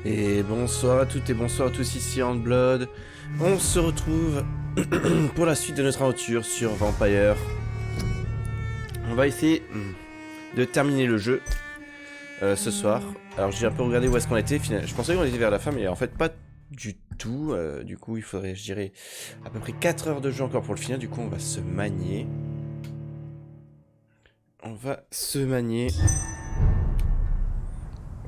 Et bonsoir à toutes et bonsoir à tous, ici Blood. On se retrouve pour la suite de notre aventure sur Vampyr. On va essayer de terminer le jeu ce soir. Alors j'ai un peu regardé où est-ce qu'on était. Je pensais qu'on était vers la fin, mais en fait pas du tout. Du coup il faudrait, je dirais, à peu près 4 heures de jeu encore pour le finir. Du coup on va se manier.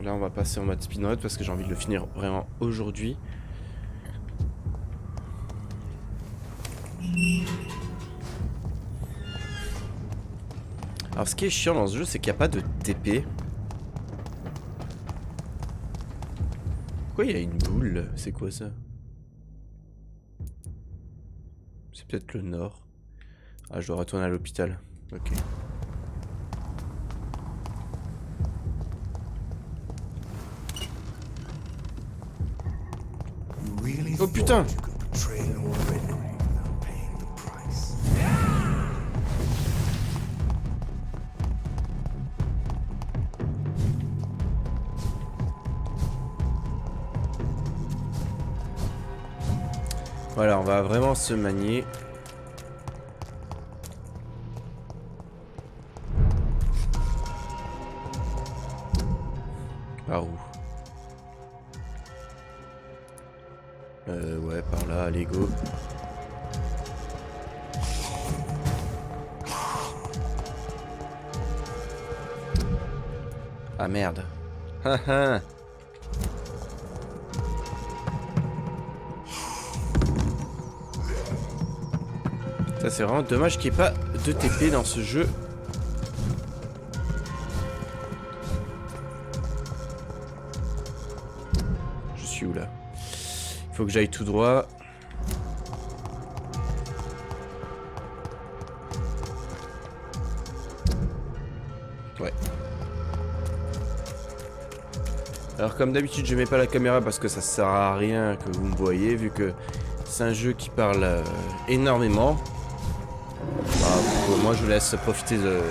Là on va passer en mode speedrun parce que j'ai envie de le finir vraiment aujourd'hui. Alors ce qui est chiant dans ce jeu, c'est qu'il n'y a pas de TP. Pourquoi il y a une boule? C'est quoi ça? C'est peut-être le nord. Ah, je dois retourner à l'hôpital. Ok. Oh putain! Voilà, on va vraiment se manier. Par où? Ouais, par là, allez go. Ah merde. Haha. Ça c'est vraiment dommage qu'il n'y ait pas de TP dans ce jeu. Je suis où là? Il faut que j'aille tout droit. Ouais. Alors comme d'habitude je mets pas la caméra parce que ça sert à rien que vous me voyez vu que c'est un jeu qui parle énormément. Moi je vous laisse profiter de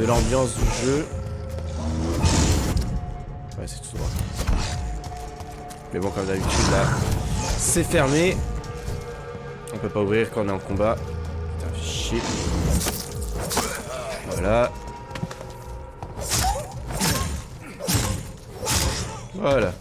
l'ambiance du jeu. Ouais c'est tout droit. Mais bon comme d'habitude là c'est fermé. On peut pas ouvrir quand on est en combat. Putain fait chier. Voilà. Voilà.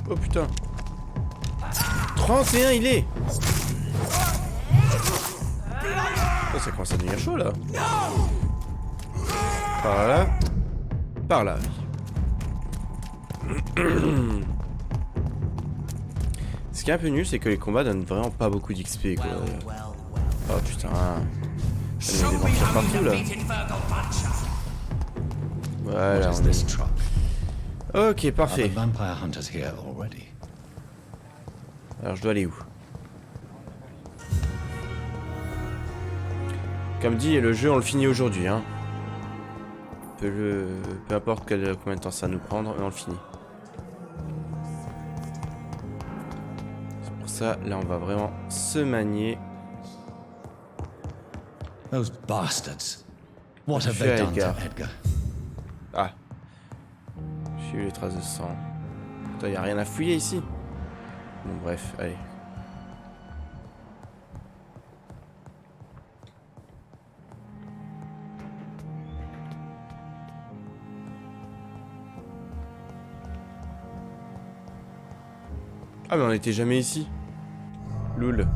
Oh putain. 31 il est. Oh, ça commence à devenir chaud là. Par là. Par là. Ce qui est un peu nul, c'est que les combats donnent vraiment pas beaucoup d'XP quoi. Oh putain. Il y a des vampires partout là. Voilà, on est... Ok, parfait. Alors je dois aller où? Comme dit, le jeu on le finit aujourd'hui hein. Peu importe combien de temps ça va nous prendre, on le finit. C'est pour ça, là on va vraiment se manier. Those bastards. What have they done to Edgar? Ah. J'ai eu les traces de sang. Putain, y a rien à fouiller ici. Bon bref, allez. Ah mais on n'était jamais ici. Loul.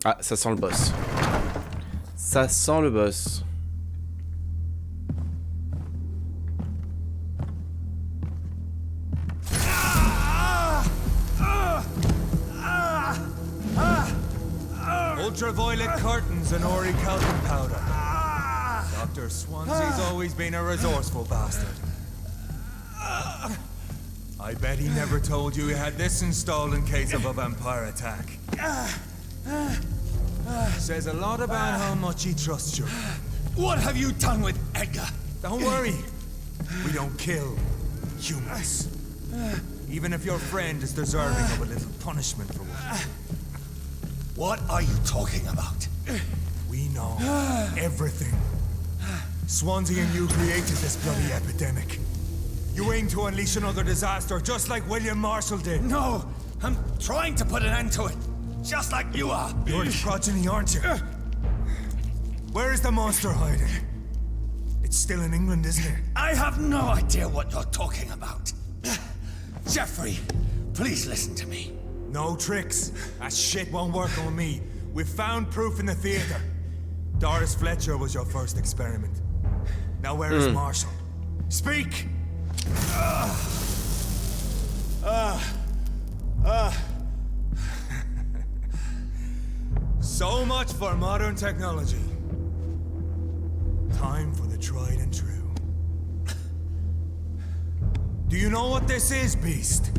Ah, ça sent le boss. Ça sent le boss. Ultraviolet curtains and orichalcum powder. Dr. Swansea's always been a resourceful bastard. I bet he never told you he had this installed in case of a vampire attack. Says a lot about how much he trusts you. What have you done with Edgar? Don't worry. We don't kill humans. Even if your friend is deserving of a little punishment for what. What are you talking about? We know everything. Swansea and you created this bloody epidemic. You aim to unleash another disaster just like William Marshall did. No, I'm trying to put an end to it. Just like you are. You're the progeny, aren't you? Where is the monster hiding? It's still in England, isn't it? I have no idea what you're talking about. Jeffrey, please listen to me. No tricks. That shit won't work on me. We've found proof in the theater. Doris Fletcher was your first experiment. Now where is Marshall? Speak! So much for modern technology. Time for the tried and true. Do you know what this is, Beast?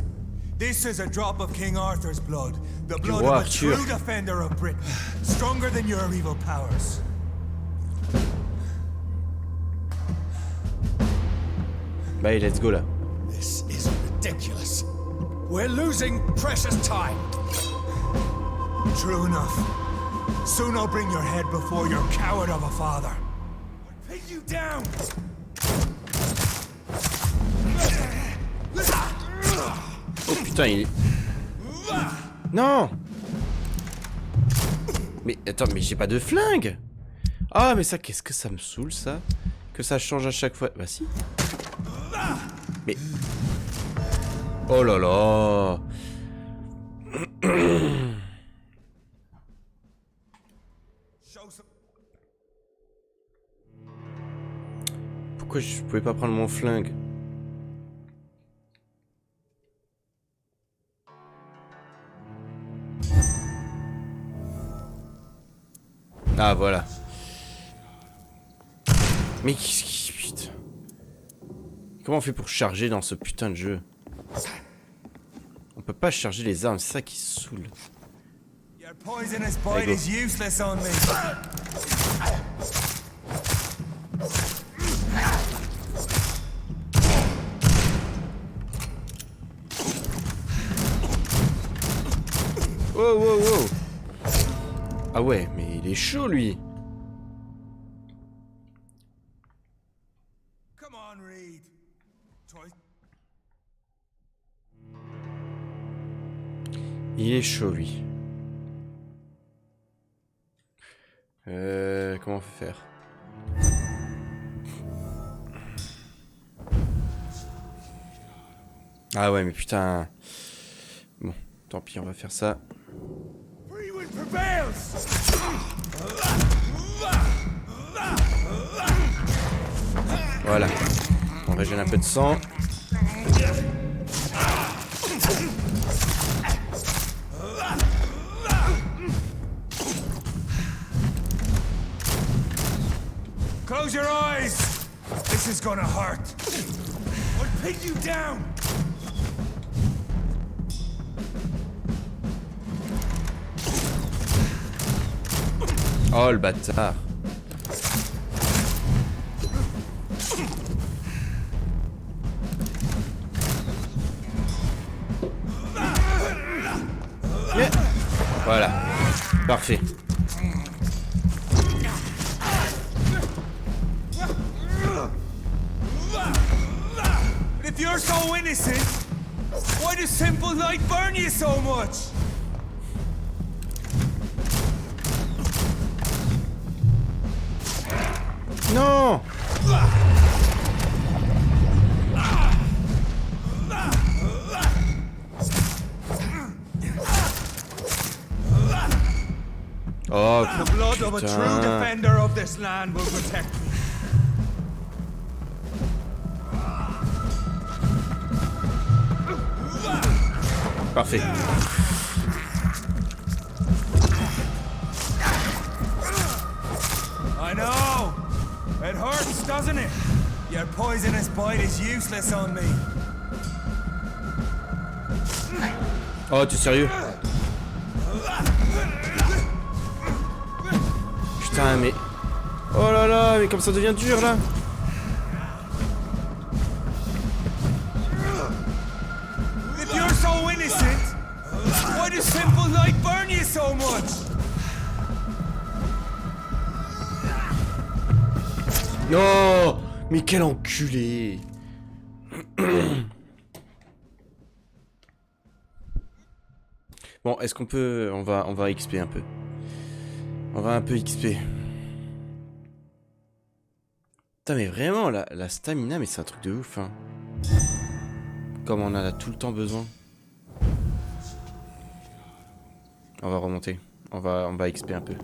This is a drop of King Arthur's blood. The blood of a true defender of Britain. Stronger than your evil powers. Bah, let's go là. This is ridiculous. We're losing precious time. True enough. Soon I'll bring your head before your coward of a father. I'll pin you down! Oh putain, il est... Non! Mais attends, mais j'ai pas de flingue! Ah, mais ça, qu'est-ce que ça me saoule, ça? Que ça change à chaque fois. Bah si. Mais... Oh là là! Pourquoi je pouvais pas prendre mon flingue? Ah voilà. Mais qu'est-ce qui... Putain. Comment on fait pour charger dans ce putain de jeu? On peut pas charger les armes, c'est ça qui saoule. Your poisonous bite is useless on me. Wow, wow, wow. Ah ouais, mais il est chaud lui. Come on, Reed. Il est chaud lui. Comment on fait faire? Ah ouais, mais putain. Bon, tant pis, on va faire ça. Voilà. On régène un peu de sang. Close your eyes. This is gonna hurt. I'll pin you down. Oh le bâtard. Yeah. Voilà. Parfait. If you're so innocent, why does simple light burn you so much? Non. Oh, the blood of a true defender of this land will protect me. Parfait. It hurts, doesn't it? Your poisonous bite is useless on me. Oh, t'es sérieux? Putain, mais... Oh là là, mais comme ça devient dur, là. If you're so innocent, why does simple light burn you so much? Non, mais quel enculé. Bon, est-ce qu'on peut... On va XP un peu. On va un peu XP. Putain, mais vraiment, la stamina, mais c'est un truc de ouf, hein. Comme on en a tout le temps besoin. On va remonter. On va XP un peu.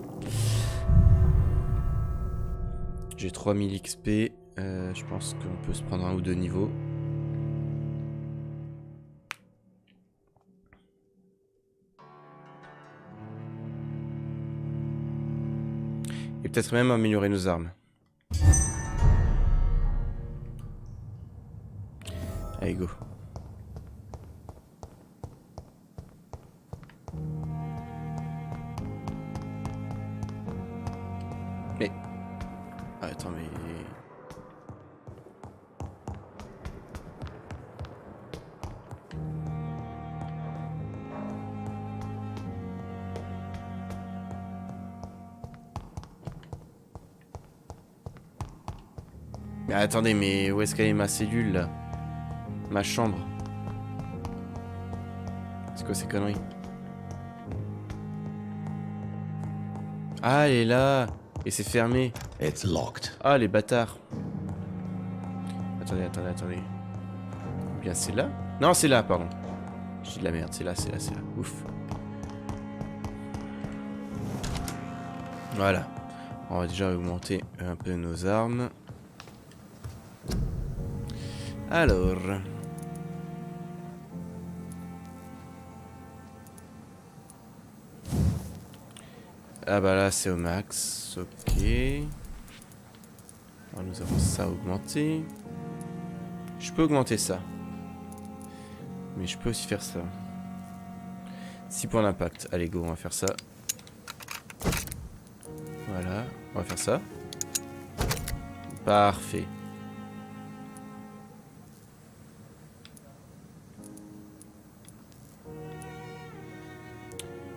J'ai 3000 XP. Je pense qu'on peut se prendre un ou deux niveaux. Et peut-être même améliorer nos armes. Allez, go. Mais... Ah, attends, mais... Mais attendez, mais où est-ce qu'elle est ma cellule, là? Ma chambre. C'est quoi ces conneries? Ah, elle est là. Et c'est fermé. It's locked. Ah, les bâtards. Attendez. Ou bien c'est là? Non, c'est là, pardon. Je dis de la merde, c'est là. Ouf. Voilà. On va déjà augmenter un peu nos armes. Alors... Ah bah là c'est au max, ok. Alors nous avons ça augmenté. Je peux augmenter ça. Mais je peux aussi faire ça. 6 points d'impact. Allez go, on va faire ça. Voilà, on va faire ça. Parfait.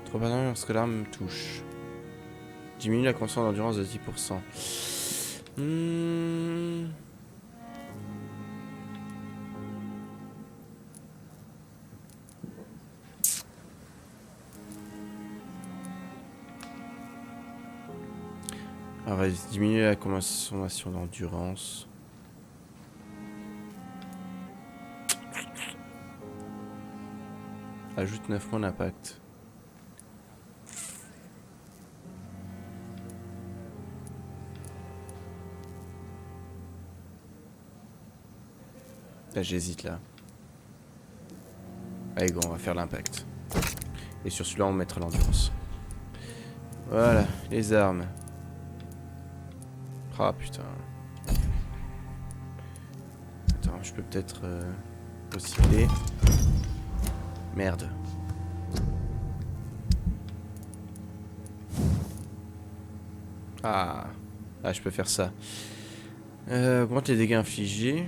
Trop bien lorsque l'arme touche. Diminue la constante d'endurance de 10%. On va diminuer la consommation d'endurance. Ajoute 9 points d'impact. Là j'hésite là. Allez go, on va faire l'impact. Et sur celui-là on mettra l'endurance. Voilà, les armes. Ah putain. Attends, je peux peut-être recycler. Merde. Ah. Ah, je peux faire ça. Augmente les dégâts infligés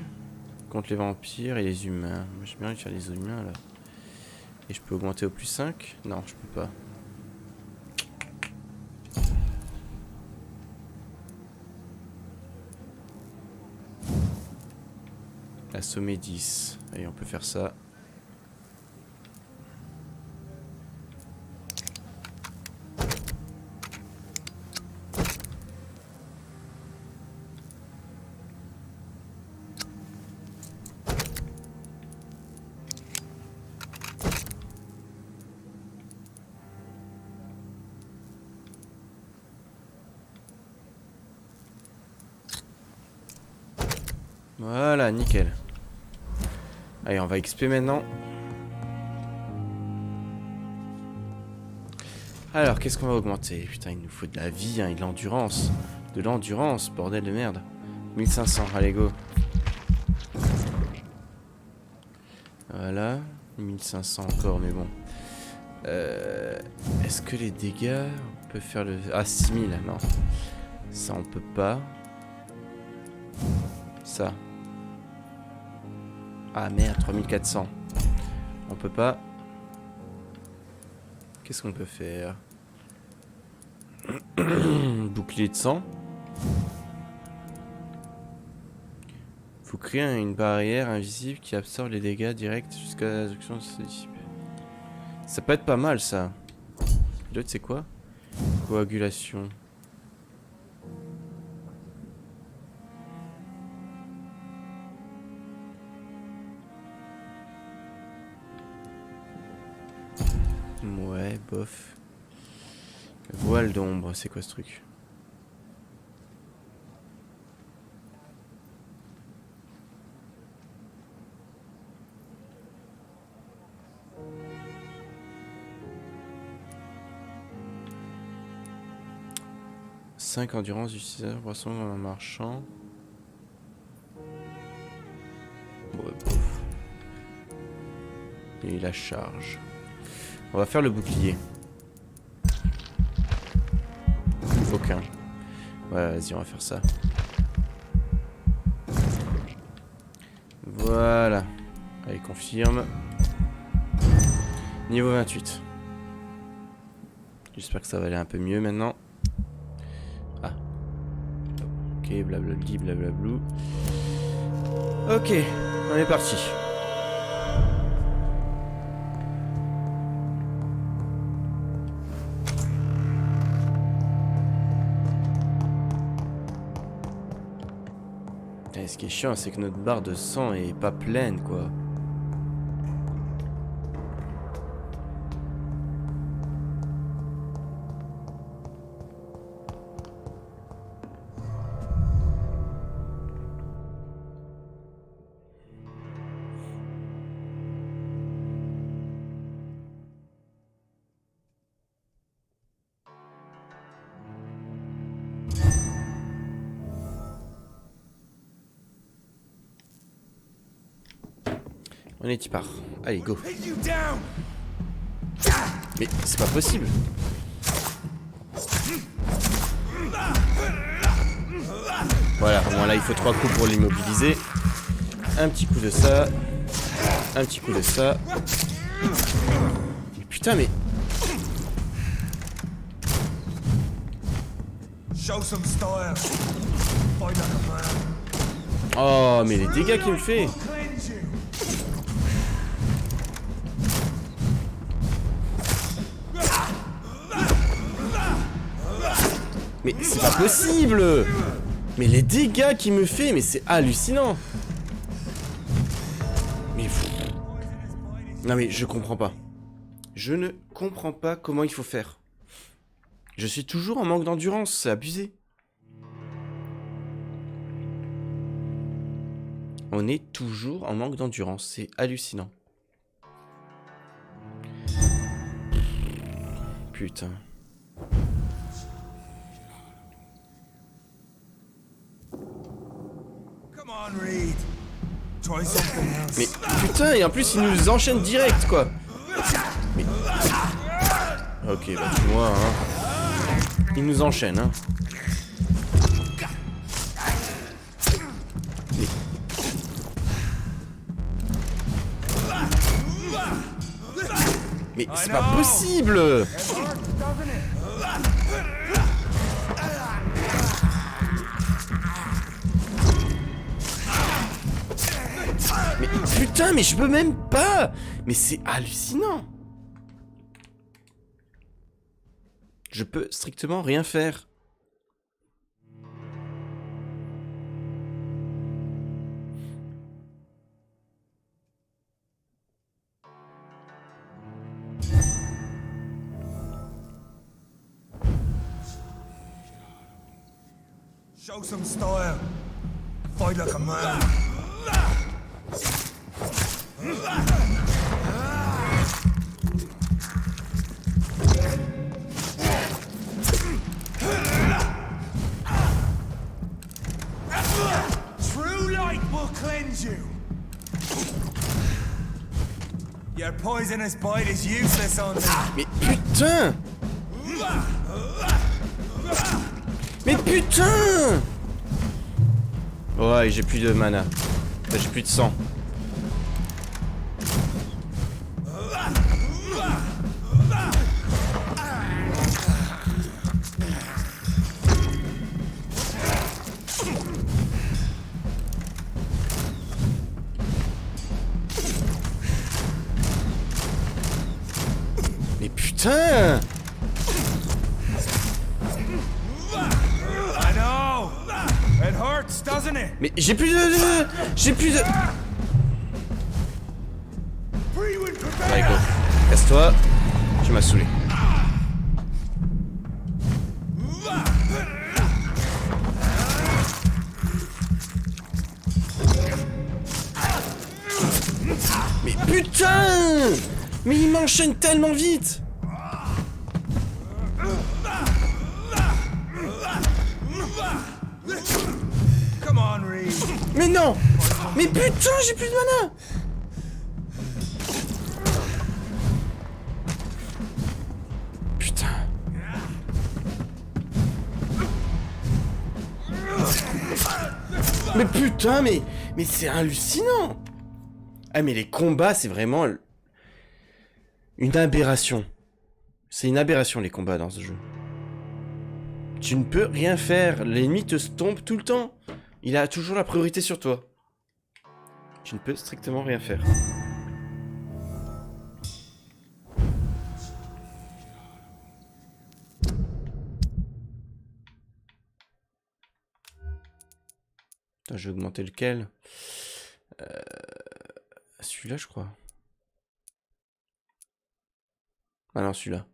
contre les vampires et les humains. Moi j'ai bien envie de faire les humains là. Et je peux augmenter au plus 5? Non, je peux pas. Assommer 10. Allez, on peut faire ça. Voilà, nickel. Allez, on va XP maintenant. Alors, qu'est-ce qu'on va augmenter? Putain, il nous faut de la vie hein, et de l'endurance. De l'endurance, bordel de merde. 1500, allez go. Voilà. 1500 encore, mais bon. Est-ce que les dégâts... On peut faire le... Ah, 6000, non. Ça, on peut pas. Ça. Ah merde, 3400. On peut pas. Qu'est-ce qu'on peut faire? Bouclier de sang. Faut créer une barrière invisible qui absorbe les dégâts directs jusqu'à la destruction de ce disciple. Ça peut être pas mal ça. L'autre c'est quoi? Coagulation. Ouais, bof. Voile d'ombre, c'est quoi ce truc? Cinq endurance d'utilisateur poisson en marchant. Ouais, bof. Et la charge. On va faire le bouclier. Aucun. Voilà, vas-y, on va faire ça. Voilà. Allez, confirme. Niveau 28. J'espère que ça va aller un peu mieux maintenant. Ah. Ok, blablabli, blablablou. Ok, on est parti. Et ce qui est chiant, c'est que notre barre de sang est pas pleine, quoi. On est y part. Allez, go. Mais c'est pas possible. Voilà, au moins là il faut 3 coups pour l'immobiliser. Un petit coup de ça. Un petit coup de ça. Mais putain, mais... Oh, mais les dégâts qu'il me fait. Mais c'est pas possible! Mais les dégâts qu'il me fait, mais c'est hallucinant! Mais... Non mais je comprends pas. Je ne comprends pas comment il faut faire. Je suis toujours en manque d'endurance, c'est abusé. On est toujours en manque d'endurance, c'est hallucinant. Putain. Mais putain, et en plus il nous enchaîne direct quoi. Mais... Ok, bah moi hein. Il nous enchaîne hein. Mais c'est pas possible. Mais putain, mais je peux même pas. Mais c'est hallucinant. Je peux strictement rien faire. Show some style. Fight like a man. True light will cleanse you. Your poisonous bite is useless on me. Mais putain! Mais putain! Ouais, j'ai plus de mana. Enfin, j'ai plus de sang. Mais putain! I know. It hurts, doesn't it? Mais j'ai plus de... J'ai plus de... Allez, go. Casse-toi. Tu m'as saoulé. Mais putain! Mais il m'enchaîne tellement vite! Come on, Reed. Mais non! Mais putain, j'ai plus de mana! Putain. Mais putain, mais c'est hallucinant! Ah mais les combats, c'est vraiment une aberration. C'est une aberration les combats dans ce jeu. Tu ne peux rien faire, l'ennemi te stompe tout le temps. Il a toujours la priorité sur toi. Tu ne peux strictement rien faire. Attends, je vais augmenter lequel? Celui-là, je crois. Ah non, celui-là.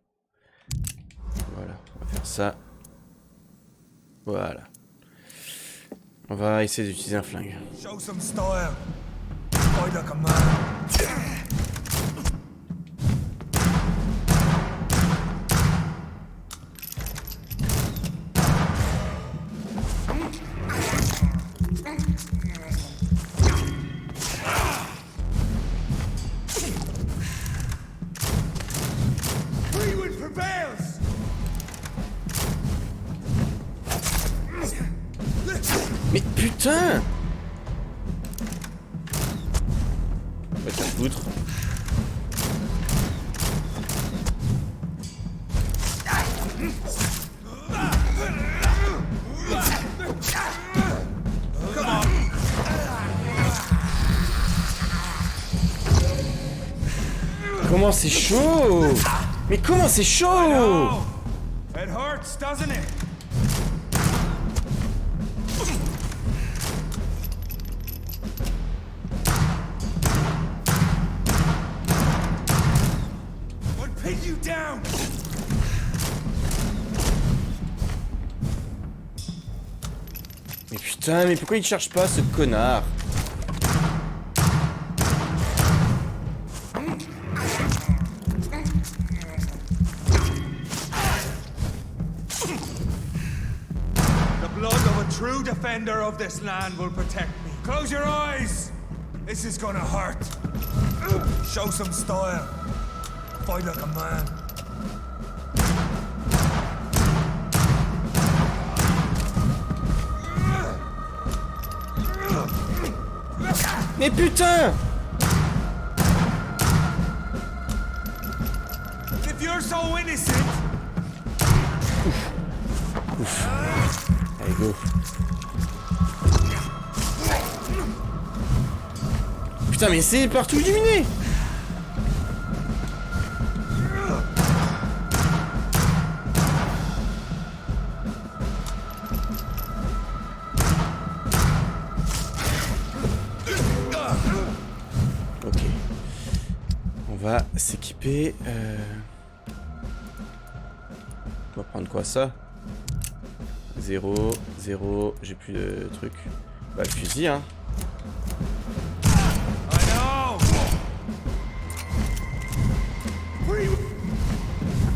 Voilà, on va faire ça. Voilà. On va essayer d'utiliser un flingue. Show some style. Fight like a man. Mais putain! On va te foutre. Comment c'est chaud! Mais comment c'est chaud! It hurts, doesn't it? Mais putain, mais pourquoi il ne cherche pas ce connard? The blood of a true defender of this land will protect me. Close your eyes! This is gonna hurt. Show some style. Fight like a man. Mais putain! If you're so innocent. Ouf. Allez, go. Putain, mais c'est partout illuminé! Ok. On va s'équiper. On va prendre quoi, ça? 0, 0, j'ai plus de trucs. Bah, le fusil, hein.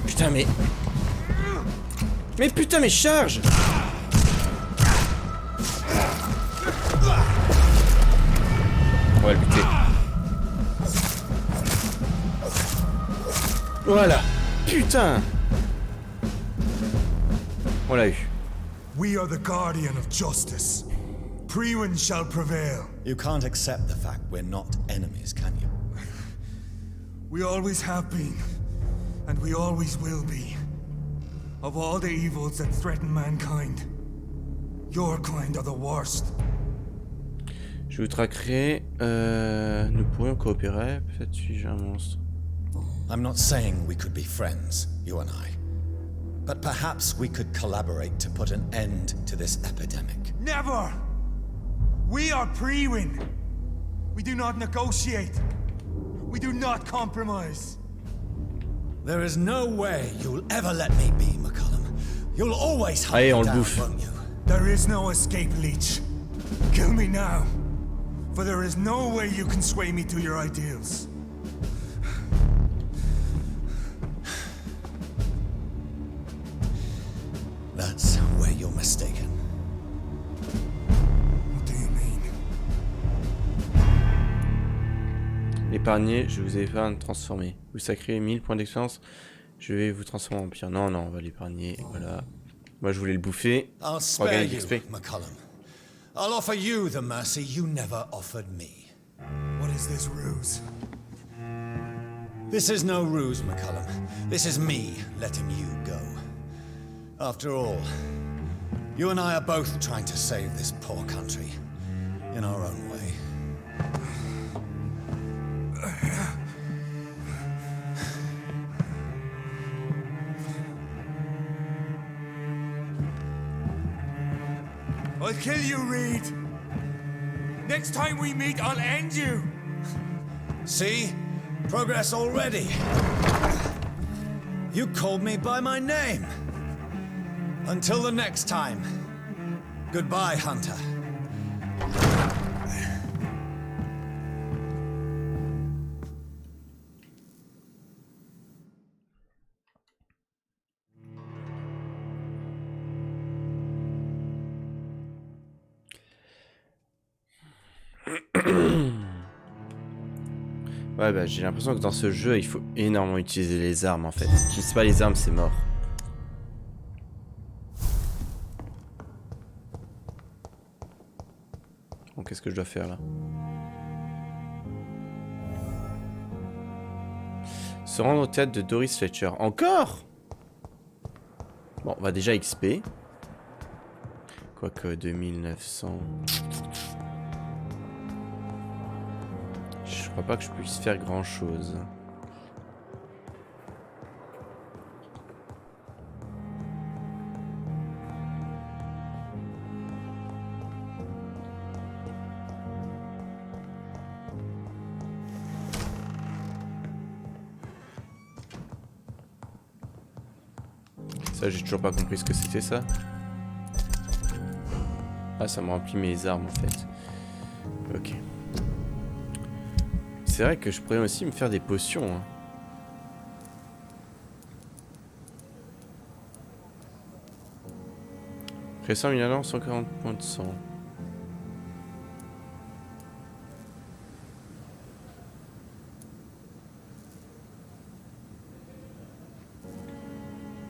Putain, mais... Mais putain, mais charge! va le buter. Voilà. Putain. On l'a eu. We are the guardian of justice. Priwen shall prevail. You can't accept the fact we're not enemies, can you? We always have been, and we always will be. Of all the evils that threaten mankind, your kind are the worst. Je vous traquerai. Nous pourrions coopérer. Peut-être suis-je un monstre. I'm not saying we could be friends, you and I. But perhaps we could collaborate to put an end to this epidemic. Never! We are Priwen. We do not negotiate. We do not compromise. There is no way you'll ever let me be, McCullum. You'll always hunt Allez, me on le down, bouffe. won't you? There is no escape, Leech. Kill me now. For there is no way you can sway me to your ideals. That's where you're mistaken. What do you mean? Épargnez, je vous épargne transformer. Vous sacrez 1000 points d'expérience. Je vais vous transformer en pire. Non, non, on va l'épargner. Voilà. Moi, je voulais le bouffer. I'll spare you, McCullum. I'll offer you the mercy you never offered me. What is this ruse? This is no ruse, McCullum. This is me letting you go. After all, you and I are both trying to save this poor country in our own way. I'll kill you, Reed. Next time we meet, I'll end you. See? Progress already. You called me by my name. Until the next time. Goodbye, Hunter. Ouais, bah j'ai l'impression que dans ce jeu, il faut énormément utiliser les armes en fait. Si tu n'utilises pas les armes, c'est mort. Bon, qu'est-ce que je dois faire là? Se rendre au théâtre de Doris Fletcher. Encore? Bon, on va déjà XP. Quoique 2900... Je crois pas que je puisse faire grand chose. Ça, j'ai toujours pas compris ce que c'était ça. Ah, ça me remplit mes armes en fait. Ok. C'est vrai que je pourrais aussi me faire des potions. Hein. Récent 1000 alors, 140 points de sang.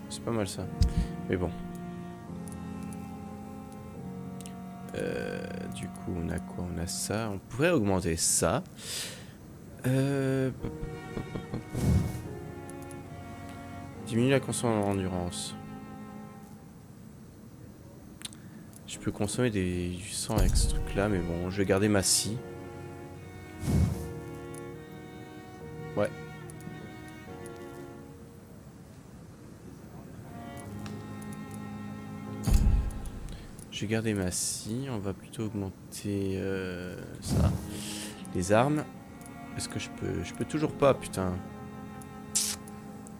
C'est pas mal ça. Mais bon. Du coup, on a quoi? On a ça. On pourrait augmenter ça. Diminuer la consommation d'endurance. Je peux consommer du sang avec ce truc là, mais bon, je vais garder ma scie. Ouais. Je vais garder ma scie. On va plutôt augmenter ça. Les armes. Est-ce que je peux? Je peux toujours pas, putain.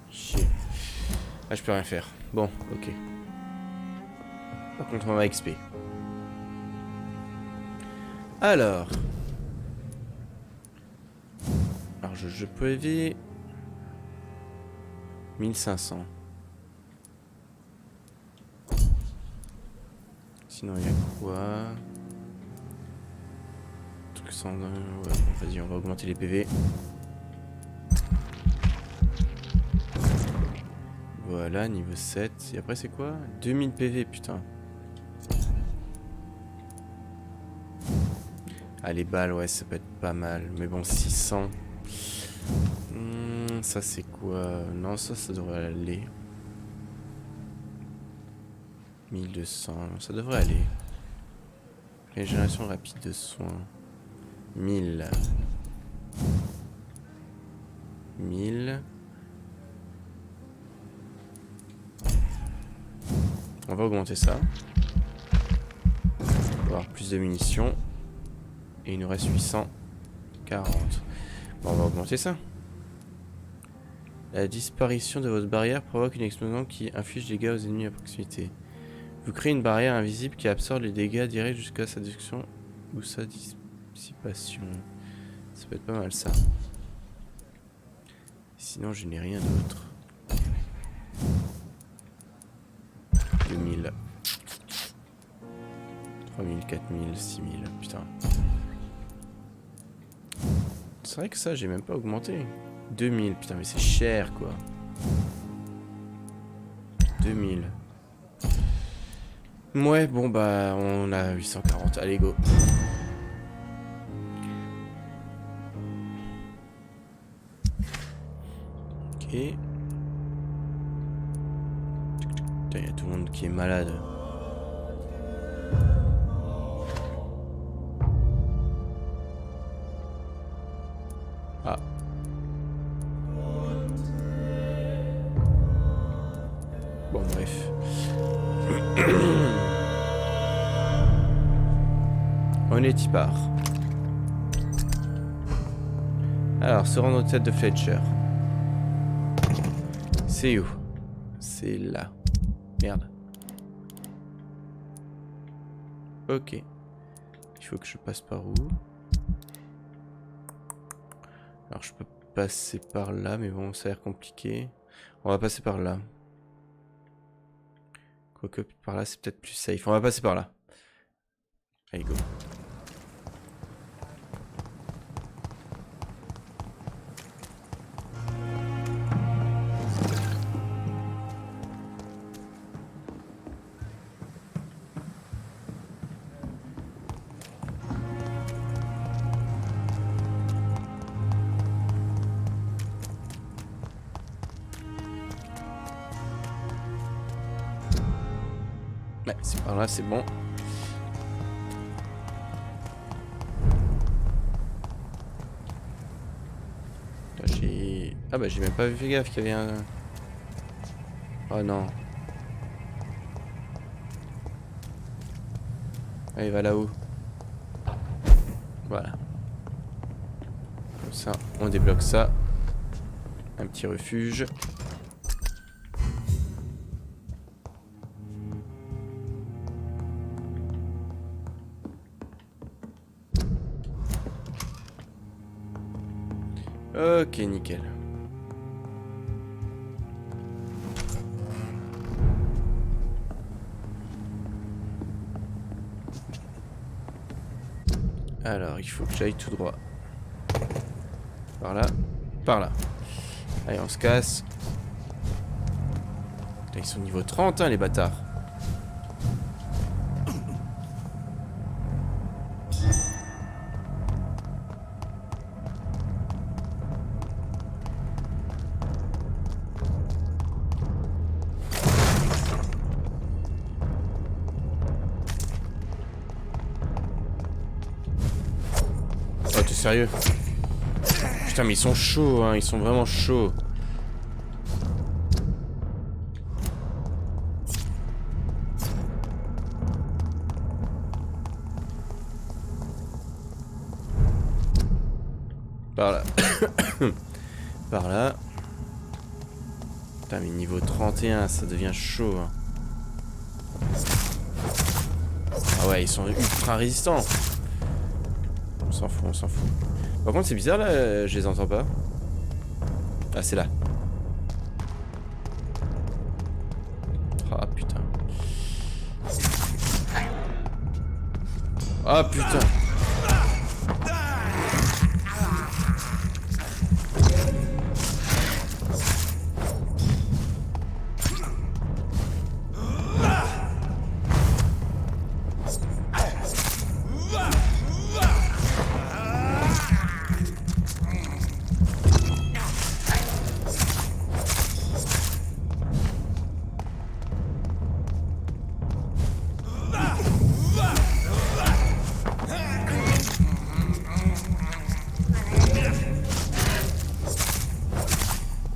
Chier. Ah, je peux rien faire. Bon, ok. Par contre, on va XP. Alors, je peux élever 1500. Sinon, il y a quoi? que ça en a... Ouais, bon, vas-y, on va augmenter les PV. Voilà, niveau 7. Et après, c'est quoi? 2000 PV, putain. Ah, les balles, ouais, ça peut être pas mal. Mais bon, 600. Ça, c'est quoi? Non, ça devrait aller. 1200, ça devrait aller. Régénération rapide de soins. 1000. 1000. On va augmenter ça. On va avoir plus de munitions. Et il nous reste 840. Bon, on va augmenter ça. La disparition de votre barrière provoque une explosion qui inflige des dégâts aux ennemis à proximité. Vous créez une barrière invisible qui absorbe les dégâts directs jusqu'à sa destruction ou sa dissipation. Ça peut être pas mal ça. Sinon je n'ai rien d'autre. 2000. 3000, 4000, 6000. Putain. C'est vrai que ça j'ai même pas augmenté. 2000, putain mais c'est cher quoi. 2000. Ouais, bon bah on a 840, allez go. Ok. Putain, y a tout le monde qui est malade. Ah. Bon bref. On est y part. Alors, se rendre aux têtes de Fletcher. C'est où? C'est là. Merde. Ok. Il faut que je passe par où? Alors, je peux passer par là, mais bon, ça a l'air compliqué. On va passer par là. Quoique par là, c'est peut-être plus safe. On va passer par là. Allez, go. Ouais, c'est par là, c'est bon. Ah bah j'ai même pas fait gaffe qu'il y avait un... Oh non. Allez, va là-haut. Voilà. Comme ça, on débloque ça. Un petit refuge. Ok, nickel. Alors, il faut que j'aille tout droit. Par là, par là. Allez, on se casse. Putain, ils sont niveau 30, hein, les bâtards. Oh, t'es sérieux? Putain, mais ils sont chauds, hein, ils sont vraiment chauds. Par là. Par là. Putain, mais niveau 31, ça devient chaud. Hein. Ah ouais, ils sont ultra résistants. On s'en fout, on s'en fout. Par contre, c'est bizarre là, je les entends pas. Ah, c'est là. Ah putain. Ah putain.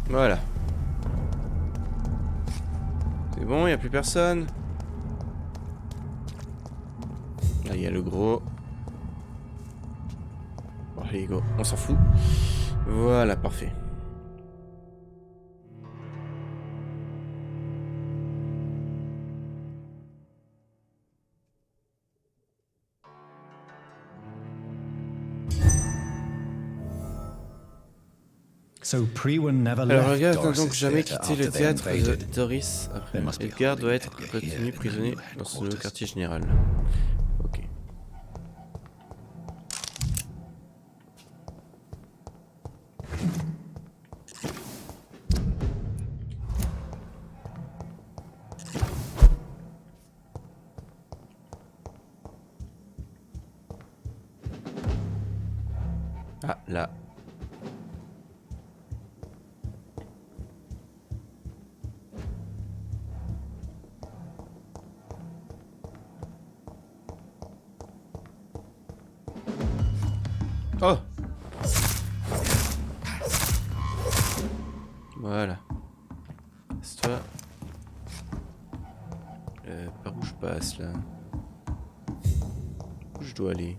Voilà. C'est bon, il n'y a plus personne. Là, il y a le gros. Bon, allez, go, on s'en fout. Voilà, parfait. So Priwen never Alors, left Edgar n'a donc Doris's jamais theatre quitté le after they théâtre de invaded. Doris après. Edgar doit être retenu prisonnier dans ce nouveau quartier général. Ok. Ah, là. Oh! Voilà. C'est toi. Par où je passe là? Où je dois aller?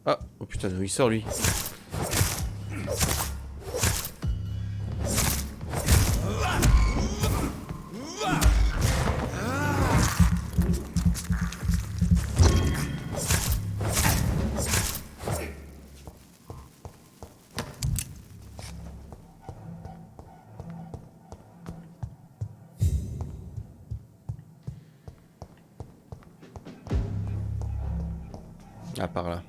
Ah! Oh putain, d'où il sort lui? Ah, par là.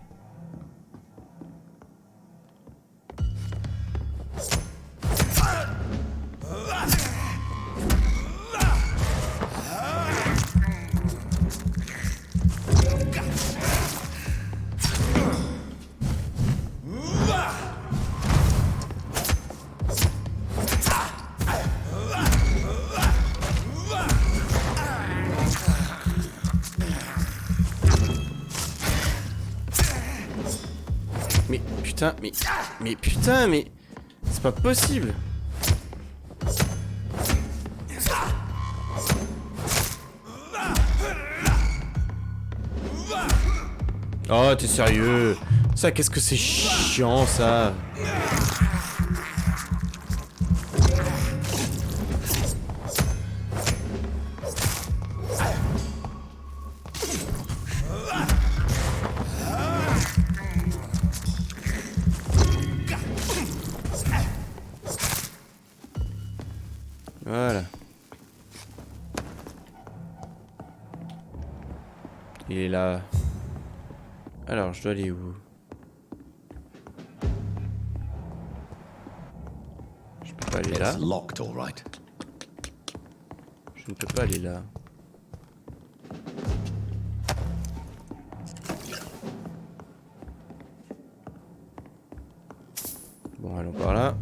Mais putain, mais putain, mais c'est pas possible. Oh, t'es sérieux? Ça, qu'est-ce que c'est chiant, ça. Voilà. Il est là. Alors, je dois aller où? Je peux pas aller là. It's locked, all right. Je ne peux pas aller là. Bon, allons par là.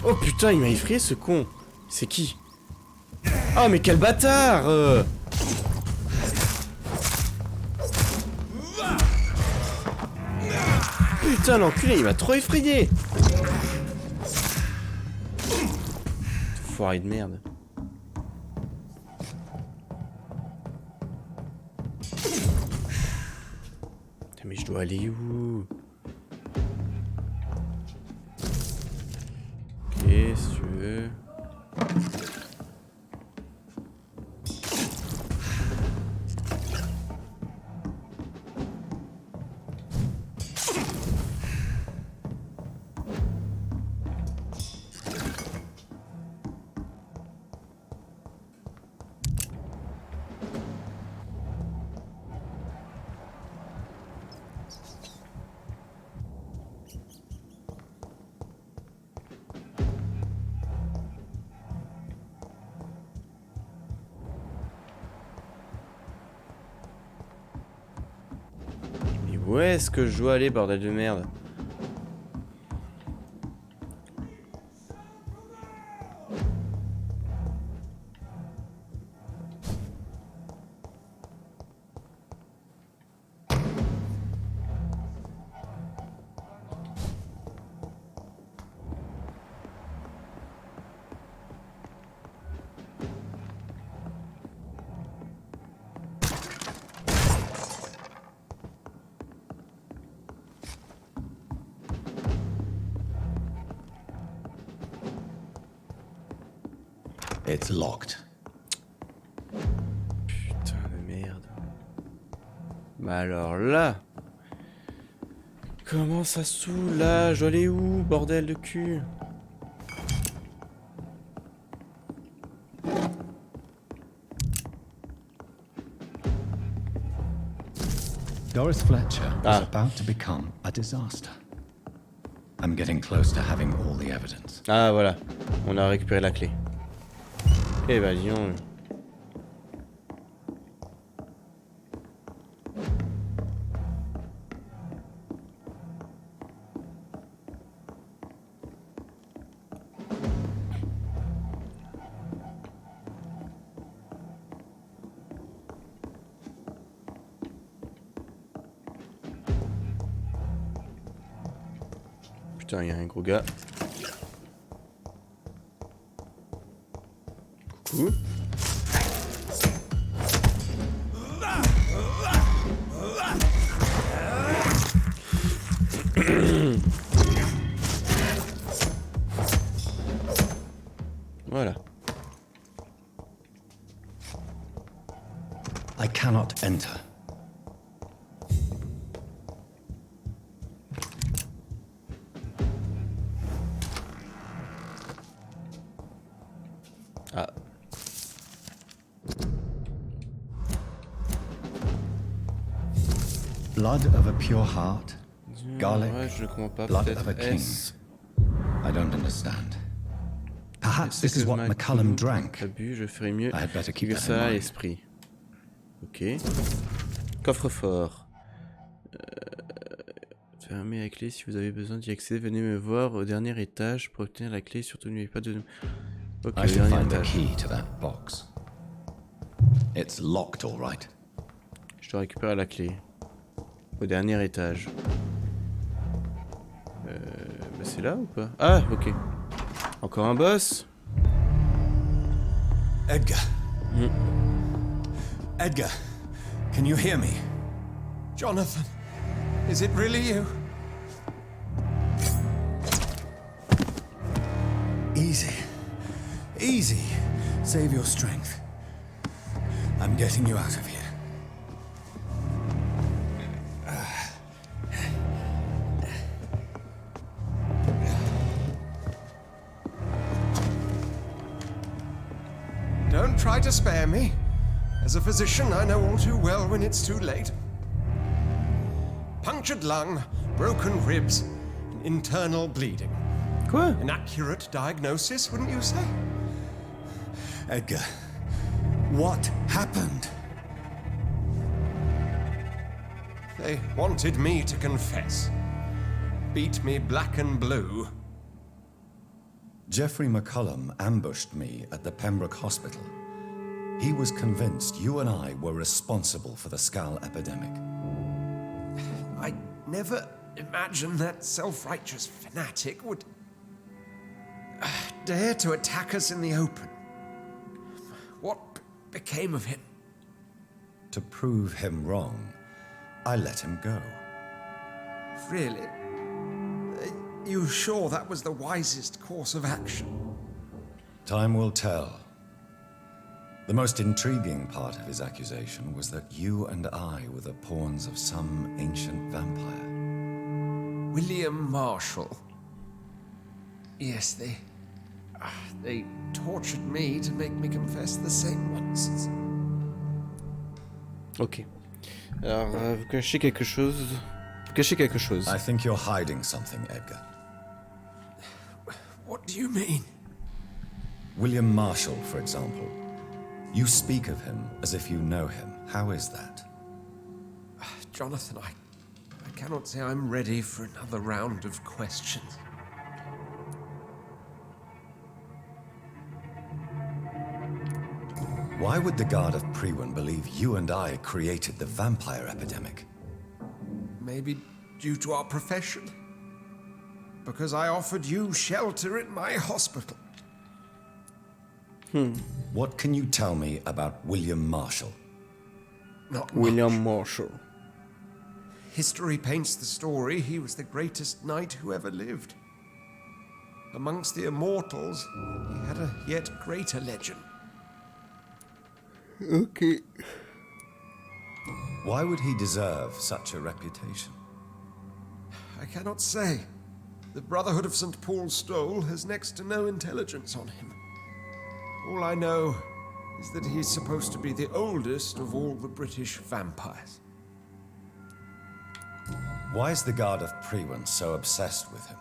Oh putain, il m'a effrayé ce con. C'est qui? Ah mais quel bâtard Putain, l'enculé, il m'a trop effrayé. Foiré de merde. Putain, mais je dois aller où? Ok, si tu veux. Où est-ce que je dois aller, bordel de merde? It's locked. Putain de merde. Bah alors là... Comment ça soulage? Je dois aller où, bordel de cul? Doris Fletcher is about to become a disaster. I'm getting close to having all the evidence. Ah voilà, on a récupéré la clé. Eh bah dis donc. Putain, il y a un gros gars. Coucou. Voilà. I cannot enter. Ah. Blood of a pure heart, garlic, Ouais, je ne comprends pas. blood Peut-être of a king. S. I don't understand. Perhaps Est-ce this is que what ma McCullum coupe drank. a bu, je ferais mieux I had better keep que that in ça à mind. l'esprit. Ok. Coffre-fort. Fermez la clé si vous avez besoin d'y accéder. Venez me voir au dernier étage pour obtenir la clé. Surtout n'oubliez pas de... Ok, I au should dernier find the étage. key to that box. It's locked, all right. Je dois récupérer la clé. Au dernier étage. Bah c'est là ou pas? Ah, ok. Encore un boss? Edgar. Edgar, can you hear me? Jonathan, is it really you? Easy. Easy. Save your strength. I'm getting you out of here. Don't try to spare me. As a physician, I know all too well when it's too late. Punctured lung, broken ribs, and internal bleeding. Quoi? An accurate diagnosis, wouldn't you say? Edgar, what happened? They wanted me to confess. Beat me black and blue. Jeffrey McCullum ambushed me at the Pembroke Hospital. He was convinced you and I were responsible for the Skal epidemic. I never imagined that self-righteous fanatic would dare to attack us in the open. What became of him? To prove him wrong, I let him go. Really? Are you sure that was the wisest course of action? Time will tell. The most intriguing part of his accusation was that you and I were the pawns of some ancient vampire. William Marshall. Yes, they tortured me to make me confess the same nonsense. Ok. Alors, vous cachez quelque chose. Vous cachez quelque chose. I think you're hiding something, Edgar. What do you mean? William Marshall, for example. You speak of him as if you know him. How is that? Jonathan, I cannot say I'm ready for another round of questions. Why would the Guard of Priwen believe you and I created the vampire epidemic? Maybe due to our profession? Because I offered you shelter in my hospital. What can you tell me about William Marshall? Not William much. Marshall. History paints the story he was the greatest knight who ever lived. amongst the immortals, he had a yet greater legend. Ok. Why would he deserve such a reputation? I cannot say. The Brotherhood of St. Paul's Stole has next to no intelligence on him. All I know is that he's supposed to be the oldest of all the British vampires. Why is the Guard of Priwen so obsessed with him?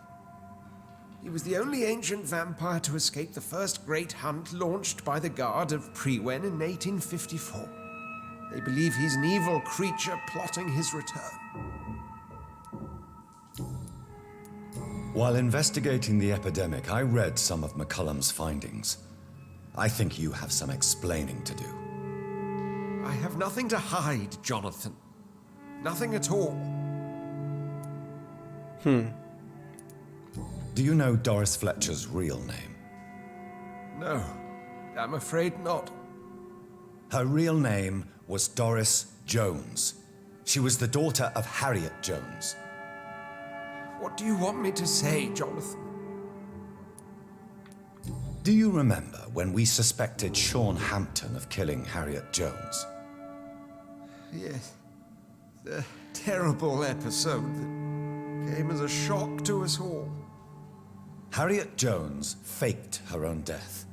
He was the only ancient vampire to escape the first great hunt launched by the Guard of Priwen in 1854. They believe he's an evil creature plotting his return. While investigating the epidemic, I read some of McCullum's findings. I think you have some explaining to do. I have nothing to hide, Jonathan. Nothing at all. Do you know Doris Fletcher's real name? No, I'm afraid not. Her real name was Doris Jones. She was the daughter of Harriet Jones. What do you want me to say, Jonathan? Do you remember when we suspected Sean Hampton of killing Harriet Jones? Yes. The terrible episode that came as a shock to us all. Harriet Jones faked her own death.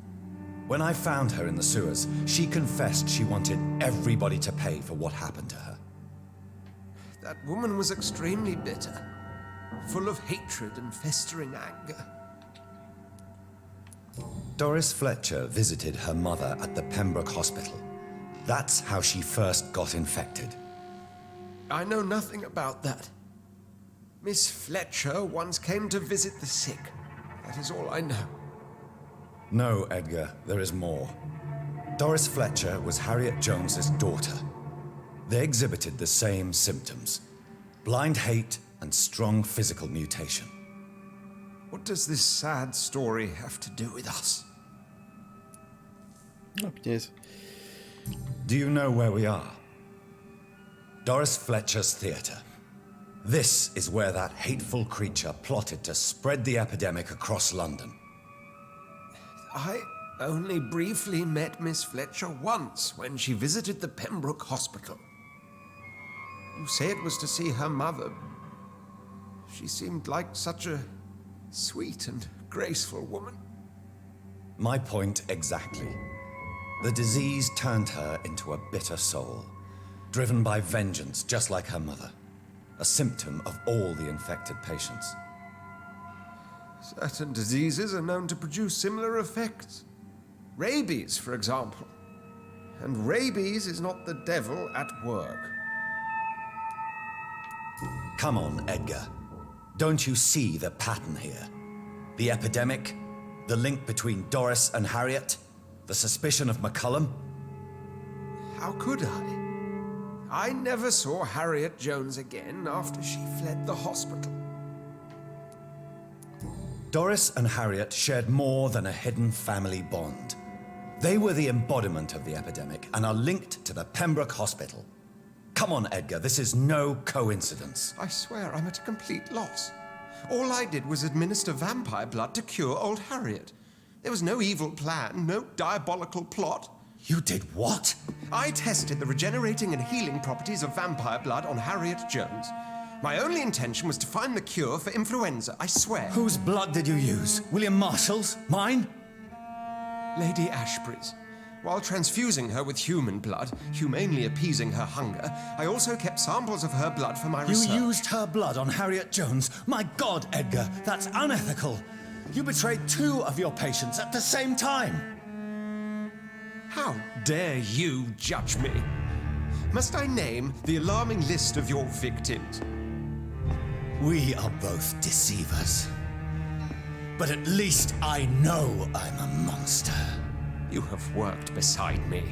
When I found her in the sewers, she confessed she wanted everybody to pay for what happened to her. That woman was extremely bitter, full of hatred and festering anger. Doris Fletcher visited her mother at the Pembroke Hospital. That's how she first got infected. I know nothing about that. Miss Fletcher once came to visit the sick. That is all I know. No, Edgar, there is more. Doris Fletcher was Harriet Jones's daughter. They exhibited the same symptoms: blind hate and strong physical mutation. What does this sad story have to do with us? Oh, punaise. Do you know where we are? Doris Fletcher's theatre. This is where that hateful creature plotted to spread the epidemic across London. I only briefly met Miss Fletcher once when she visited the Pembroke Hospital. You say it was to see her mother. She seemed like such a sweet and graceful woman. My point exactly. The disease turned her into a bitter soul, driven by vengeance just like her mother. A symptom of all the infected patients. Certain diseases are known to produce similar effects. Rabies, for example. And rabies is not the devil at work. Come on, Edgar. Don't you see the pattern here? The epidemic, the link between Doris and Harriet, the suspicion of McCullum. How could I? I never saw Harriet Jones again after she fled the hospital. Doris and Harriet shared more than a hidden family bond. They were the embodiment of the epidemic and are linked to the Pembroke Hospital. Come on, Edgar, this is no coincidence. I swear I'm at a complete loss. All I did was administer vampire blood to cure old Harriet. There was no evil plan, no diabolical plot. You did what? I tested the regenerating and healing properties of vampire blood on Harriet Jones. My only intention was to find the cure for influenza, I swear. Whose blood did you use? William Marshall's? Mine? Lady Ashbury's. While transfusing her with human blood, humanely appeasing her hunger, I also kept samples of her blood for my research. You used her blood on Harriet Jones? My God, Edgar, that's unethical. You betrayed 2 of your patients at the same time. How dare you judge me? Must I name the alarming list of your victims? We are both deceivers. But at least I know I'm a monster. You have worked beside me.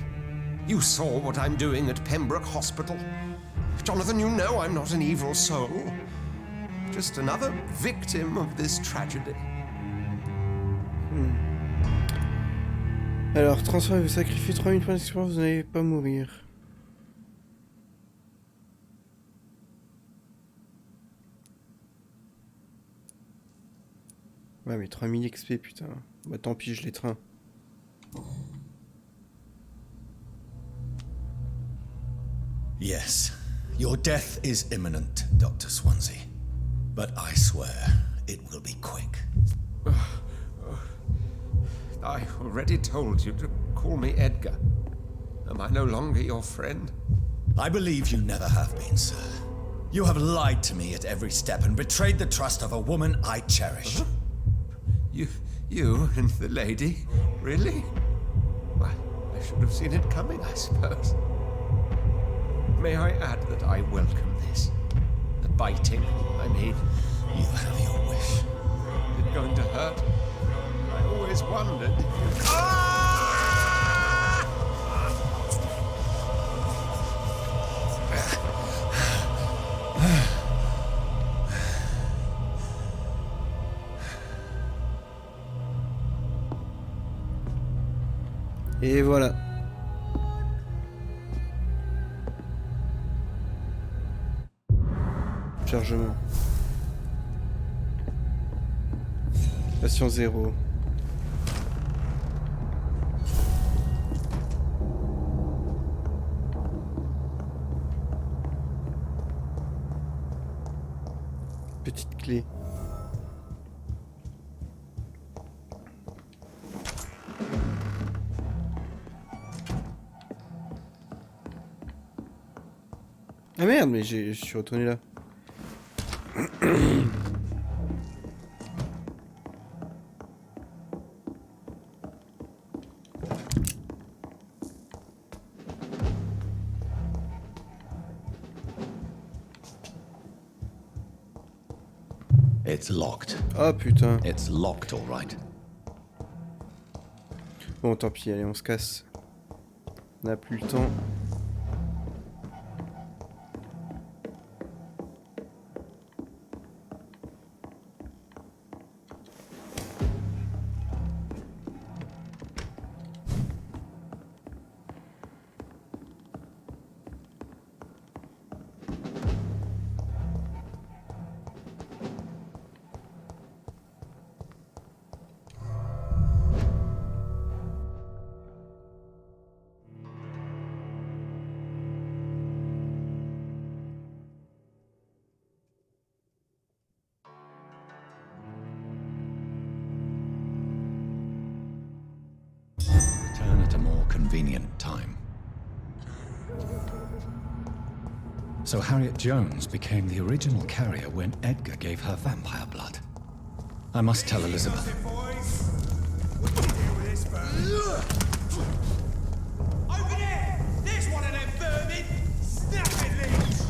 You saw what I'm doing at Pembroke Hospital. Jonathan, you know I'm not an evil soul. Just another victim of this tragedy. Alors, transfert, vous sacrifiez 3000 points d'expérience, vous n'allez pas mourir. Ouais, mais 3000 XP, putain. Bah tant pis, je l'étreins. Yes, your death is imminent, Dr. Swansea. But I swear, it will be quick. I already told you to call me Edgar. Am I no longer your friend? I believe you never have been, sir. You have lied to me at every step and betrayed the trust of a woman I cherish. You and the lady? Really? Why, I should have seen it coming, I suppose. May I add that I welcome this? The biting, I mean. You have your wish. Is it going to hurt? I always wondered. Et voilà. Chargement. Passion 0. Petite clé. Ah merde, mais je suis retourné là. It's locked. Oh putain. It's locked, all right. Bon, tant pis, allez, on se casse. On n'a plus le temps. Return at a more convenient time. So Harriet Jones became the original carrier when Edgar gave her vampire blood. I must tell Elizabeth. Over there! There's one of them vermin! Snap it, Leech!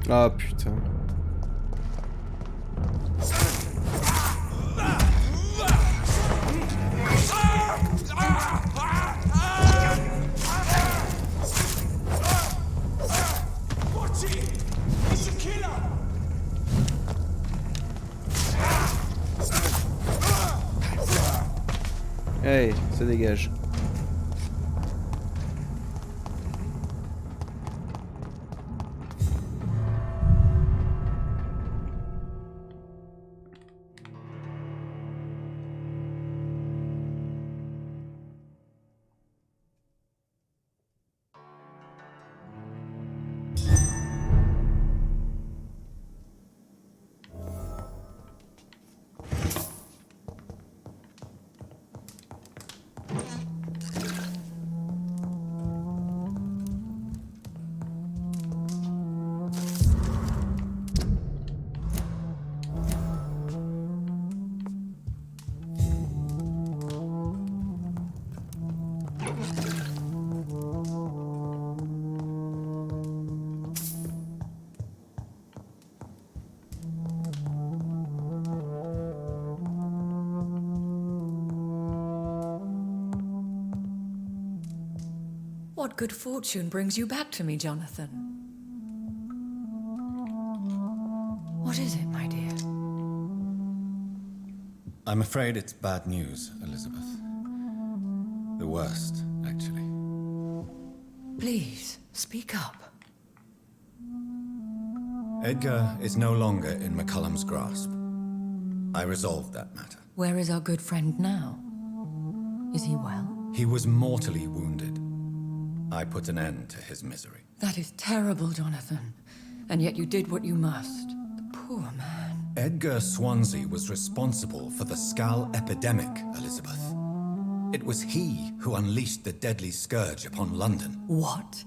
Ah putain. Watch it! He's a killer! Hey, ça dégage. What good fortune brings you back to me, Jonathan? What is it, my dear? I'm afraid it's bad news, Elizabeth. The worst, actually. Please, speak up. Edgar is no longer in McCullum's grasp. I resolved that matter. Where is our good friend now? Is he well? He was mortally wounded. I put an end to his misery. That is terrible, Jonathan. And yet you did what you must. The poor man. Edgar Swansea was responsible for the Skull epidemic, Elizabeth. It was he who unleashed the deadly scourge upon London. What?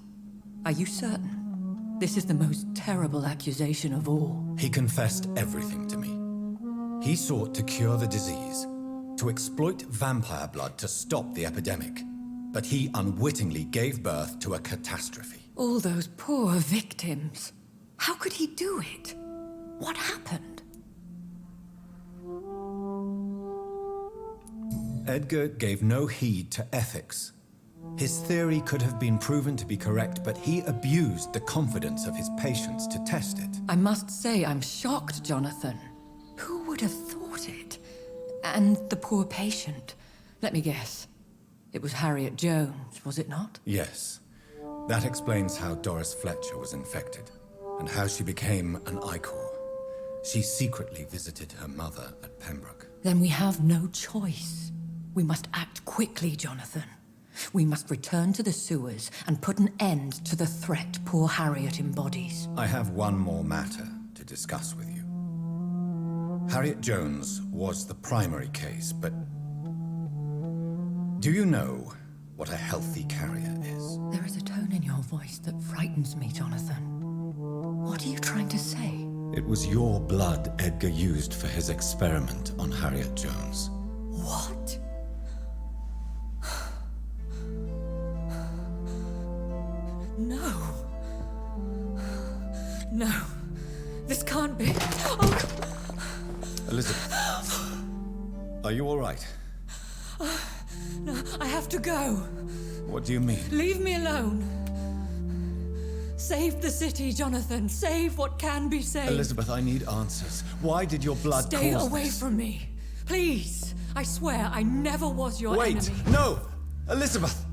Are you certain? This is the most terrible accusation of all. He confessed everything to me. He sought to cure the disease, to exploit vampire blood to stop the epidemic. But he unwittingly gave birth to a catastrophe. All those poor victims. How could he do it? What happened? Edgar gave no heed to ethics. His theory could have been proven to be correct, but he abused the confidence of his patients to test it. I must say I'm shocked, Jonathan. Who would have thought it? And the poor patient. Let me guess. It was Harriet Jones, was it not? Yes. That explains how Doris Fletcher was infected, and how she became an Icor. She secretly visited her mother at Pembroke. Then we have no choice. We must act quickly, Jonathan. We must return to the sewers and put an end to the threat poor Harriet embodies. I have one more matter to discuss with you. Harriet Jones was the primary case, but do you know what a healthy carrier is? There is a tone in your voice that frightens me, Jonathan. What are you trying to say? It was your blood Edgar used for his experiment on Harriet Jones. What? No. No. This can't be. Oh. Elizabeth, are you all right? No, I have to go. What do you mean? Leave me alone. Save the city, Jonathan. Save what can be saved. Elizabeth, I need answers. Why did your blood Stay cause away this? from me. Please. I swear I never was your Wait! enemy. No! Elizabeth!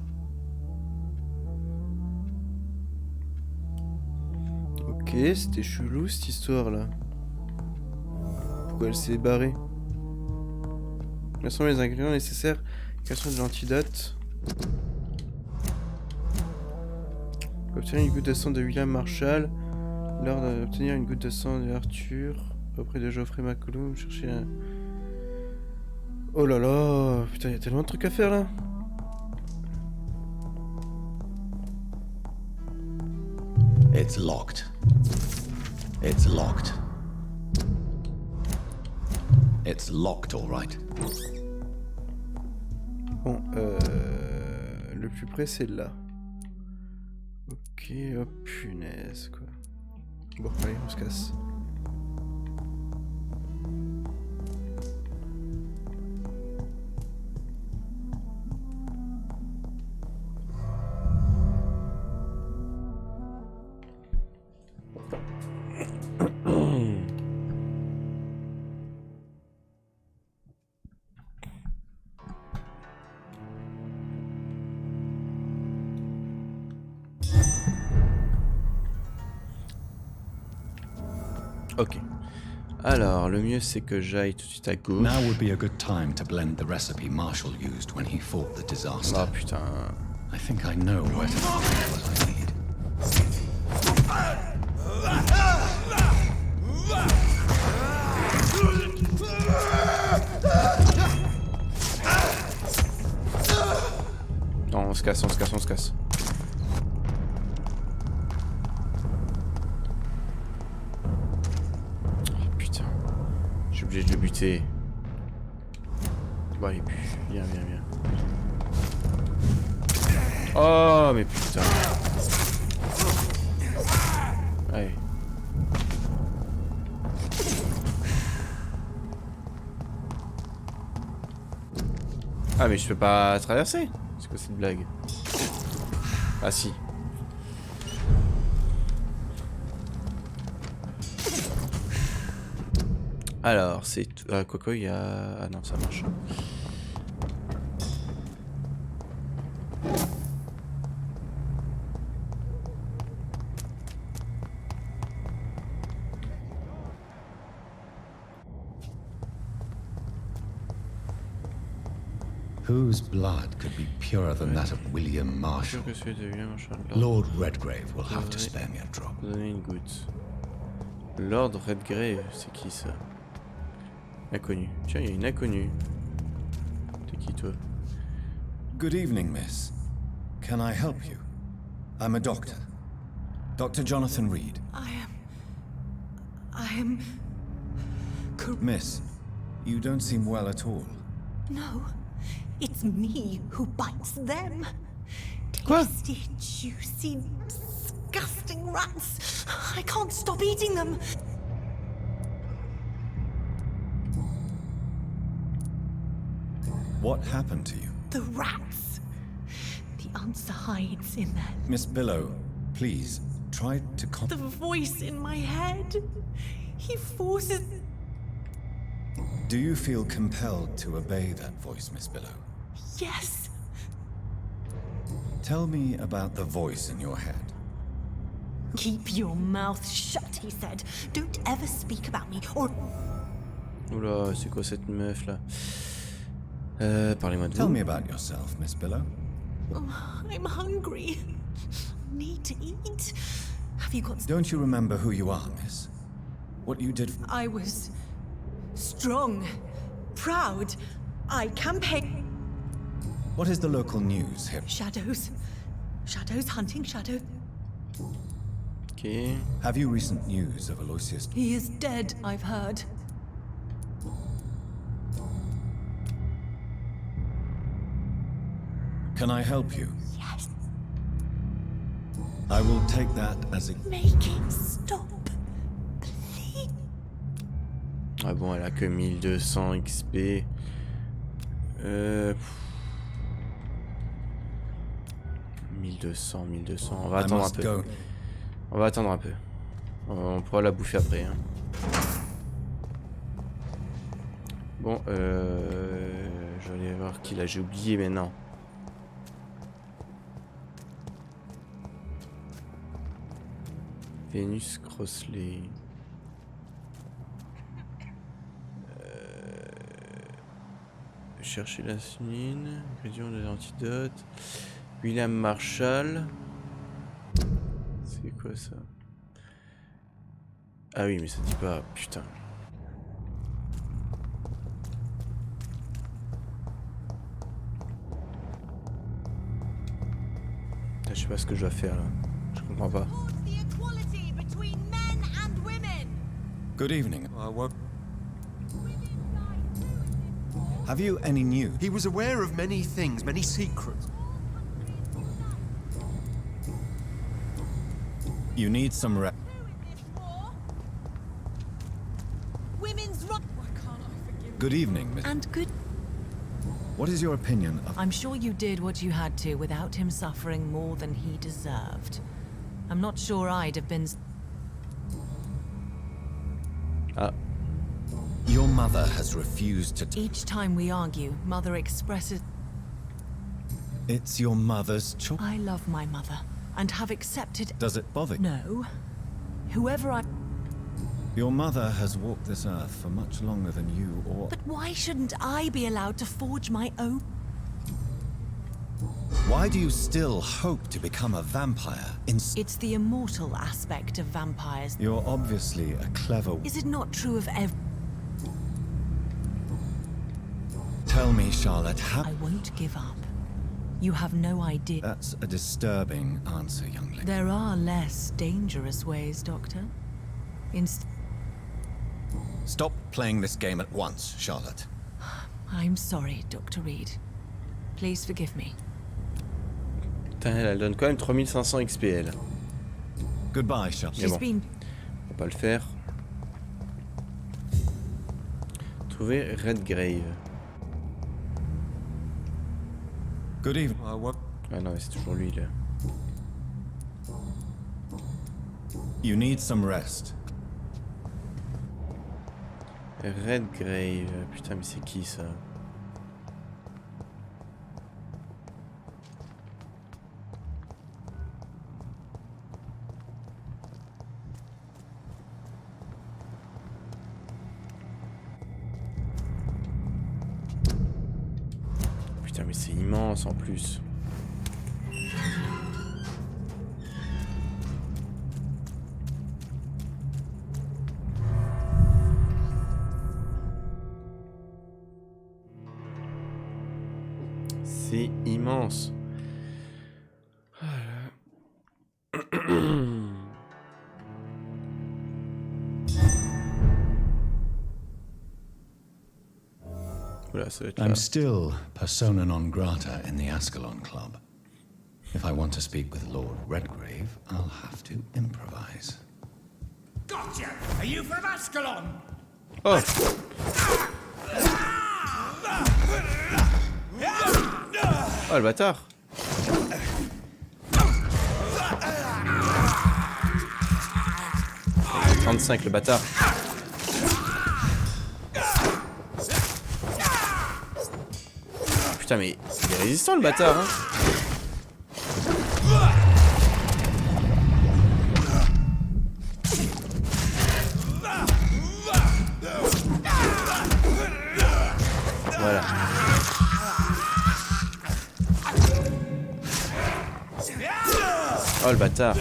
Ok, c'était chelou cette histoire là. Pourquoi elle s'est barrée? Quels sont les ingrédients nécessaires? Création de l'antidote. Obtenir une goutte de sang de William Marshall. Lors d'obtenir une goutte de sang de Arthur. Auprès de Geoffrey McCollum. Chercher un... Oh là là. Putain, il y a tellement de trucs à faire là. It's locked. It's locked. It's locked, all right. Bon, le plus près c'est là. Ok, oh punaise quoi. Bon, allez, on se casse. Ok. Alors, le mieux c'est que j'aille tout de suite à gauche. Now would be a good time to blend the recipe Marshall used when he fought the disaster. Oh putain. I think I know where to find what I need. Non, on se casse, on se casse, on se casse. Je suis obligé de le buter. Bon allez, viens, viens, viens. Oh mais putain. Allez. Ah mais je peux pas traverser. C'est quoi cette blague? Ah si. Alors, c'est... Quoique, il y a... Ah non, ça marche. Whose blood could be purer than that of William Marshall? Sûr que celui de William Marshall. Lord Redgrave will have to spare me a drop. Donner une goutte. Lord Redgrave, c'est qui ça? Inconnu. Tiens, il y a une inconnue. T'es qui toi? Good evening, miss. Can I help you? I'm a doctor. Dr. Jonathan Reed. I am... Miss, you don't seem well at all. No, it's me who bites them. Quoi? Tasty, juicy, disgusting rats. I can't stop eating them. What happened to you? The rats. The answer hides in them. Miss Billow, please, try to The voice in my head. He forces... Do you feel compelled to obey that voice, Miss Billow? Yes. Tell me about the voice in your head. Keep your mouth shut, he said. Don't ever speak about me or... Oula, c'est quoi cette meuf là? Parlez-moi de Tell vous. me about yourself, Miss Billow. I'm hungry. Need to eat. Have you got... Don't you remember who you are, miss? What you did... I was strong, proud. I campaigned. What is the local news here? Shadows. Shadows hunting shadows. Ok. Have you recent news of Aloysius? He is dead, I've heard. Can I help you? Yes. I will take that as a... Make it stop. Please. Ah bon, elle a que 1200 XP. 1200. On va I attendre un must peu. go. On va attendre un peu. On pourra la bouffer après. Hein. Bon, je vais aller voir qui là. J'ai oublié maintenant. Venus Crossley. Chercher l'insuline, ingrédient de l'antidote. William Marshall. C'est quoi ça? Ah oui, mais ça dit pas. Putain. Je sais pas ce que je dois faire là. Je comprends pas. Good evening. Have you any news? He was aware of many things, many secrets. You need some rest. Women's right. Why can't I forgive? Good evening, miss. And good. What is your opinion of... I'm sure you did what you had to without him suffering more than he deserved. I'm not sure I'd have been... Your mother has refused to... Each time we argue, Mother expresses... It's your mother's choice. I love my mother, and have accepted... Does it bother you? No. Whoever I... Your mother has walked this earth for much longer than you or... But why shouldn't I be allowed to forge my own... Why do you still hope to become a vampire? It's the immortal aspect of vampires. You're obviously a clever... Is it not true of every... Tell me, Charlotte, I won't give up. You have no idea. That's a disturbing answer, young lady. There are less dangerous ways, Doctor. Stop playing this game at once, Charlotte. I'm sorry, Dr. Reed. Please forgive me. Putain, elle donne quand même 3500 XP elle. Goodbye, Charlotte. Mais She's bon, been... on va pas le faire. Trouver Redgrave. Good evening. Ah non, mais c'est toujours lui là. You need some rest. Redgrave. Putain, mais c'est qui ça? Putain, mais c'est immense en plus. C'est immense. Voilà, ça va être là. I'm still persona non grata in the Ascalon Club. If I want to speak with Lord Redgrave, I'll have to improvise. Gotcha! Are you from Ascalon? Oh! Oh le bâtard! 35 le bâtard. Putain mais il est résistant le bâtard hein. Voilà. Oh le bâtard.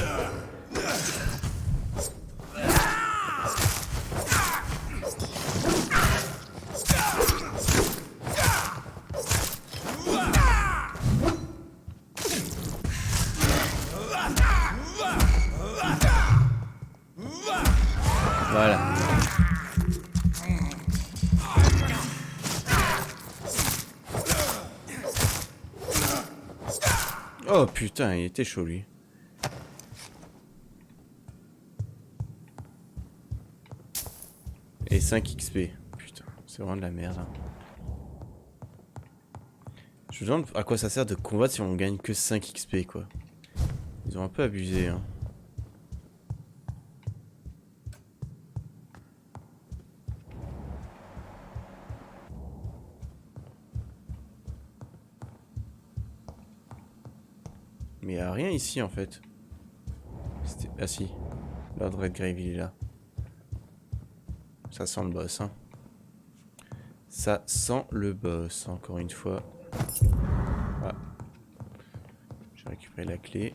Voilà. Oh putain, il était chaud lui. Et 5 XP. Putain, c'est vraiment de la merde. Hein. Je me demande à quoi ça sert de combattre si on gagne que 5 XP quoi. Ils ont un peu abusé hein. Mais il n'y a rien ici en fait. Ah si. Lord Redgrave il est là. Ça sent le boss hein. Ça sent le boss encore une fois. Ah. J'ai récupéré la clé.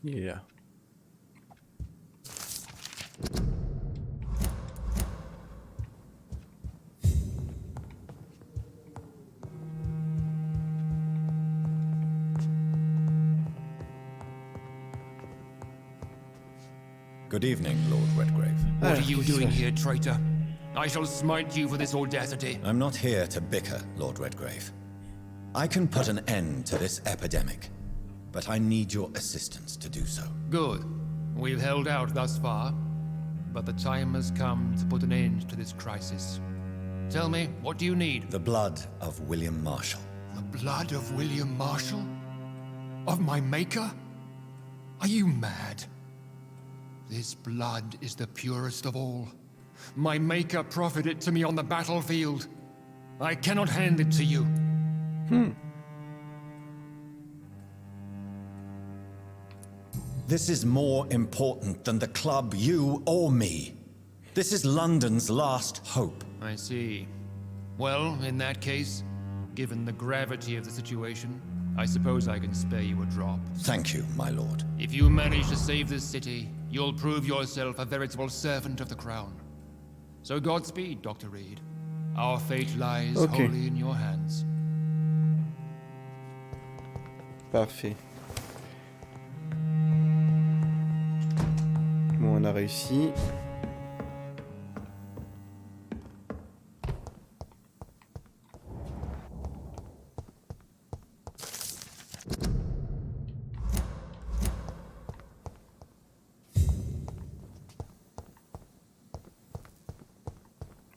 Il est là. Good evening, Lord Redgrave. What are you doing here, traitor? I shall smite you for this audacity. I'm not here to bicker, Lord Redgrave. I can put an end to this epidemic, but I need your assistance to do so. Good. We've held out thus far, but the time has come to put an end to this crisis. Tell me, what do you need? The blood of William Marshall. The blood of William Marshall? Of my maker? Are you mad? This blood is the purest of all. My maker proffered it to me on the battlefield. I cannot hand it to you. This is more important than the club, you, or me. This is London's last hope. I see. Well, in that case, given the gravity of the situation, I suppose I can spare you a drop. Thank you, my lord. If you manage to save this city, you'll prove yourself a veritable servant of the crown. So Godspeed, Dr. Reed. Our fate lies wholly in your hands. Parfait. Bon, on a réussi.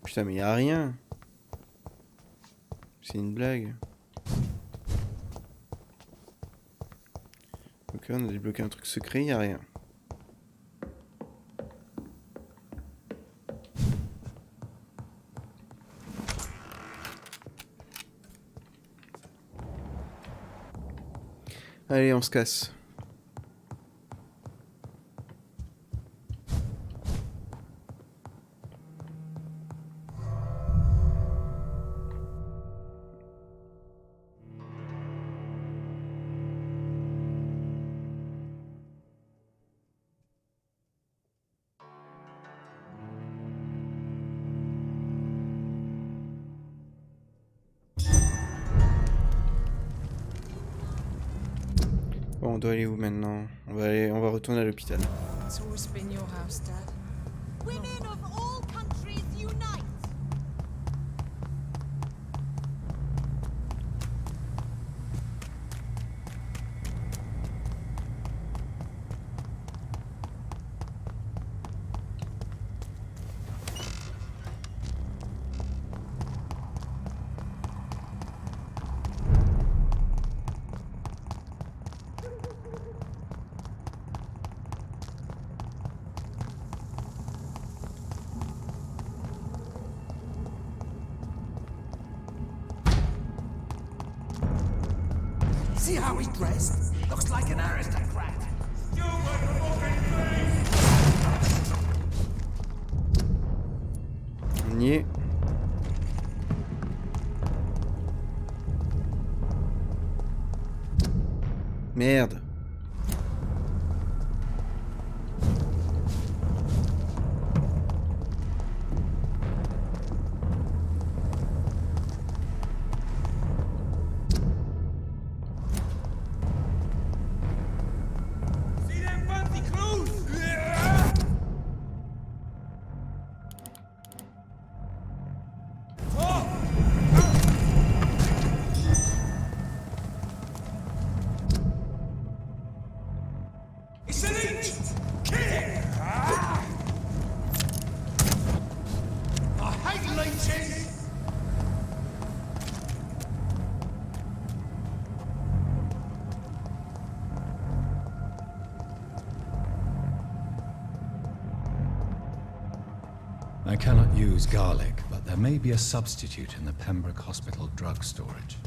Putain, mais y a rien. C'est une blague. Ok, on a débloqué un truc secret, y a rien. Allez, on se casse. Bon, on doit aller où maintenant? On va retourner à l'hôpital. It's always been your house, Dad. Women of all countries unite! See how he's dressed? Looks like an aristocrat. On y est. Merde. See them fancy clothes? It's an elite! Kill! I hate leeches! I cannot use garlic, but there may be a substitute in the Pembroke Hospital drug storage.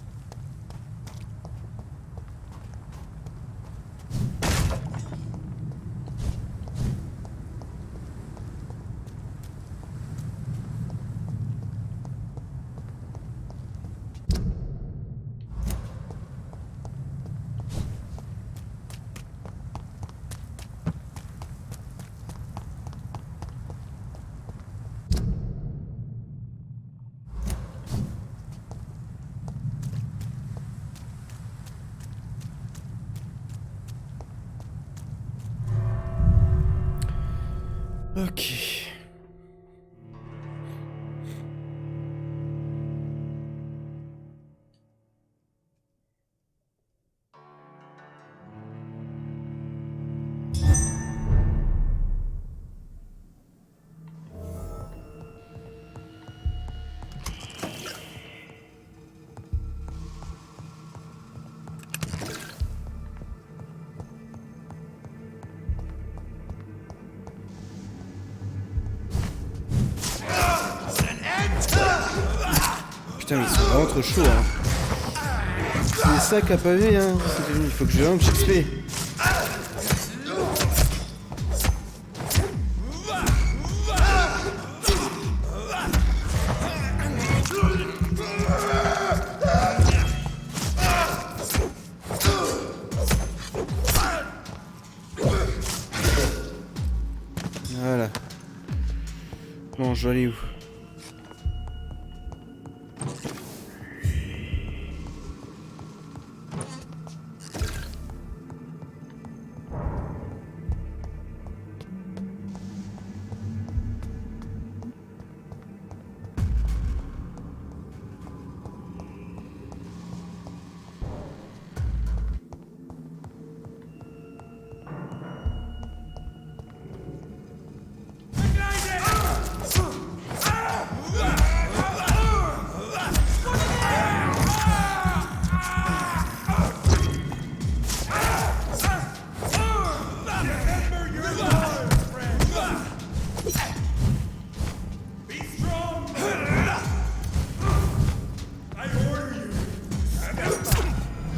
Ok. Putain, mais ils sont vraiment trop chauds, hein. C'est ça qu'a pas vu, hein. Il faut que je rentre XP. Voilà. Bon, je dois aller où?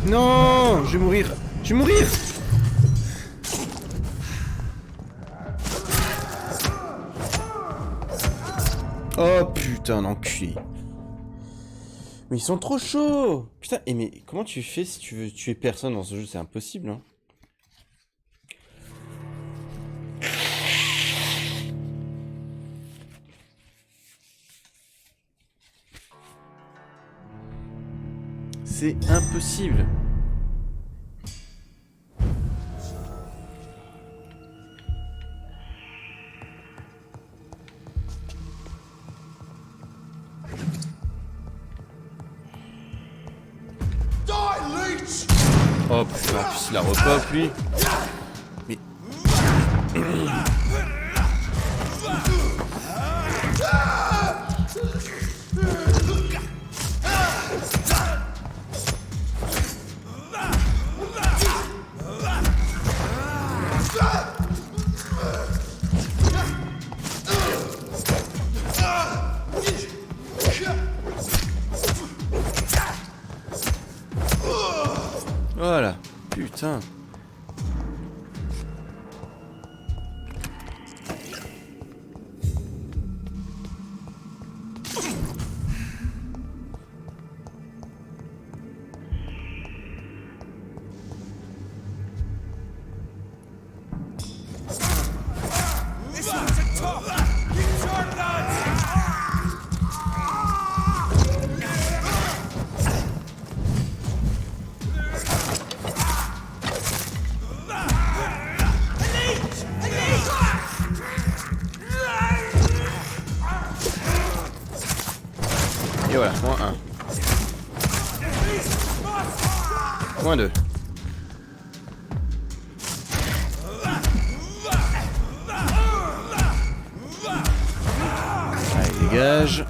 Non, je vais mourir. Je Je vais mourir. Oh putain, l'enculé. Mais ils sont trop chauds. Putain, et mais comment tu fais si tu veux tuer personne dans ce jeu? C'est impossible, hein. C'est impossible. Oh putain, en plus il la repop lui. Mais... Voilà, putain. Et voilà, moins 1. Moins 2. Allez, dégage.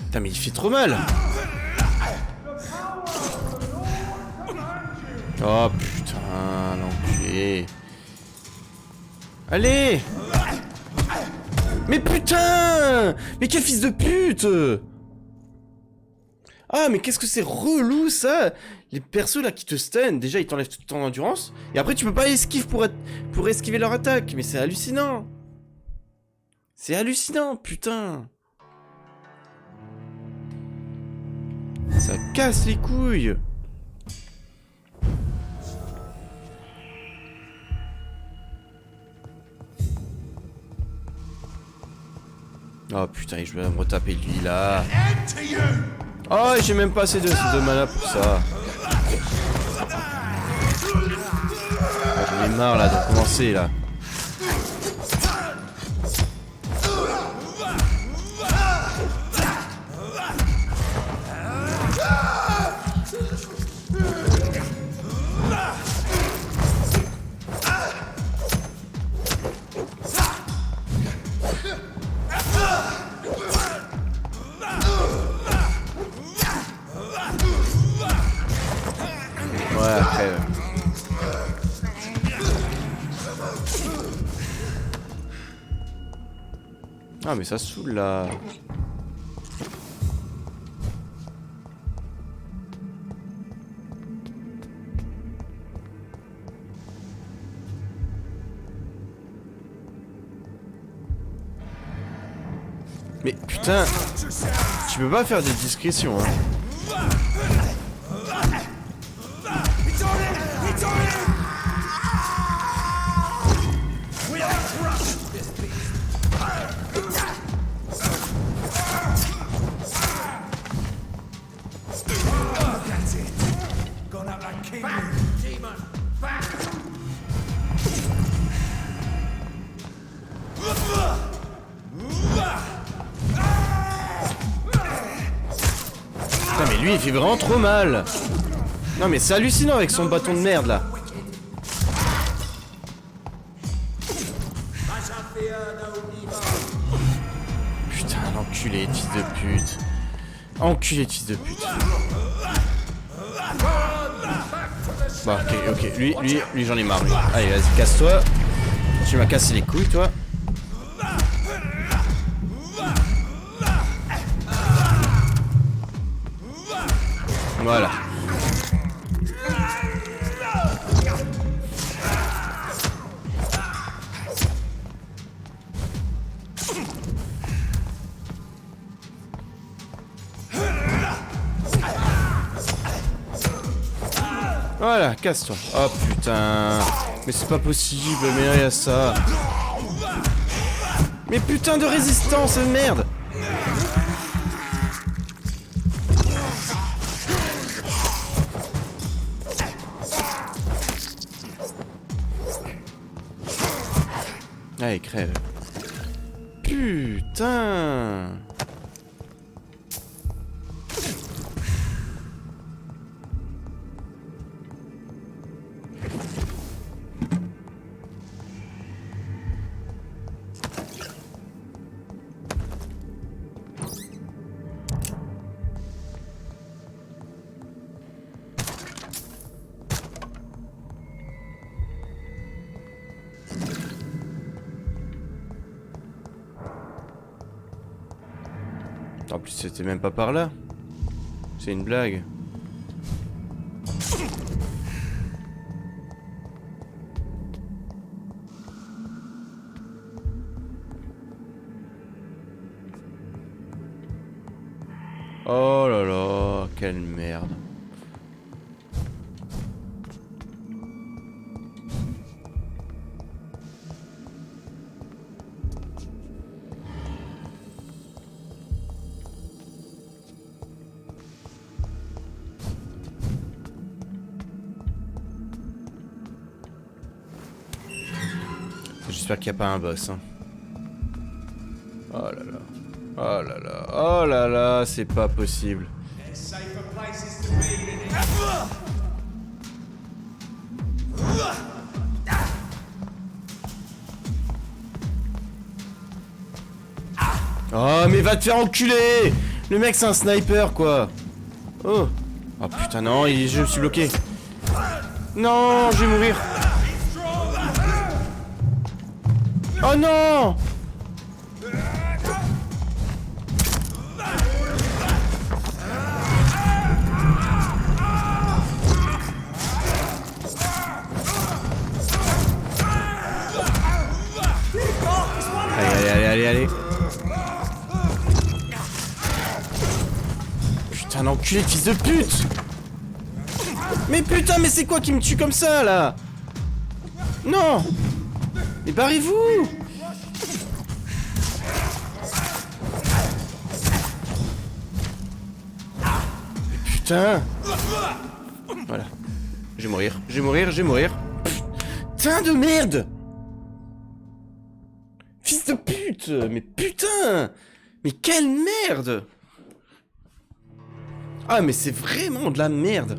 Putain, mais il fait trop mal. Oh putain, l'enculé. Allez. Mais putain. Mais quel fils de pute. Ah mais qu'est-ce que c'est relou ça. Les persos là qui te stun, déjà ils t'enlèvent toute ton endurance. Et après tu peux pas esquiver pour esquiver leur attaque. Mais c'est hallucinant. C'est hallucinant, putain. Ça casse les couilles. Oh putain, je vais me retaper lui là. Oh, j'ai même pas assez de mana pour ça. Oh, j'en ai marre là de commencer là. Ouais, après... Ah mais ça saoule là. Mais putain, tu peux pas faire des discrétions hein. Putain mais lui il fait vraiment trop mal. Non mais c'est hallucinant avec son bâton de merde là. Putain l'enculé de fils de pute. Enculé de fils de pute. Bon ok, lui j'en ai marre lui. Allez vas-y casse-toi. Tu m'as cassé les couilles, toi. Voilà. Voilà, casse-toi. Oh putain. Mais c'est pas possible, mais il y a ça. Mais putain de résistance, merde. Allez, crève. Putain. En plus, c'était même pas par là. C'est une blague. Oh là là, quelle merde. J'espère qu'il n'y a pas un boss. Hein. Oh là là. Oh là là. Oh là là. C'est pas possible. Oh mais va te faire enculer. Le mec c'est un sniper quoi. Oh. Oh putain non, je me suis bloqué. Non, je vais mourir. Oh non! Allez. Putain d'enculé de fils de pute! Mais putain, mais c'est quoi qui me tue comme ça là? Non! Mais barrez-vous! Putain! Voilà. Je vais mourir. Putain de merde! Fils de pute! Mais putain! Mais quelle merde! Ah mais c'est vraiment de la merde!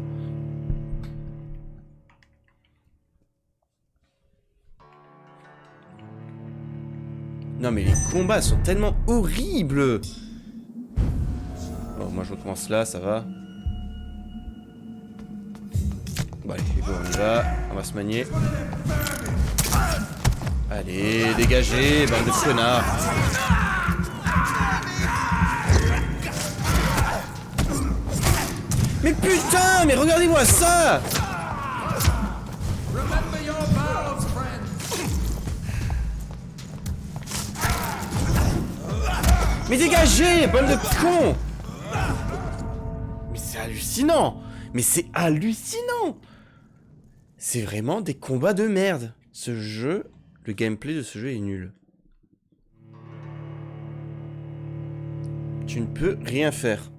Non mais les combats sont tellement horribles. Bon moi je recommence là, ça va. Bon allez, go, on va se manier. Allez, dégagez, bande de connards. Mais putain, mais regardez-moi ça! Mais dégagez, bande de cons! Mais c'est hallucinant! Mais c'est hallucinant! C'est vraiment des combats de merde. Ce jeu, le gameplay de ce jeu est nul. Tu ne peux rien faire.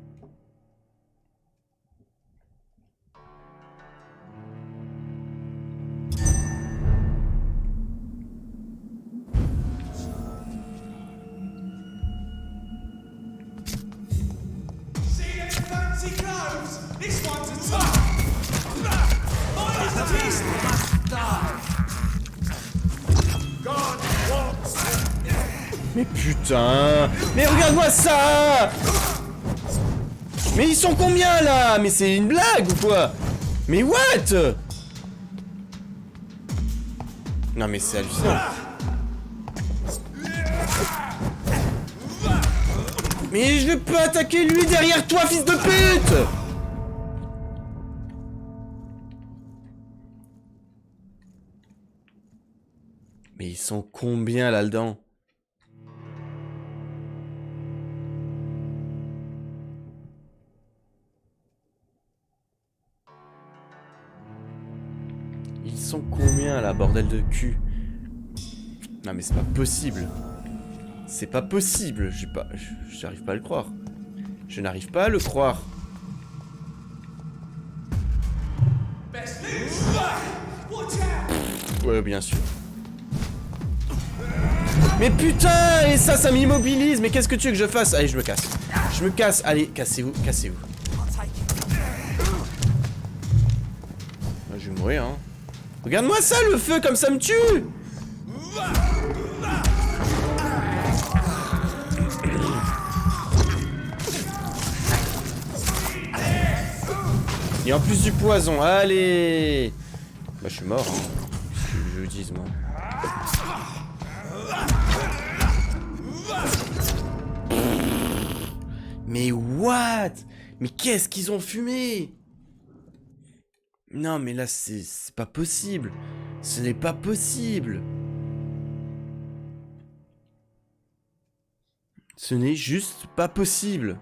Mais putain! Mais regarde-moi ça! Mais ils sont combien là? Mais c'est une blague ou quoi? Mais what? Non mais c'est hallucinant. Mais je vais pas attaquer lui derrière toi, fils de pute! Mais ils sont combien là-dedans? Ils sont combien là, bordel de cul? Non mais c'est pas possible. C'est pas possible. J'arrive pas à le croire. Je n'arrive pas à le croire. Ouais, bien sûr. Mais putain, et ça m'immobilise. Mais qu'est-ce que tu veux que je fasse? Allez, je me casse. Je me casse. Allez, cassez-vous, cassez-vous. Je vais mourir, hein. Regarde-moi ça, le feu, comme ça me tue. Et en plus du poison, allez. Bah je suis mort, hein. Qu'est-ce que je dis, moi. Mais what? Mais qu'est-ce qu'ils ont fumé? Non mais là c'est pas possible. Ce n'est pas possible. Ce n'est juste pas possible.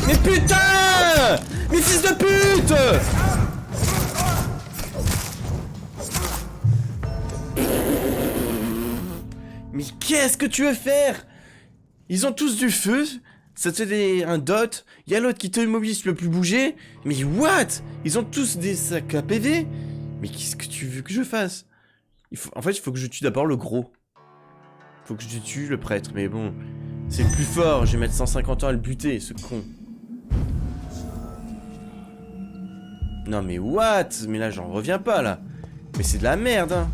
Mais putain! Mais fils de pute! Mais qu'est-ce que tu veux faire? Ils ont tous du feu. Ça te fait un dot. Il y a l'autre qui te immobilise, tu peux plus bouger. Mais what? Ils ont tous des sacs à PV. Mais qu'est-ce que tu veux que je fasse? En fait, il faut que je tue d'abord le gros. Faut que je tue le prêtre. Mais bon, c'est le plus fort. Je vais mettre 150 ans à le buter, ce con. Non mais what? Mais là j'en reviens pas là. Mais c'est de la merde hein.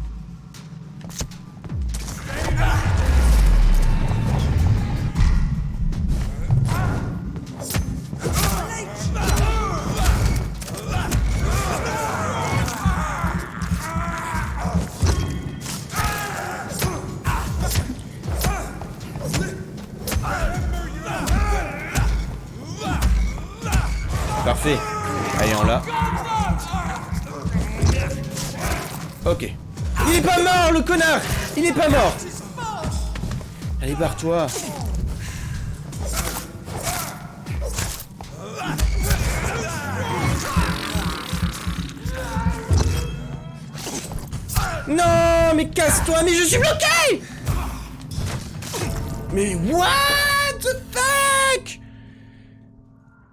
Parfait. Allez on l'a. Ok. Il est pas mort, le connard! Il est pas mort! Allez, barre-toi! Non, mais casse-toi! Mais je suis bloqué! Mais what the fuck?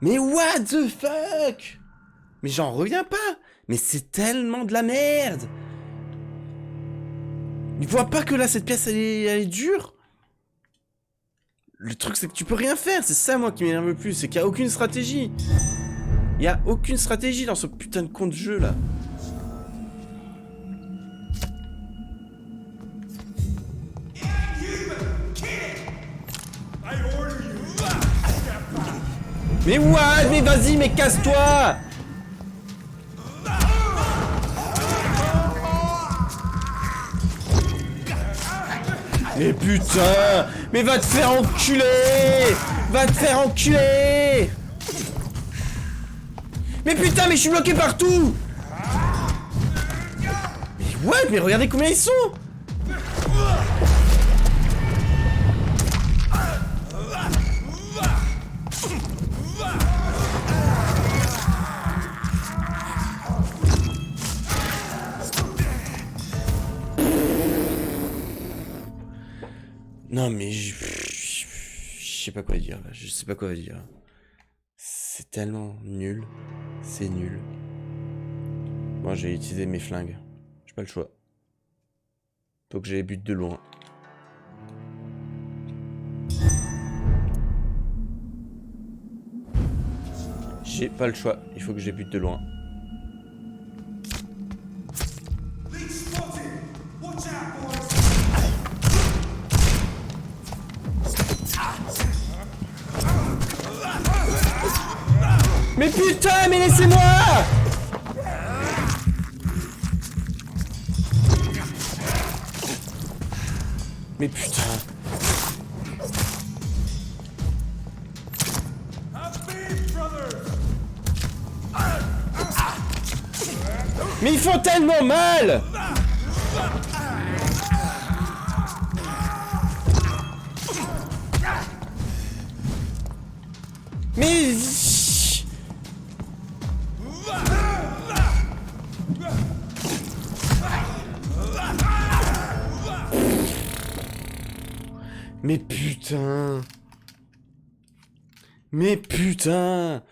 Mais what the fuck? Mais j'en reviens pas! Mais c'est tellement de la merde! Il voit pas que là, cette pièce, elle est dure. Le truc, c'est que tu peux rien faire. C'est ça, moi, qui m'énerve le plus. C'est qu'il n'y a aucune stratégie. Il n'y a aucune stratégie dans ce putain de con de jeu, là. Mais what? Mais vas-y, mais casse-toi! Mais putain! Mais va te faire enculer! Va te faire enculer! Mais putain, mais je suis bloqué partout! Mais what? Mais regardez combien ils sont! Non mais je sais pas quoi dire là, je sais pas quoi dire. C'est tellement nul, c'est nul. Moi j'ai utilisé mes flingues, j'ai pas le choix. Faut que je les bute de loin. J'ai pas le choix, il faut que je les bute de loin. Mais putain, mais laissez-moi! Mais putain. Mais ils font tellement mal! Mais... Mais putain... Mais putain...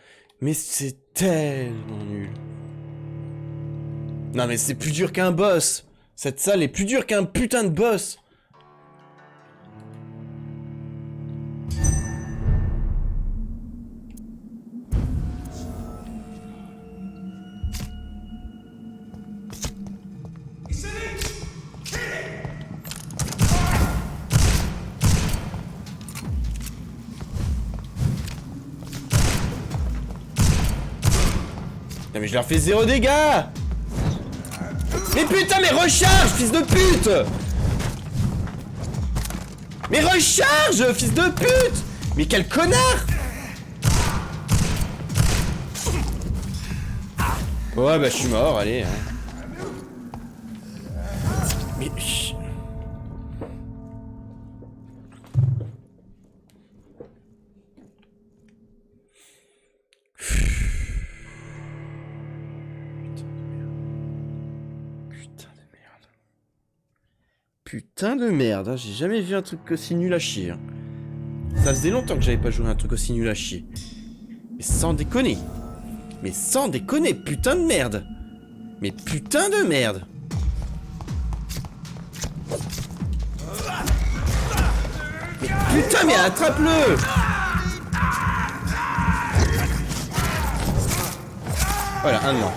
Mais c'est tellement nul. Non mais c'est plus dur qu'un boss. Cette salle est plus dure qu'un putain de boss. Non mais je leur fais 0 dégâts. Mais putain, mais recharge, fils de pute! Mais recharge, fils de pute! Mais quel connard! Ouais, bah je suis mort, allez. Hein. Mais... Putain de merde, hein. J'ai jamais vu un truc aussi nul à chier. Hein. Ça faisait longtemps que j'avais pas joué à un truc aussi nul à chier. Mais sans déconner. Mais sans déconner, putain de merde. Mais putain de merde. Mais putain, mais attrape-le! Voilà, un de moins.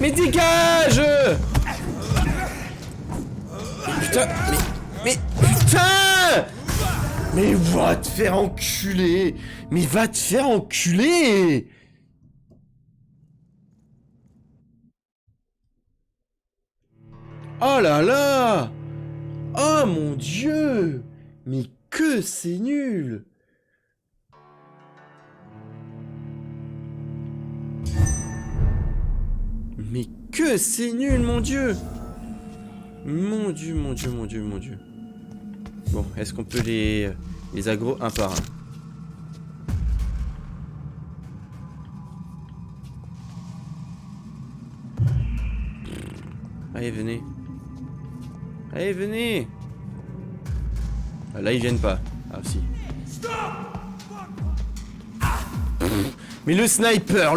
Mais dégage! Putain, mais putain! Mais va te faire enculer! Mais va te faire enculer! Oh là là! Oh mon Dieu! Mais que c'est nul! Mais que c'est nul, mon Dieu! Mon Dieu, mon Dieu, mon Dieu, mon Dieu. Bon, est-ce qu'on peut les aggro un par un? Allez, venez. Allez, venez! Ah, là, ils viennent pas. Ah, si. Mais le sniper,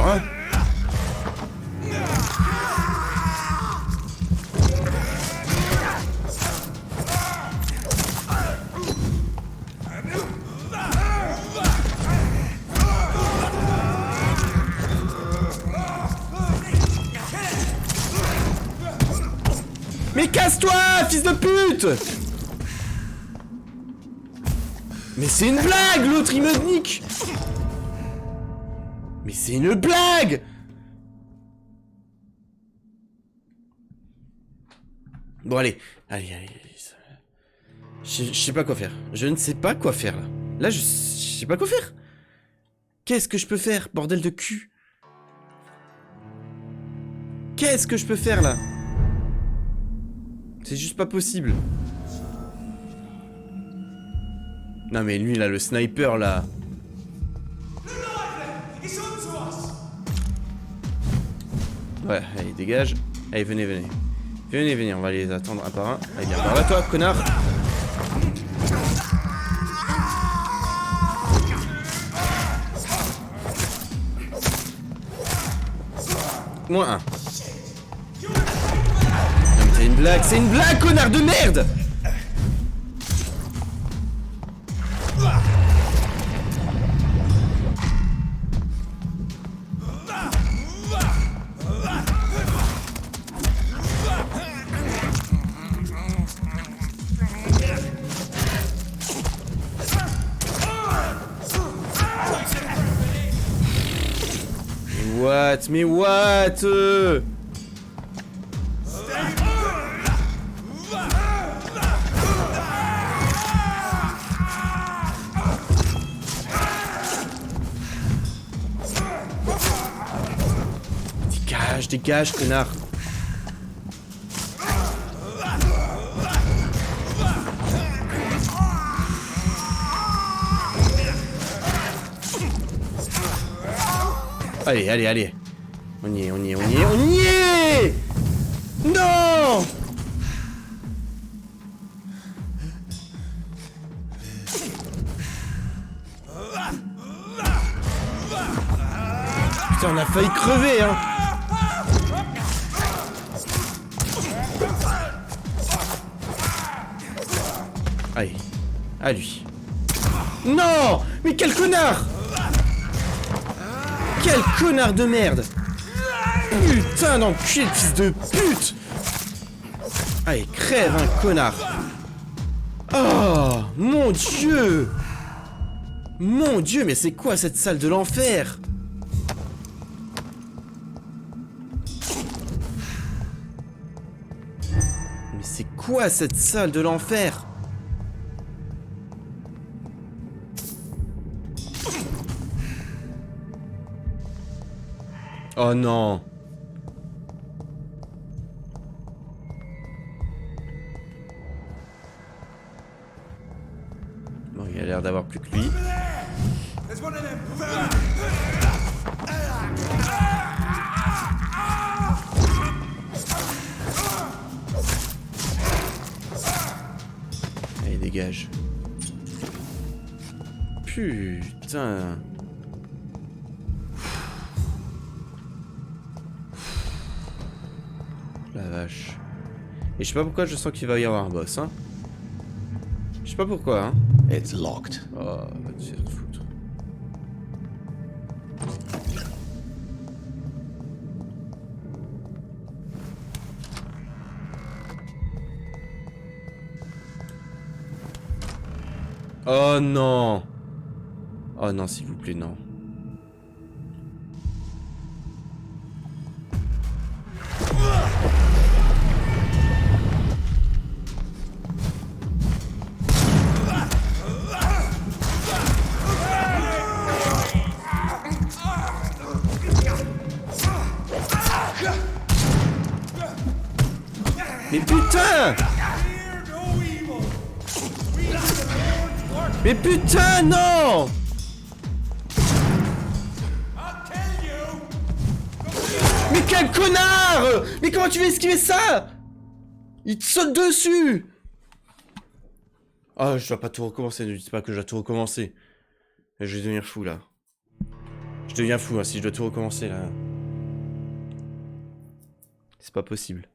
hein! Mais casse-toi, fils de pute! Mais c'est une blague, l'autre il me nique! Mais c'est une blague! Bon allez, allez. Je sais pas quoi faire. Je ne sais pas quoi faire là. Là je sais pas quoi faire. Qu'est-ce que je peux faire, bordel de cul? Qu'est-ce que je peux faire là? C'est juste pas possible. Non mais lui là, le sniper là. Ouais, allez, dégage. Allez, venez. Venez, on va les attendre un par un. Allez, viens par là toi, connard. Moins un. C'est une blague, connard de merde! what? Mais what? Dégage, dégage, connard. Allez, allez, allez. On y est, on y est, on y est, on y est! Non! Putain, on a failli crever, hein! Allez, à lui. Non! Mais quel connard! Quel connard de merde! Putain d'enculé de fils de pute! Allez, crève, un connard! Oh, mon Dieu! Mon Dieu, mais c'est quoi cette salle de l'enfer? Mais c'est quoi cette salle de l'enfer? Oh non. Bon, il a l'air d'avoir plus que lui. Allez, dégage. Putain. La vache. Et je sais pas pourquoi je sens qu'il va y avoir un boss, hein. Je sais pas pourquoi, hein. It's locked. Oh, va te faire foutre. Oh non. Oh non, s'il vous plaît, non. Mais putain! Mais putain, non! Mais quel connard! Mais comment tu vas esquiver ça? Il te saute dessus! Oh, je dois pas tout recommencer, ne dites pas que je dois tout recommencer. Je vais devenir fou là. Je deviens fou hein, si je dois tout recommencer là. C'est pas possible.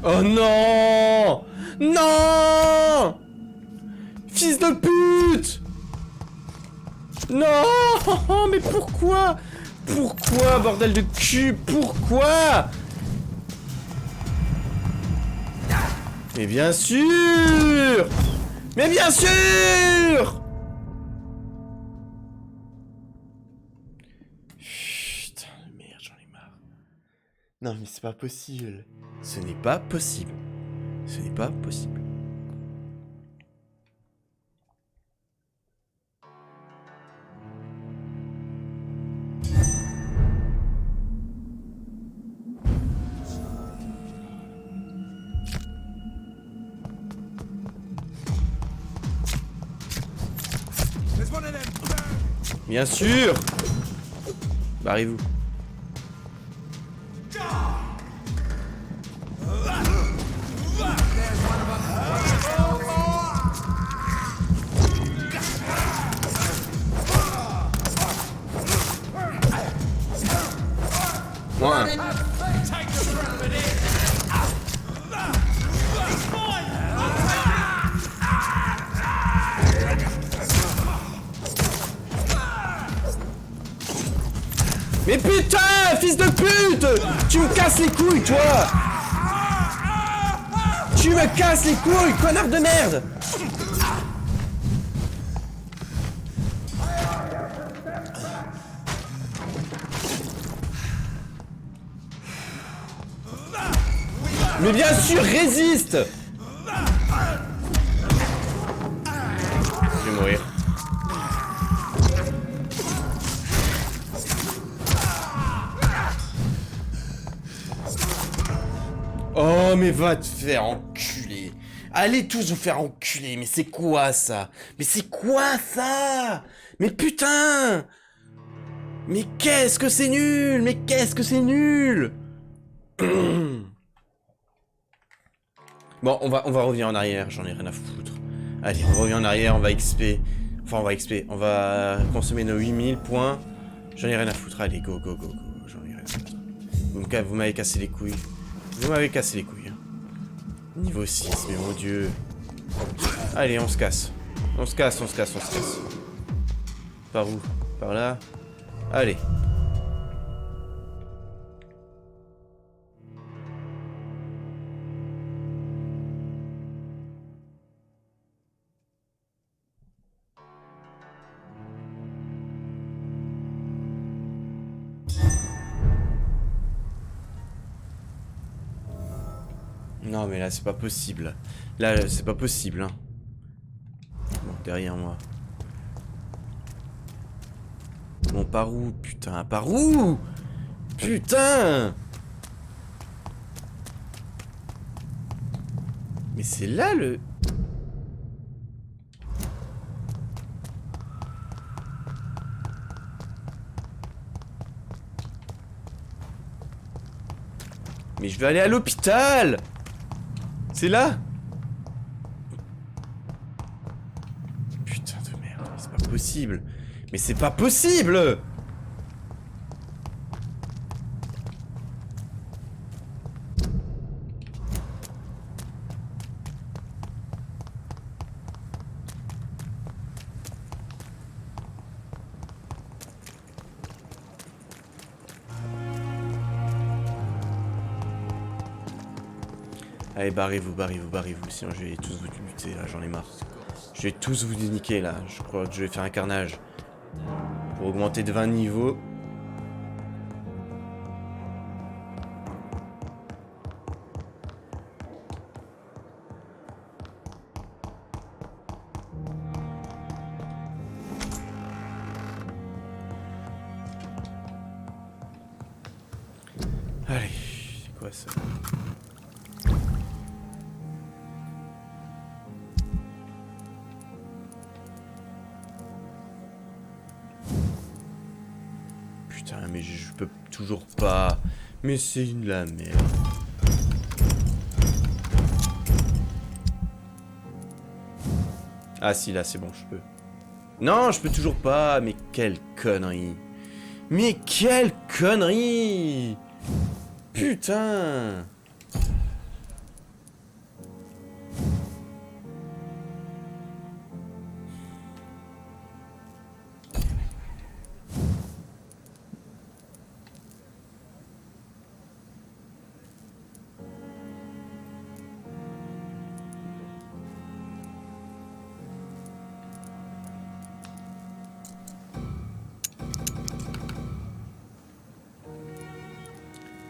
Oh non! Non! Fils de pute! Non! Mais pourquoi? Pourquoi, bordel de cul? Pourquoi? Mais bien sûr! Mais bien sûr! Putain de merde, j'en ai marre. Non mais c'est pas possible. Ce n'est pas possible. Ce n'est pas possible. Bien sûr! Barrez-vous. Moi. Mais putain, fils de pute! Tu me casses les couilles, toi! Tu me casses les couilles, connard de merde! Mais bien sûr, résiste! Je vais mourir. Oh, mais va te faire enculer. Allez tous vous faire enculer. Mais c'est quoi ça? Mais c'est quoi ça? Mais putain! Mais qu'est-ce que c'est nul! Mais qu'est-ce que c'est nul! Bon, on va revenir en arrière, j'en ai rien à foutre. Allez, on revient en arrière, on va XP. Enfin, on va XP, on va consommer nos 8000 points. J'en ai rien à foutre, allez, go, go, go, go. J'en ai rien à foutre. Vous m'avez cassé les couilles. Vous m'avez cassé les couilles. Hein. Niveau 6, mais mon dieu. Allez, on se casse. On se casse, on se casse, on se casse. Par où? Par là? Allez. Non mais là c'est pas possible. Là c'est pas possible hein. Bon, derrière moi. Bon par où? Putain, par où? Putain! Mais c'est là le... Mais je vais aller à l'hôpital! C'est là? Putain de merde, c'est pas possible. Mais c'est pas possible! Allez, barrez-vous, barrez-vous, barrez-vous, sinon je vais tous vous buter, là, j'en ai marre. Je vais tous vous niquer, là, je crois que je vais faire un carnage. Pour augmenter de 20 niveaux. Allez, c'est quoi ça? Putain, mais je peux toujours pas. Mais c'est de la merde. Ah si, là c'est bon, je peux. Non, je peux toujours pas. Mais quelle connerie. Mais quelle connerie. Putain.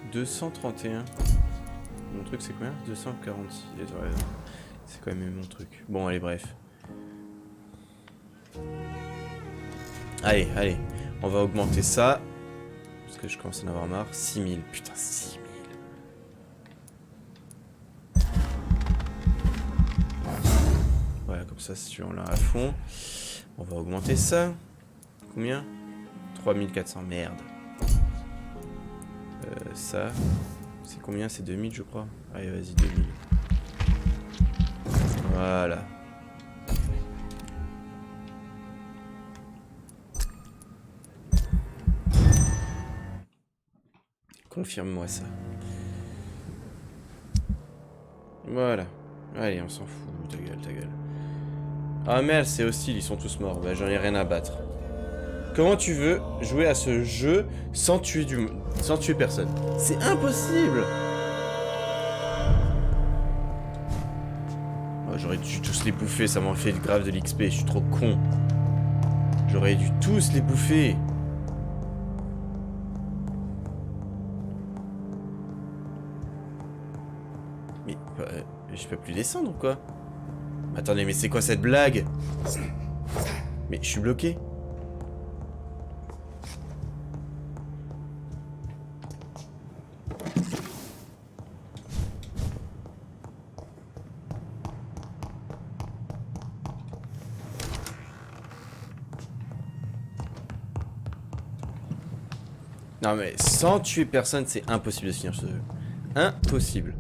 « 231. Mon truc c'est combien? 246. Ouais, c'est quand même mon truc. Bon allez bref. Allez, allez. On va augmenter ça. Parce que je commence à en avoir marre. 6000. Putain 6000. Voilà comme ça si on l'a à fond. On va augmenter ça. Combien? 3400. Merde. Ça, c'est combien? C'est 2000 je crois. Allez vas-y 2000. Voilà. Confirme-moi ça. Voilà. Allez on s'en fout, ta gueule, ta gueule. Ah merde c'est hostile, ils sont tous morts. Bah j'en ai rien à battre. Comment tu veux jouer à ce jeu sans tuer personne? C'est impossible. j'aurais dû tous les bouffer, ça m'aurait fait grave de l'XP, je suis trop con. J'aurais dû tous les bouffer. Mais je peux plus descendre ou quoi? Attendez, mais c'est quoi cette blague? Mais je suis bloqué. Non mais sans tuer personne, c'est impossible de finir ce jeu. Impossible.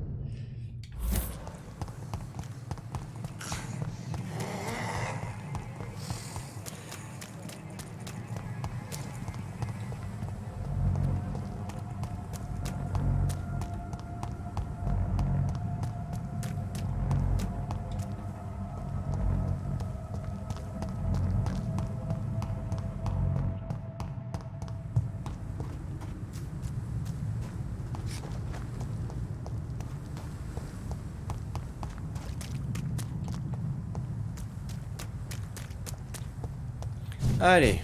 Allez.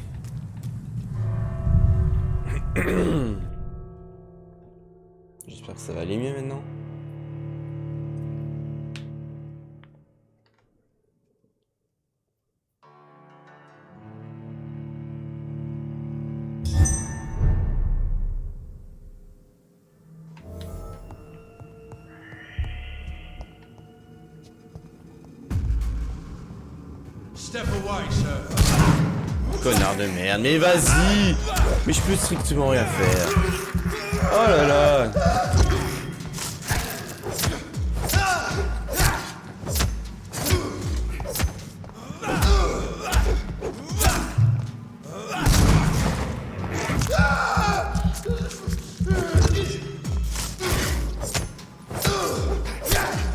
J'espère que ça va aller mieux maintenant. Step away, sir. Connard de merde, mais vas-y! Mais je peux strictement rien faire. Oh là là!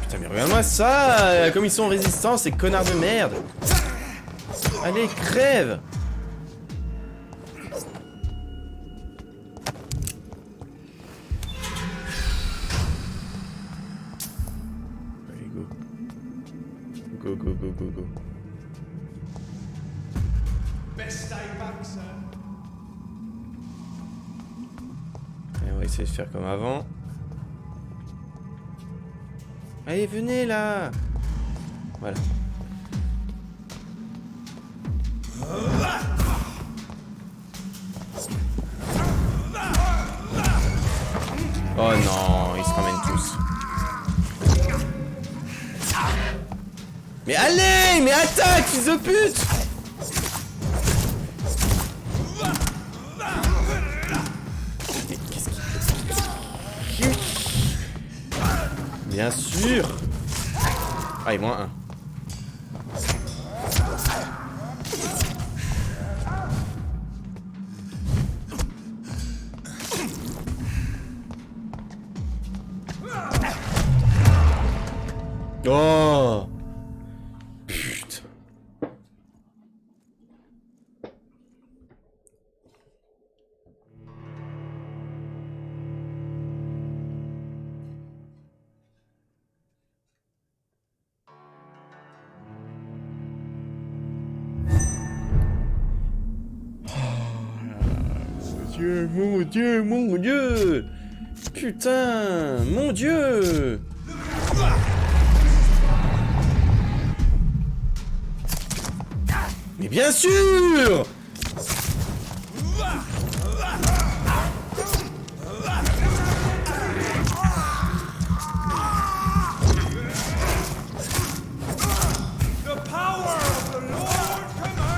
Putain, mais regarde-moi ça! Comme ils sont résistants, ces connards de merde! Allez, crève! Go, go, go, go, go. Best stay back, sir. Et on va essayer de faire comme avant. Allez, venez là! Voilà. Oh non, ils se ramènent tous. Mais allez, mais attaque, fils de pute! Mais qu'est-ce qu'il... Bien sûr! Ah, et moins un. Oh! Putain. Dieu, mon Dieu, mon Dieu! Putain, mon Dieu! Mais bien sûr!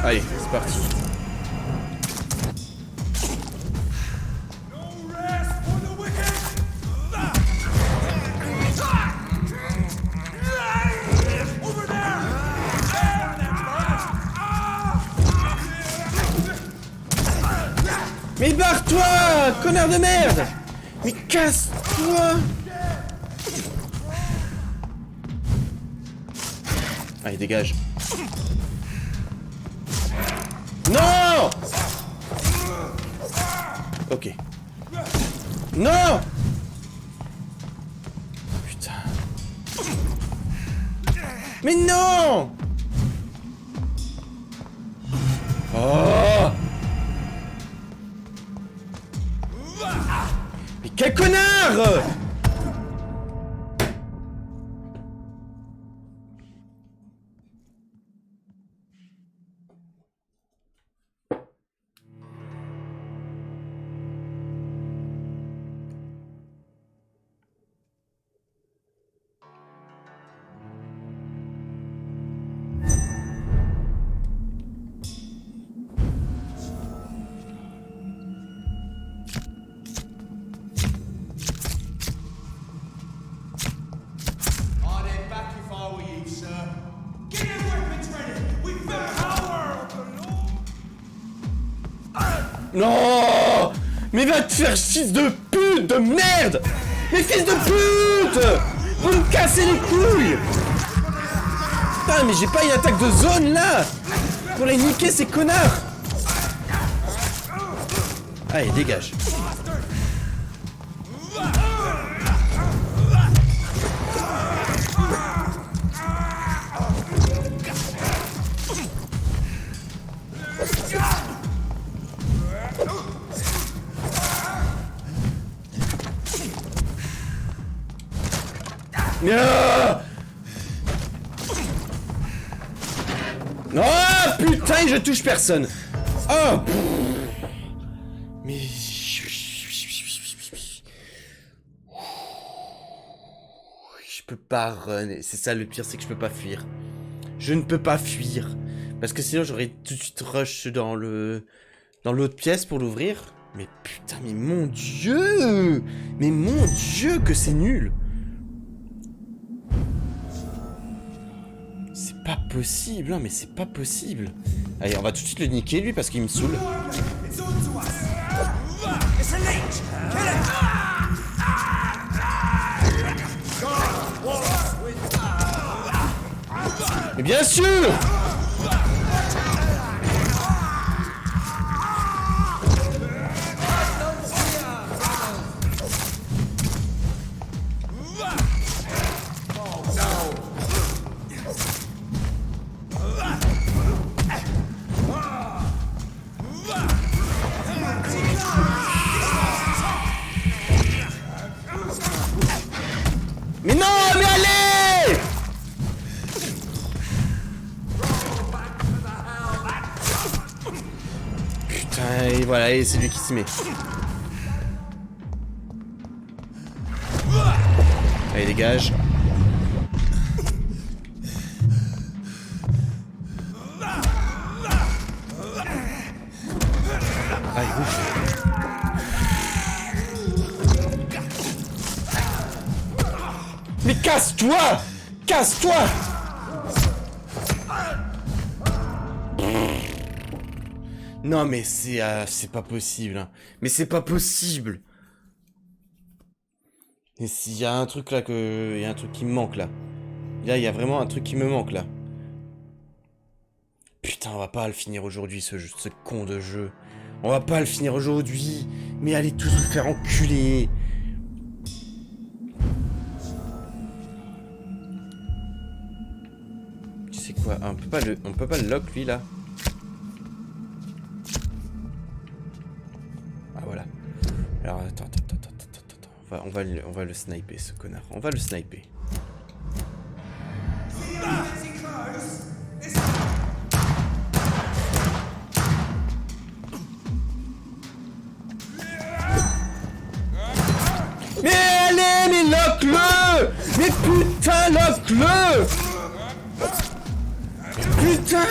Allez, c'est parti. Mais barre-toi, connard de merde! Mais casse-toi! Allez, dégage. Non! Ok. Non! Putain. Mais non! Oh! Mais quel connard! Non! Mais va te faire fils de pute, de merde! Mais fils de pute! Vous me cassez les couilles! Putain, mais j'ai pas une attaque de zone là! Pour les niquer ces connards! Allez, dégage. Ah non, putain, je touche personne. Oh, mais je peux pas run. C'est ça le pire, c'est que je peux pas fuir. Je ne peux pas fuir parce que sinon j'aurais tout de suite rush dans l'autre pièce pour l'ouvrir. Mais putain, mais mon dieu, que c'est nul. C'est pas possible, hein, mais c'est pas possible. Allez, on va tout de suite le niquer, lui, parce qu'il me saoule. Mais bien sûr! Mais non, mais allez! Putain, et voilà, et c'est lui qui s'y met. Allez, dégage. Allez, ouf. Mais casse-toi! Casse-toi! Non mais c'est pas possible. Hein. Mais c'est pas possible. Et s'il y a un truc là il y a un truc qui me manque là. Là il y a vraiment un truc qui me manque là. Putain, on va pas le finir aujourd'hui ce con de jeu. On va pas le finir aujourd'hui. Mais allez tous vous faire enculer. C'est quoi? On peut pas le lock lui là. Ah voilà. Alors attends. On va le sniper ce connard. On va le sniper. Mais allez, mais lock-le! Mais putain, lock-le! Putain!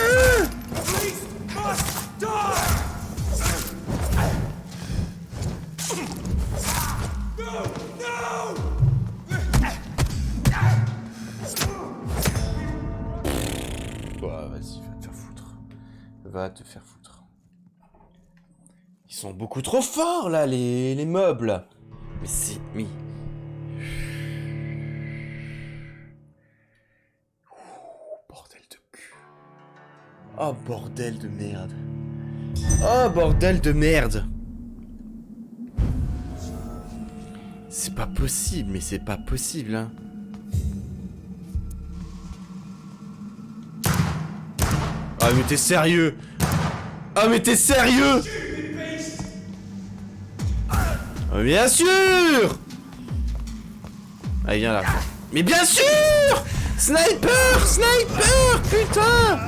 Bah vas-y, va te faire foutre. Va te faire foutre. Ils sont beaucoup trop forts là, les mobs là. Mais c'est... Mais... Bordel de cul. Oh bordel de merde. Oh bordel de merde. C'est pas possible, mais c'est pas possible hein. Ah mais t'es sérieux? Ah mais t'es sérieux? Ah, bien sûr! Allez viens là. Mais bien sûr! Sniper! Sniper! Putain!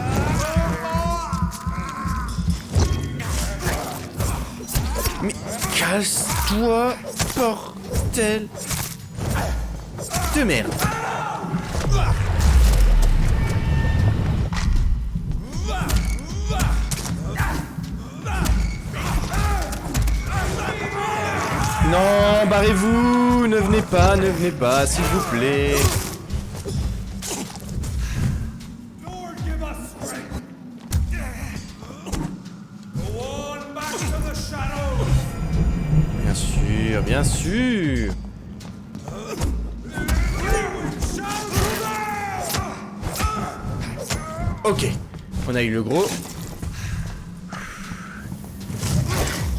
Mais casse-toi, bordel de merde! Non, barrez-vous! Ne venez pas, s'il vous plaît! Bien sûr, bien sûr! Ok, on a eu le gros.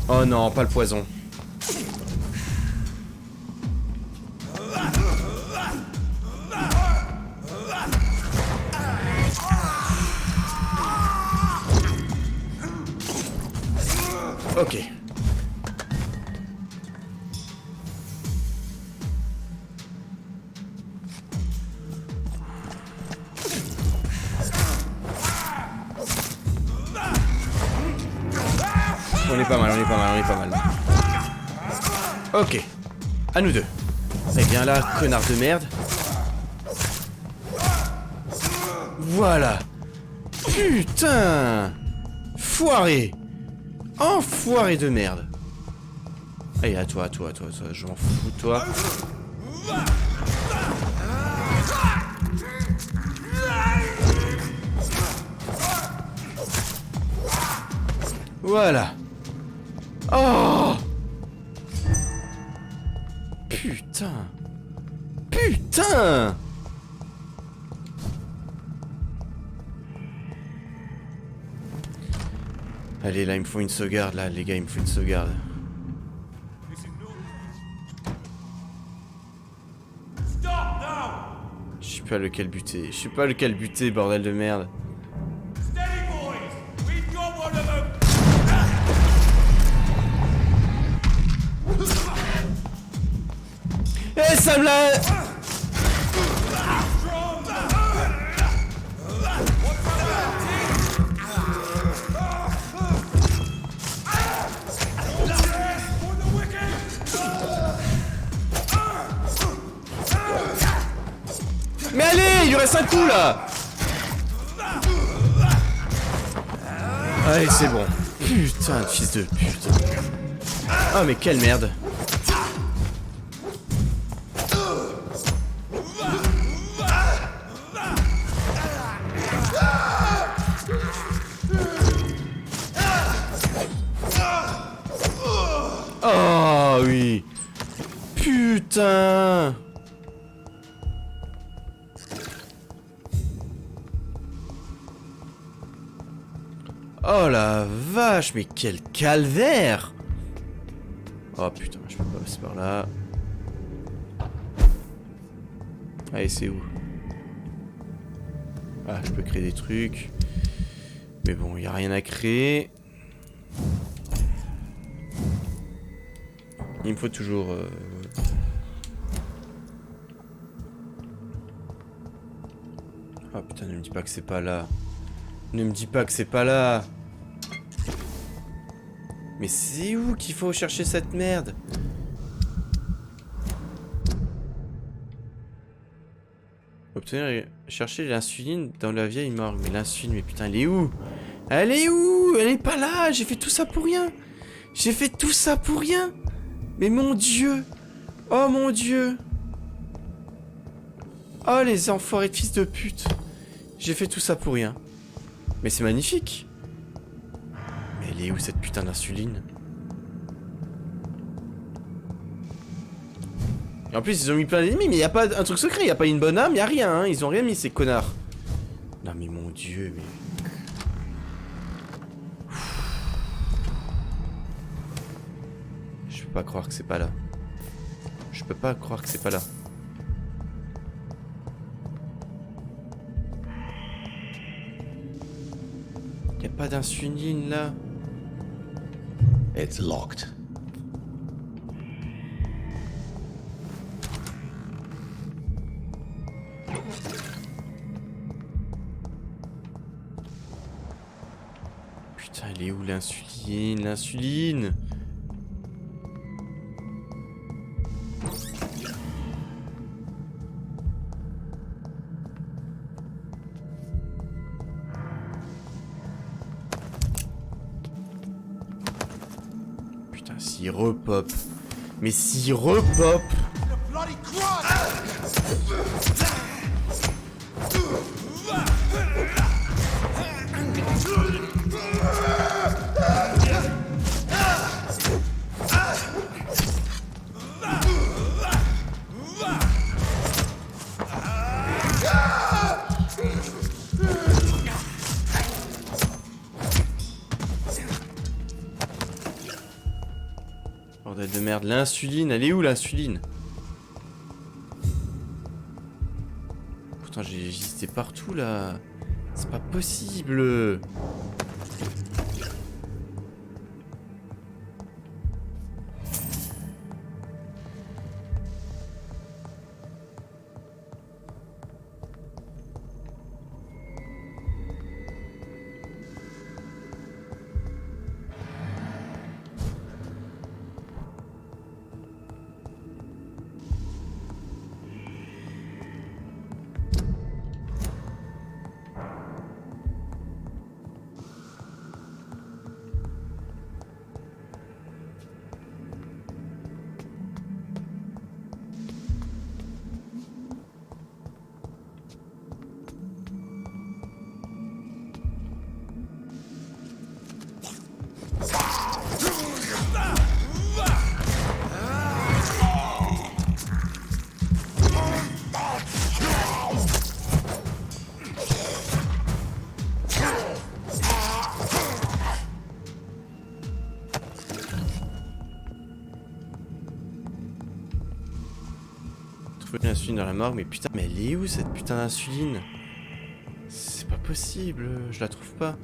Oh non, pas le poison. Ok. On est pas mal, on est pas mal, on est pas mal. Ok. À nous deux. Eh bien là, connard de merde. Voilà. Putain. Foiré. Enfoiré de merde. Allez, à toi, je m'en fous de toi. Voilà. Oh! Putain. Putain! Allez, là, il me faut une sauvegarde, là, les gars, il me faut une sauvegarde. Je sais pas lequel buter, bordel de merde. Eh, ça me l'a... Mais allez, il lui reste un coup là. Allez, c'est bon. Putain, de fils de pute. Ah mais quelle merde. Oh oui. Putain. Oh la vache, mais quel calvaire! Oh putain, je peux pas passer par là. Allez, c'est où? Ah, je peux créer des trucs. Mais bon, il y a rien à créer. Il me faut toujours... Oh putain, ne me dis pas que c'est pas là. Ne me dis pas que c'est pas là. Mais c'est où qu'il faut chercher cette merde? Obtenir... Chercher l'insuline dans la vieille morgue. Mais l'insuline, mais putain, elle est où? Elle est où? Elle est pas là. J'ai fait tout ça pour rien. J'ai fait tout ça pour rien. Mais mon Dieu. Oh mon Dieu. Oh les enfoirés de fils de pute. J'ai fait tout ça pour rien. Mais c'est magnifique. Mais elle est où cette putain d'insuline? Et en plus ils ont mis plein d'ennemis, mais il n'y a pas un truc secret, il n'y a pas une bonne âme, il n'y a rien, hein. Ils ont rien mis ces connards. Non mais mon Dieu, mais... Je peux pas croire que c'est pas là. Je peux pas croire que c'est pas là. Y a pas d'insuline là? It's locked. Putain, elle est où l'insuline? L'insuline! Putain, s'il repop. Mais s'il repop! Bordel de merde, l'insuline, elle est où l'insuline? Pourtant j'ai existé partout là. C'est pas possible. L'insuline dans la morgue, mais putain, mais elle est où cette putain d'insuline? C'est pas possible, je la trouve pas.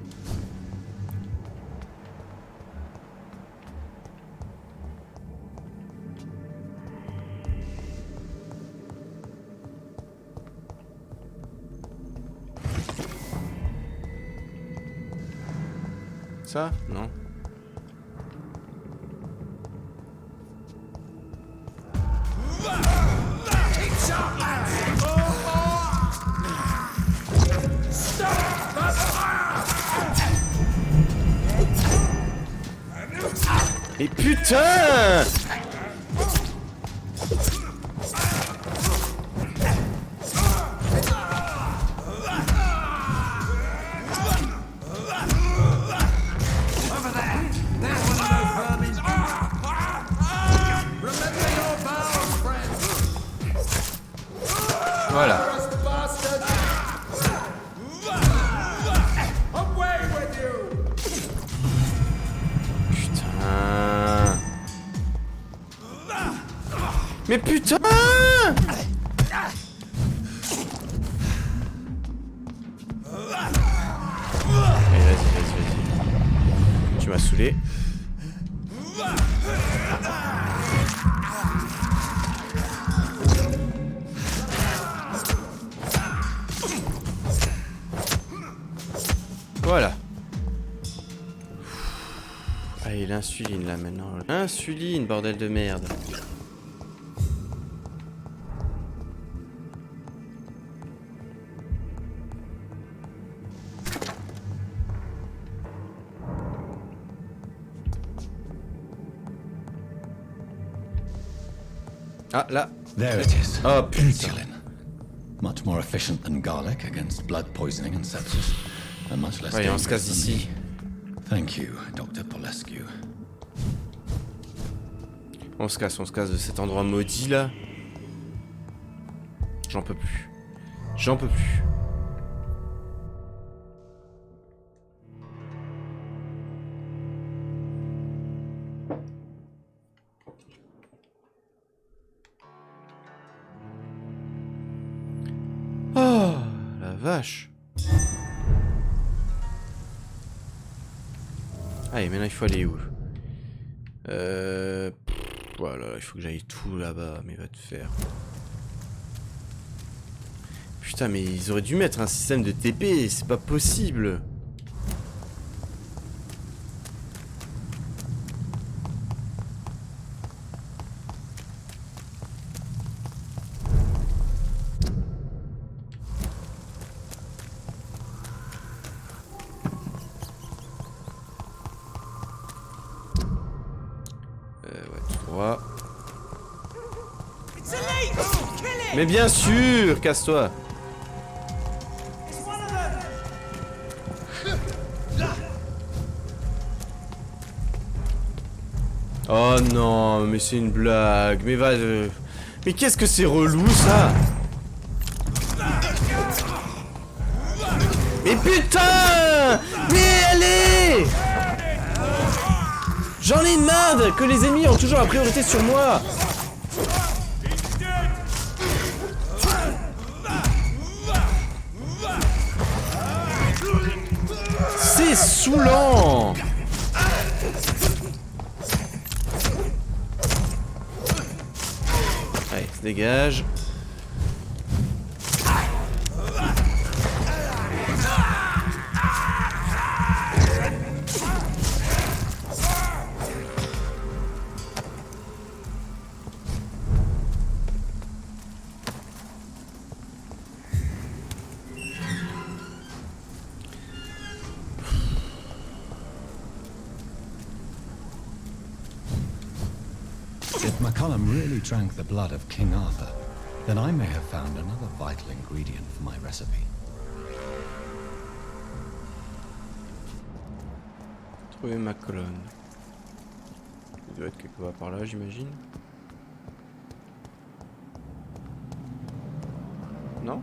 Ça? Non. Mais putain! Voilà. Mais putain! Allez, vas-y. Tu m'as saoulé. Voilà. Allez, l'insuline là maintenant. Insuline, bordel de merde. Ah, là. There it is. Oh, putain. Insulin. Much more efficient than garlic against blood poisoning and sepsis. And much less Allez, on se dangerous casse than d'ici. me. Thank you, Dr. Polescu. On se casse de cet endroit maudit là. J'en peux plus. J'en peux plus. Oh, la vache. Allez, maintenant il faut aller où? Voilà, il faut que j'aille tout là-bas, mais va te faire. Putain, mais ils auraient dû mettre un système de TP, c'est pas possible. Ouais, tout droit. Mais bien sûr, casse-toi. Oh non, mais c'est une blague. Mais va... Mais qu'est-ce que c'est relou, ça? Mais putain! Mais allez! J'en ai marre que les ennemis ont toujours la priorité sur moi. C'est saoulant. Allez, se dégage. If McCullum really drank the blood of King Arthur, then I may have found another vital ingredient for my recipe. Trouver ma colonne. Il doit être quelque part par là, j'imagine. Non?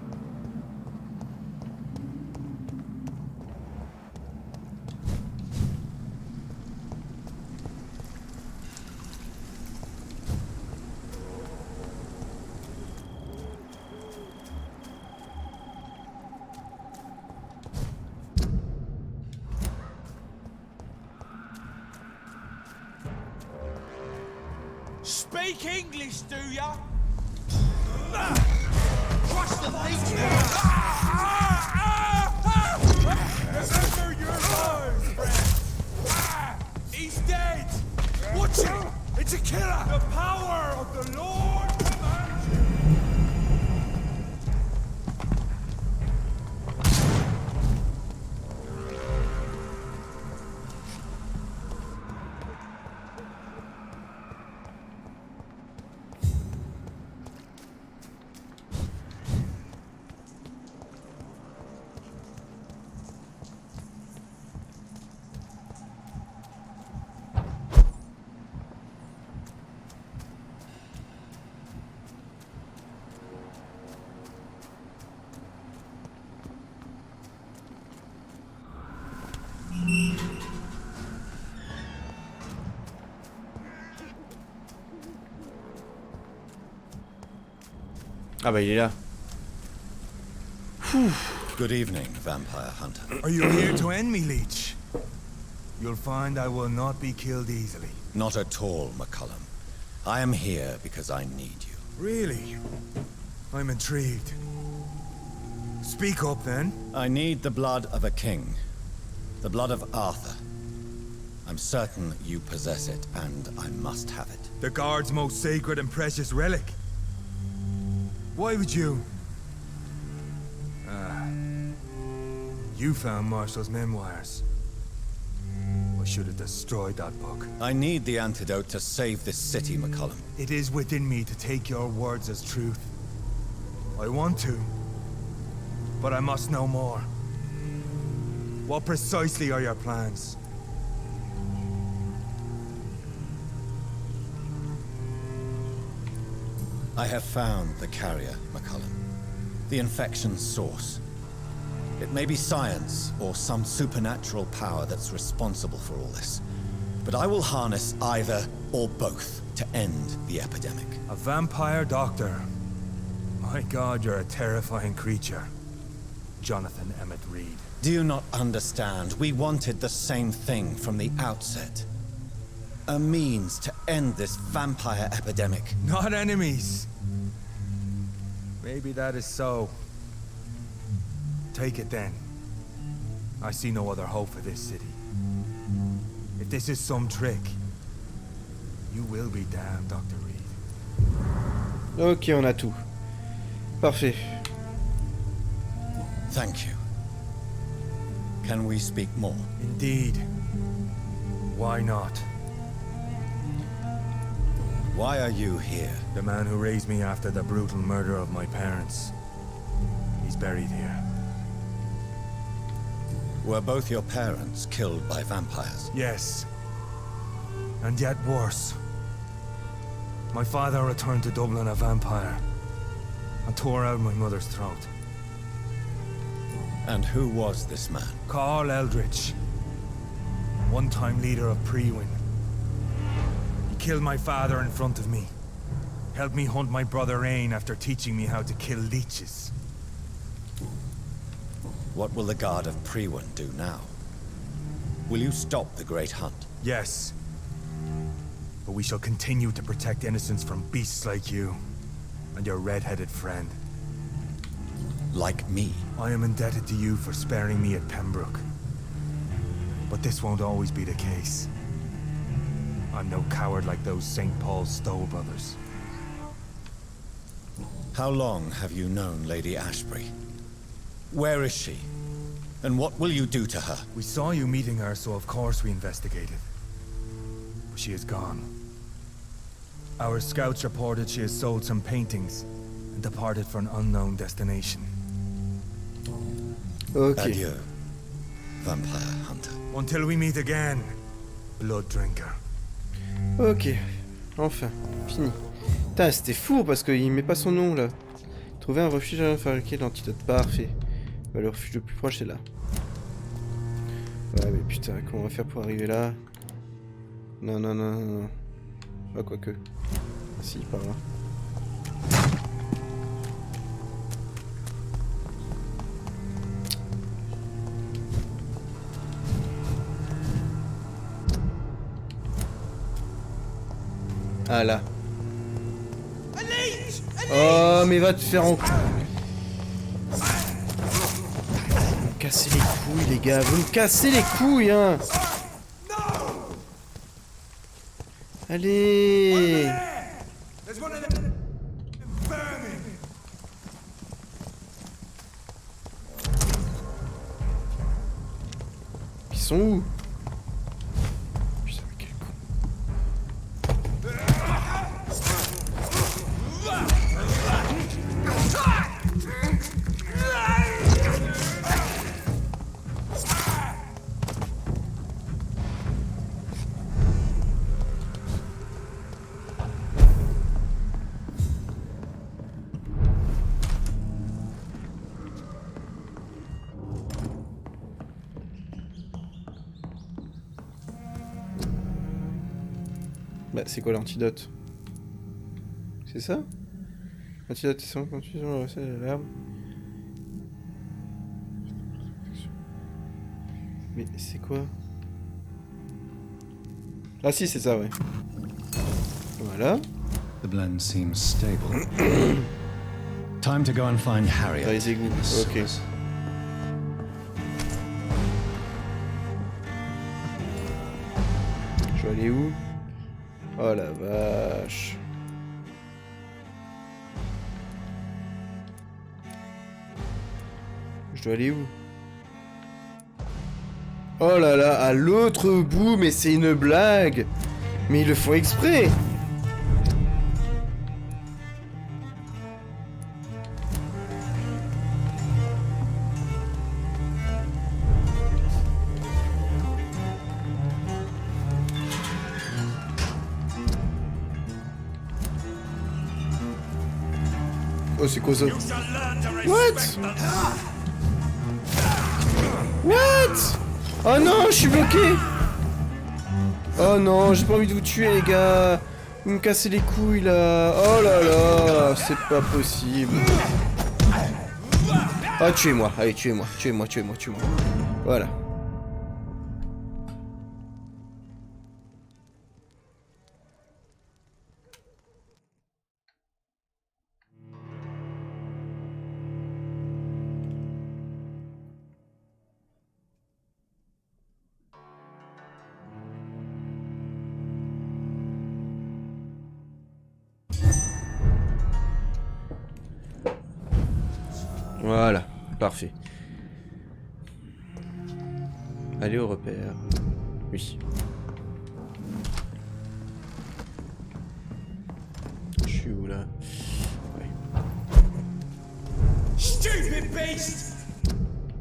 Speak English, do ya? Crush the leech! Remember your words, friend! He's dead! Watch it! It's a killer! The power of the Lord commands you! Ah bah il est là. Good evening, vampire hunter. Are you here to end me, Leech? You'll find I will not be killed easily. Not at all, McCullum. I am here because I need you. Really? I'm intrigued. Speak up, then. I need the blood of a king. The blood of Arthur. I'm certain you possess it, and I must have it. The guard's most sacred and precious relic. Why would you? You found Marshall's memoirs. I should have destroyed that book. I need the antidote to save this city, McCullum. It is within me to take your words as truth. I want to, but I must know more. What precisely are your plans? I have found the carrier, McCullum. The infection's source. It may be science or some supernatural power that's responsible for all this. But I will harness either or both to end the epidemic. A vampire doctor. My God, you're a terrifying creature. Jonathan Emmett Reed. Do you not understand? We wanted the same thing from the outset. A means to end this vampire epidemic. Not enemies. Maybe that is so. Take it then. I see no other hope for this city. If this is some trick, you will be damned, Dr. Reed. Ok, on a tout. Parfait. Thank you. Can we speak more? Indeed. Why not? Why are you here? The man who raised me after the brutal murder of my parents. He's buried here. Were both your parents killed by vampires? Yes. And yet worse. My father returned to Dublin a vampire and tore out my mother's throat. And who was this man? Carl Eldritch. One-time leader of Prewin. He killed my father in front of me. Helped me hunt my brother Ain after teaching me how to kill leeches. What will the Guard of Prewin do now? Will you stop the Great Hunt? Yes. But we shall continue to protect innocents from beasts like you and your red-headed friend. Like me? I am indebted to you for sparing me at Pembroke. But this won't always be the case. I'm no coward like those St. Paul's Stowe brothers. How long have you known Lady Ashbury? Where is she? And what will you do to her? We saw you meeting her, so of course we investigated. But she is gone. Our scouts reported she has sold some paintings and departed for an unknown destination. Ok. Adieu, vampire hunter. Until we meet again, blood drinker. Ok. Enfin. Fini. Putain, c'était fou parce qu'il met pas son nom là. Trouver un refuge à fabriquer l'antidote. Parfait. Bah, le refuge le plus proche est là. Ouais, mais putain, comment on va faire pour arriver là? Non, non, non, non, non. Ah, quoique. Si, par là. Ah là. Oh mais va te faire en... Vous me cassez les couilles les gars, vous me cassez les couilles hein. Allez. Ils sont où? Putain mais quel con. Bah c'est quoi l'antidote? C'est ça? L'antidote est sans confusion, le recette de l'arme. Mais c'est quoi? Ah si c'est ça ouais. Voilà. The blend seems stable. Time to go and find Harriet. Dans les égouts, ok. Je dois aller où? Oh la vache. Je dois aller où? Oh là là, à l'autre bout, mais c'est une blague. Mais ils le font exprès. Oh, c'est quoi ça? What? What? Oh non, je suis bloqué. Oh non, j'ai pas envie de vous tuer, les gars. Vous me cassez les couilles, là. Oh là là, c'est pas possible. Oh, tuez-moi. Allez, tuez-moi. Tuez-moi, tuez-moi, tuez-moi. Voilà. Voilà, parfait. Allez au repère. Oui. Je suis où là? Ouais. Stupid beast!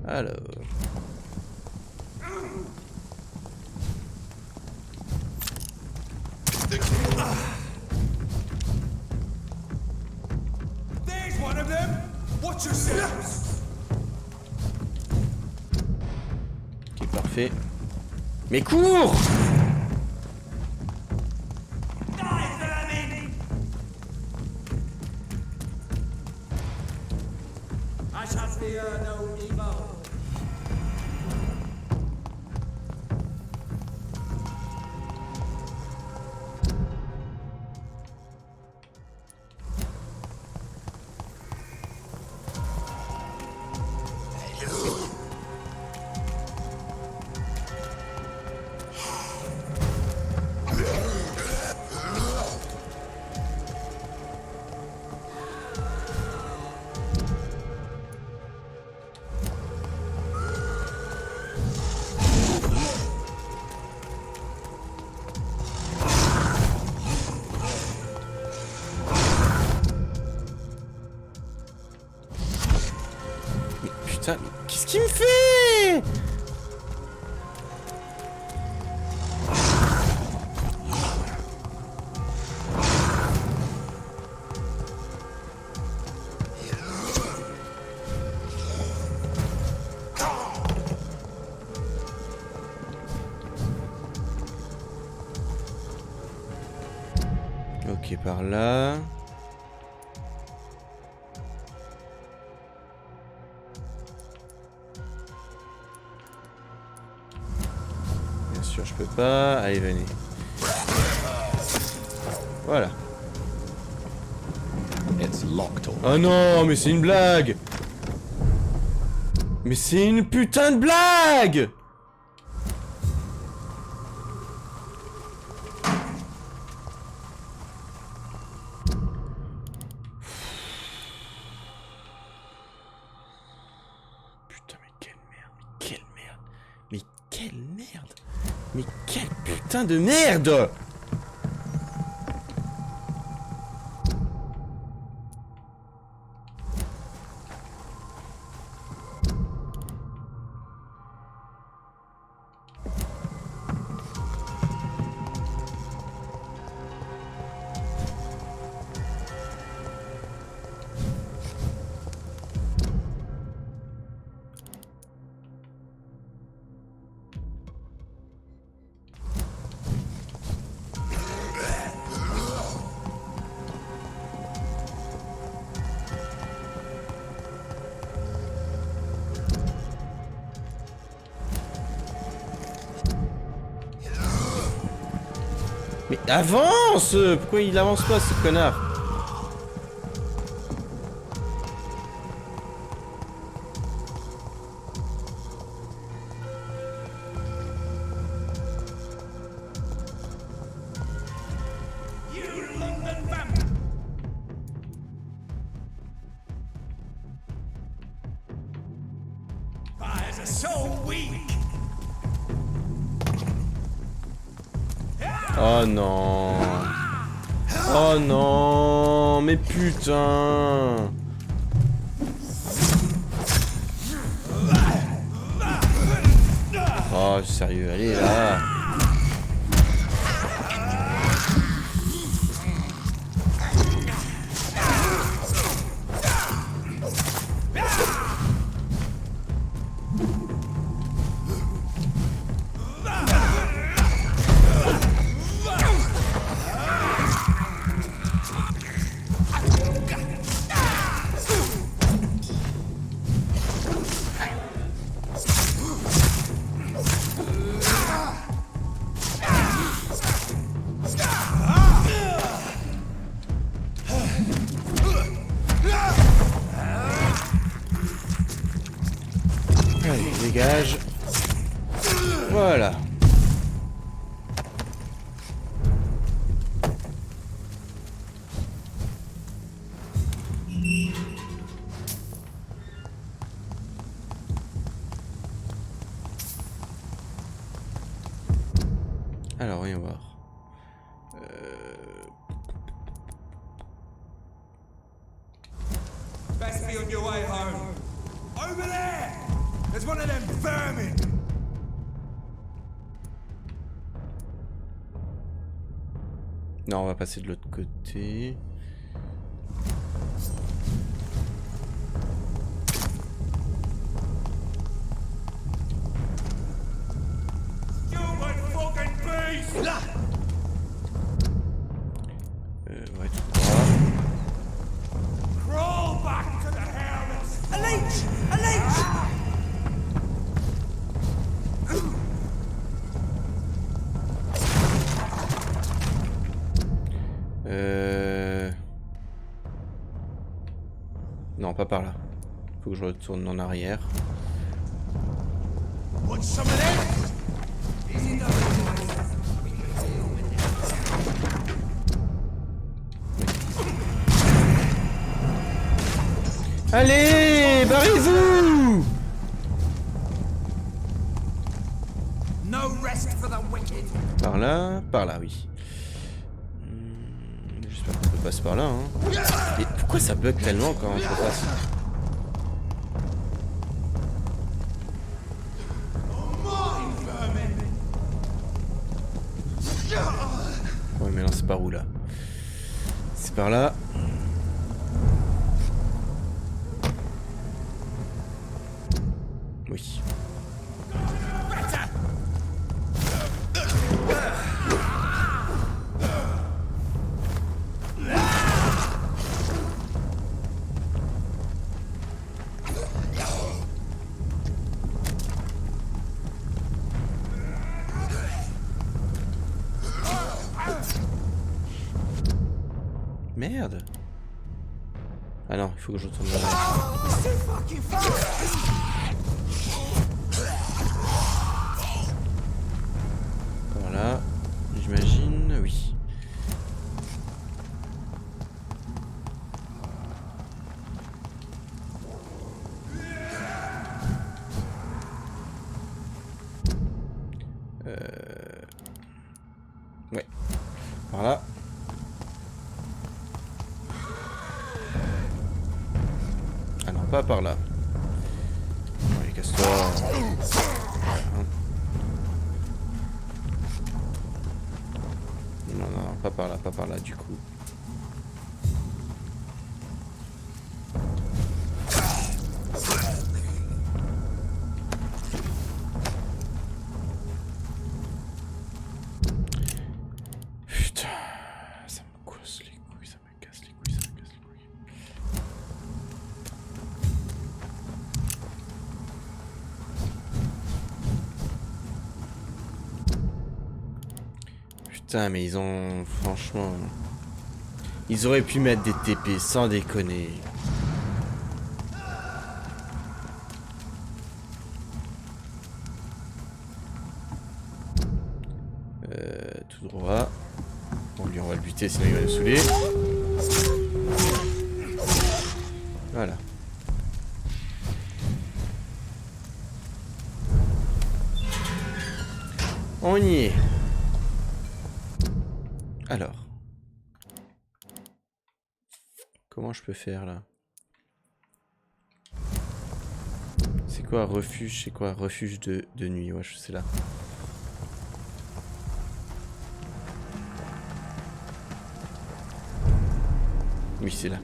Alors. There's one of them! Watch yourselves! Ok, parfait. Mais cours! I shall fear no evil. Putain, mais qu'est-ce qu'il me fait? Ok, par là. Bien sûr, je peux pas. Allez, venez. Voilà. Oh non, mais c'est une blague! Mais c'est une putain de blague! Putain, mais quelle merde! Mais quelle merde! Mais quelle putain de merde! Mais avance! Pourquoi il avance pas, ce connard? You London vamp! Eyes are so weak! Oh non! Oh non! Mais putain! Oh sérieux, allez là! Dégage. Voilà. Alors, voyons voir. Best be on your way home. Over there! There's one of them vermin! Non, on va passer de l'autre côté. Stupid fucking beast! Ouais, tout droit. Crawl back to the helmets! A leech! A leech! Non, pas par là. Faut que je retourne en arrière. Want some of this? Allez, barrez-vous! No rest for the wicked. Par là, oui. J'espère qu'on peut passer par là. Hein. Et pourquoi ça bug tellement quand je passe? Ouais, mais non, c'est par où là? C'est par là. Oui. Merde. Ah non, il faut que je retourne là. Voilà, j'imagine, oui. Ouais, par là. Ah non, pas par là. Allez, casse-toi. Non, non, pas par là, du coup. Putain, ça me casse les couilles, ça me casse les couilles, ça me casse les couilles. Putain, mais ils ont... Franchement... Ils auraient pu mettre des TP, sans déconner. Tout droit. Bon, lui, on va le buter, sinon il va nous saouler. Voilà. On y est. Alors. Comment je peux faire là? C'est quoi refuge? C'est quoi refuge de nuit? Ouais, je sais là. Oui, c'est là.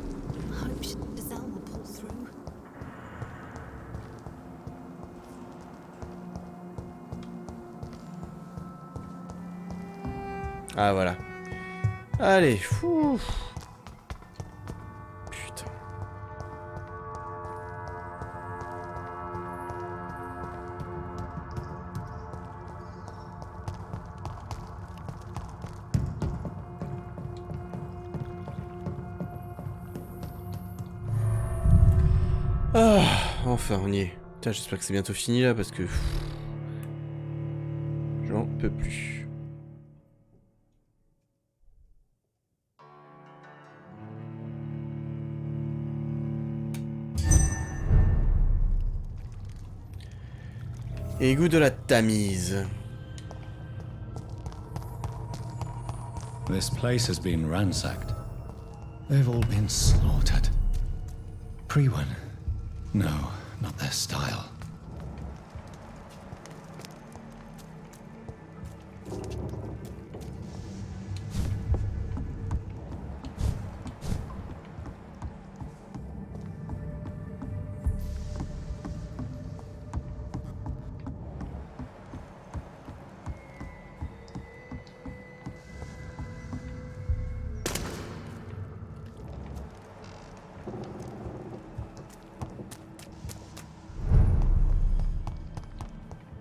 Ah voilà. Allez, fou. Putain. Ah, enfin on y est. Putain, j'espère que c'est bientôt fini là parce que... J'en peux plus. Égout de la Tamise. This place has been ransacked. They've all been slaughtered. Pre-one? No, not their style.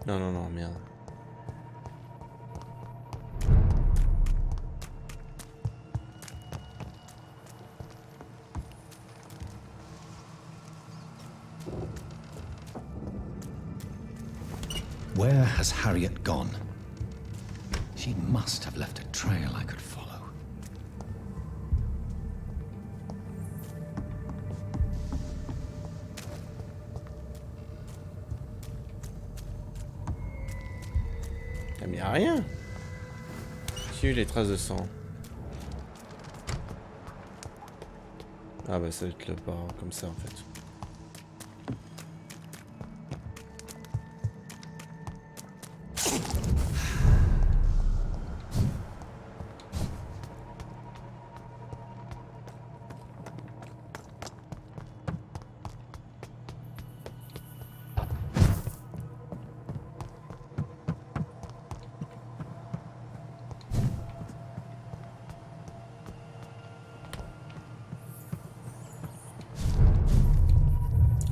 Non, non, non, merde. Where has Harriet gone? She must have left a trail I could follow. Mais y'a rien. J'ai eu les traces de sang. Ah bah ça va être là-bas, comme ça en fait.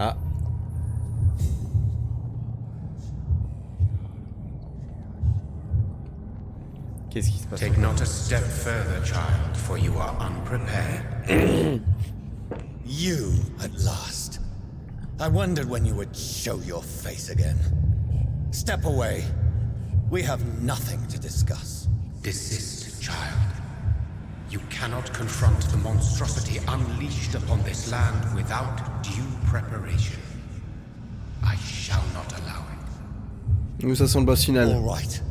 Ah. Qu'est-ce qui se passe? Take not a step further, child, for you are unprepared. You, at last. I wondered when you would show your face again. Step away. We have nothing to discuss. Desist, child. You cannot confront the monstrosity unleashed upon this land without due preparation. I shall not allow it. Où ça sent le boss final? All right.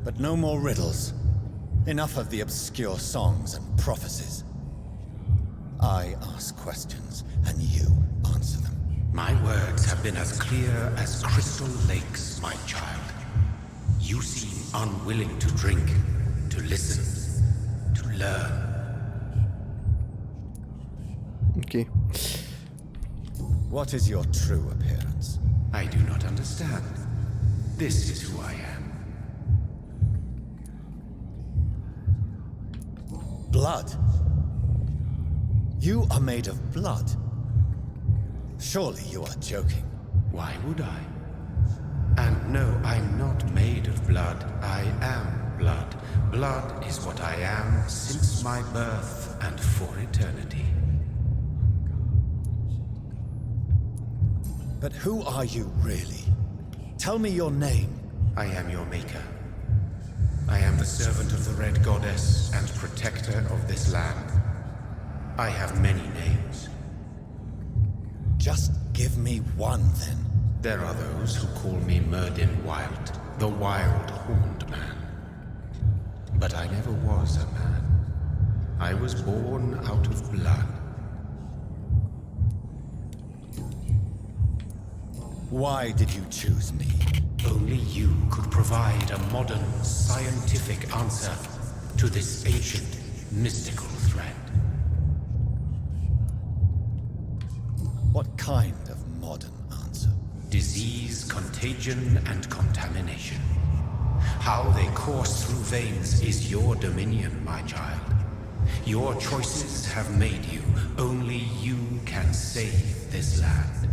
But no more riddles. Enough of the obscure songs and prophecies. I ask questions, and you answer them. My words have been as clear as crystal lakes, my child. You seem unwilling to drink, to listen, to learn. Ok. What is your true appearance? I do not understand. This is who I am. Blood? You are made of blood. Surely you are joking. Why would I? And no, I'm not made of blood. I am blood. Blood is what I am since my birth and for eternity. But who are you really? Tell me your name. I am your maker. I am the servant of the Red Goddess and protector of this land. I have many names. Just give me one, then. There are those who call me Myrddin Wild, the Wild Horned Man. But I never was a man. I was born out of blood. Why did you choose me? Only you could provide a modern, scientific answer to this ancient, mystical threat. What kind of modern answer? Disease, contagion, and contamination. How they course through veins is your dominion, my child. Your choices have made you. Only you can save this land.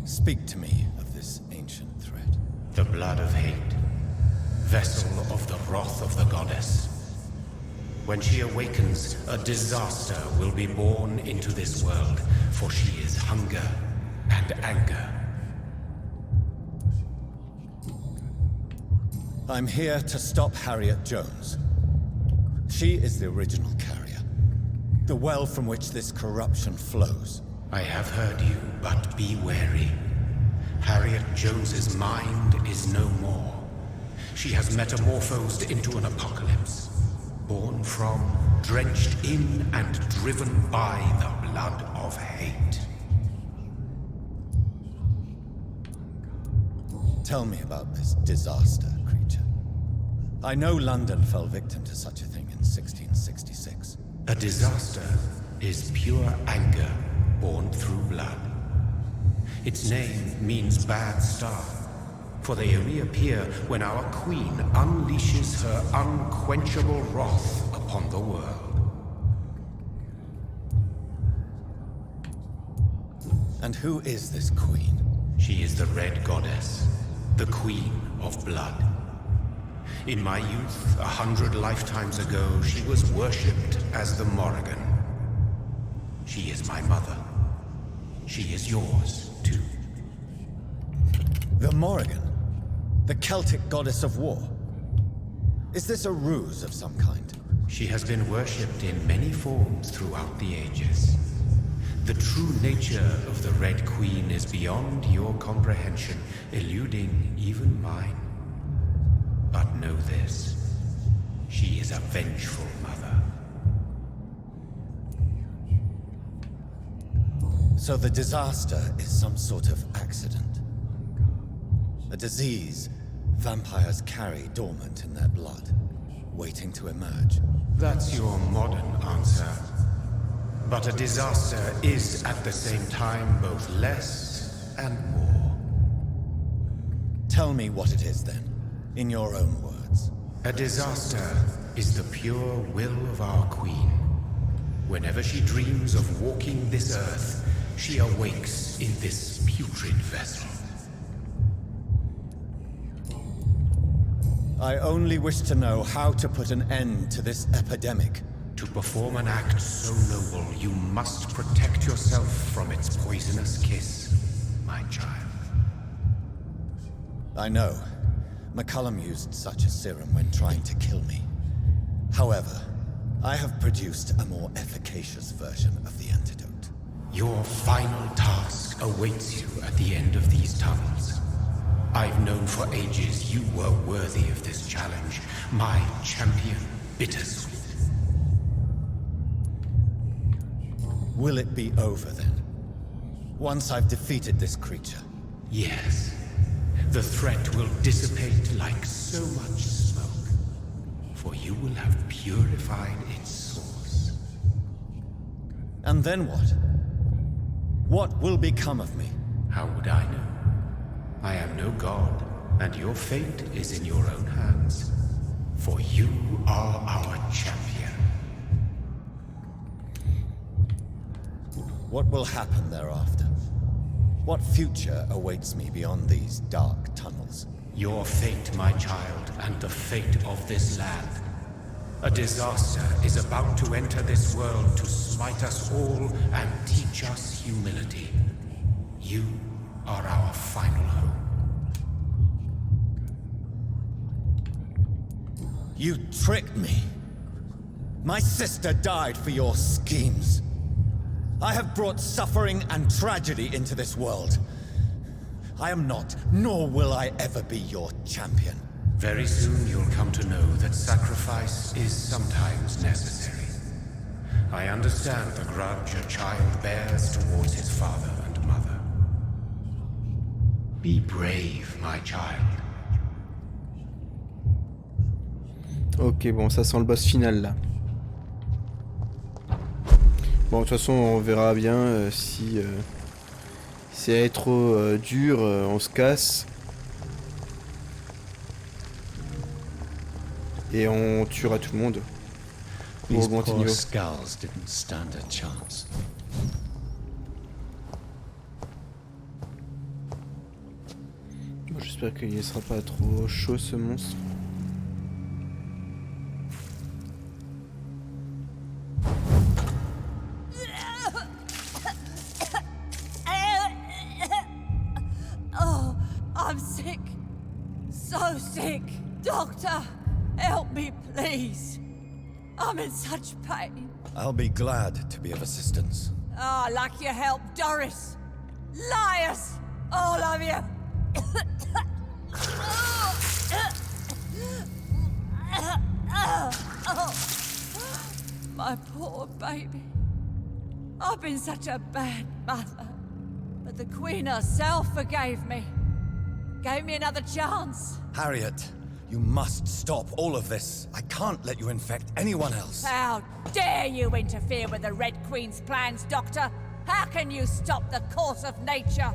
Speak to me of this ancient threat. The blood of hate. Vessel of the wrath of the goddess. When she awakens, a disaster will be born into this world, for she is hunger and anger. I'm here to stop Harriet Jones. She is the original carrier. The well from which this corruption flows. I have heard you, but be wary. Harriet Jones's mind is no more. She has metamorphosed into an apocalypse. Born from, drenched in, and driven by the blood of hate. Tell me about this disaster, creature. I know London fell victim to such a thing in 1666. A disaster is pure anger born through blood. Its name means bad star, for they only appear when our queen unleashes her unquenchable wrath upon the world. And who is this queen? She is the Red Goddess, the Queen of Blood. In my youth, 100 lifetimes ago, she was worshipped as the Morrigan. She is my mother. She is yours, too. The Morrigan? The Celtic goddess of war? Is this a ruse of some kind? She has been worshipped in many forms throughout the ages. The true nature of the Red Queen is beyond your comprehension, eluding even mine. But know this, she is a vengeful mother. So the disaster is some sort of accident? A disease vampires carry dormant in their blood, waiting to emerge? That's your modern answer. But a disaster is at the same time both less and more. Tell me what it is then, in your own words. A disaster is the pure will of our queen. Whenever she dreams of walking this earth, she awakes in this putrid vessel. I only wish to know how to put an end to this epidemic. To perform an act so noble, you must protect yourself from its poisonous kiss, my child. I know. McCullum used such a serum when trying to kill me. However, I have produced a more efficacious version of the antidote. Your final task awaits you at the end of these tunnels. I've known for ages you were worthy of this challenge, my champion, Bittersweet. Will it be over then? Once I've defeated this creature? Yes. The threat will dissipate like so much smoke, for you will have purified its source. And then what? What will become of me? How would I know? I am no god, and your fate is in your own hands. For you are our champion. What will happen thereafter? What future awaits me beyond these dark tunnels? Your fate, my child, and the fate of this land. A disaster is about to enter this world to smite us all and teach us humility. You are our final hope. You tricked me. My sister died for your schemes. I have brought suffering and tragedy into this world. I am not, nor will I ever be your champion. Very soon you'll come to know that sacrifice is sometimes necessary. I understand the grudge a child bears towards his father and mother. Be brave, my child. Ok, bon, ça sent le boss final là. Bon, de toute façon, on verra bien si c'est trop dur, on se casse. Et on tuera tout le monde. Pour augmenter le niveau. Bon, j'espère qu'il ne sera pas trop chaud ce monstre. I'm sick. So sick. Doctor, help me, please. I'm in such pain. I'll be glad to be of assistance. Ah, like your help, Doris. Liars! All of you! My poor baby. I've been such a bad mother. But the Queen herself forgave me. Gave me another chance. Harriet, you must stop all of this. I can't let you infect anyone else. How dare you interfere with the Red Queen's plans, Doctor? How can you stop the course of nature?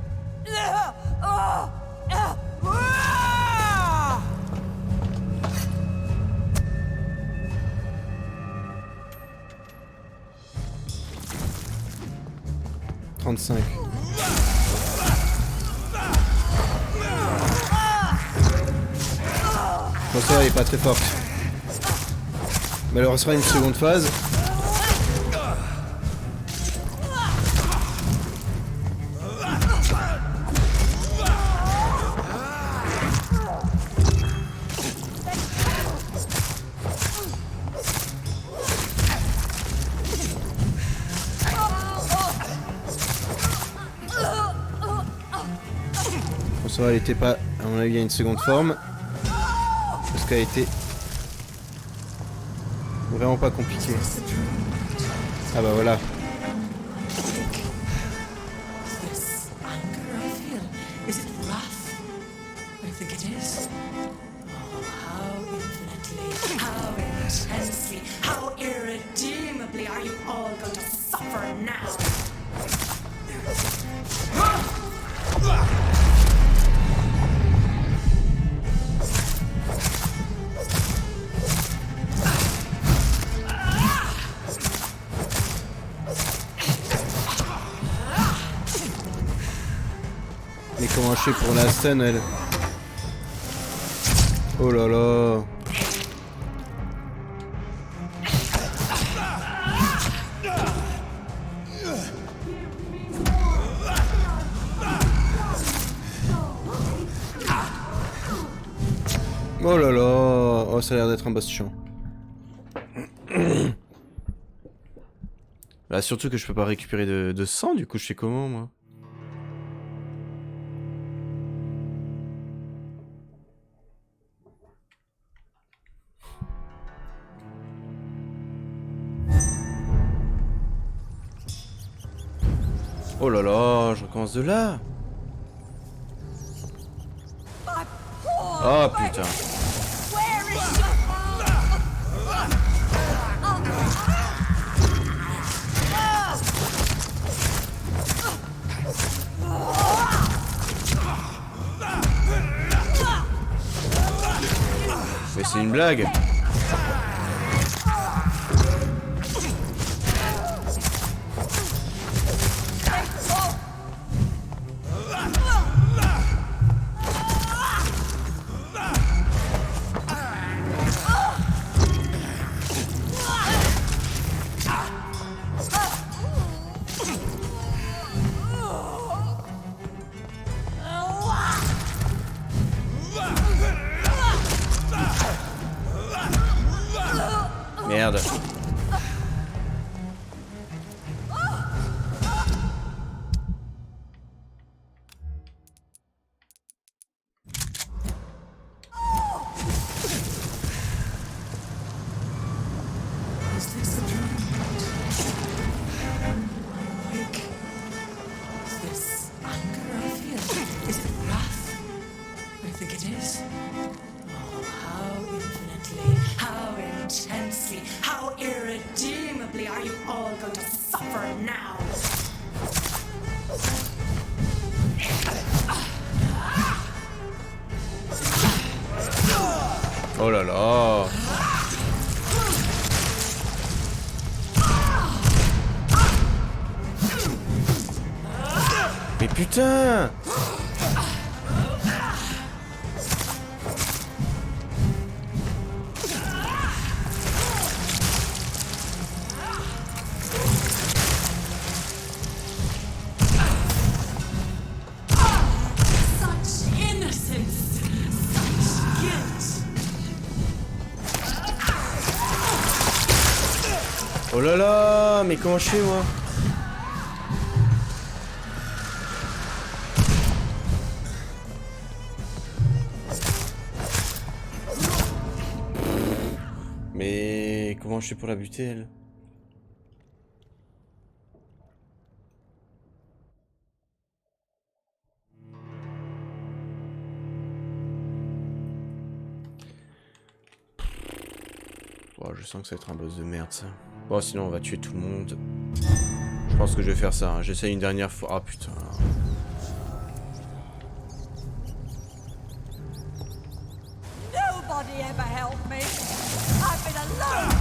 Bon, ça elle est pas très forte. Mais alors, ce sera une seconde phase. Bon, ça elle était pas. À mon avis, il y a une seconde forme. Parce qu'elle a été vraiment pas compliquée. Ah bah voilà. Mais comment je fais pour la scène, elle? Oh là là. Oh là là. Oh, ça a l'air d'être un bastion. Là, surtout que je peux pas récupérer de sang, du coup, je fais comment, moi? Oh là là, je recommence de là. Oh putain. Mais c'est une blague. Merde. Oh là là. Mais putain. Such innocence! Oh là là, mais comment je fais moi? Mais comment je fais pour la buter elle? Oh, je sens que ça va être un boss de merde ça. Bon sinon on va tuer tout le monde. Je pense que je vais faire ça, hein. J'essaie une dernière fois. Ah putain. Nobody ever helped me. I've been alone.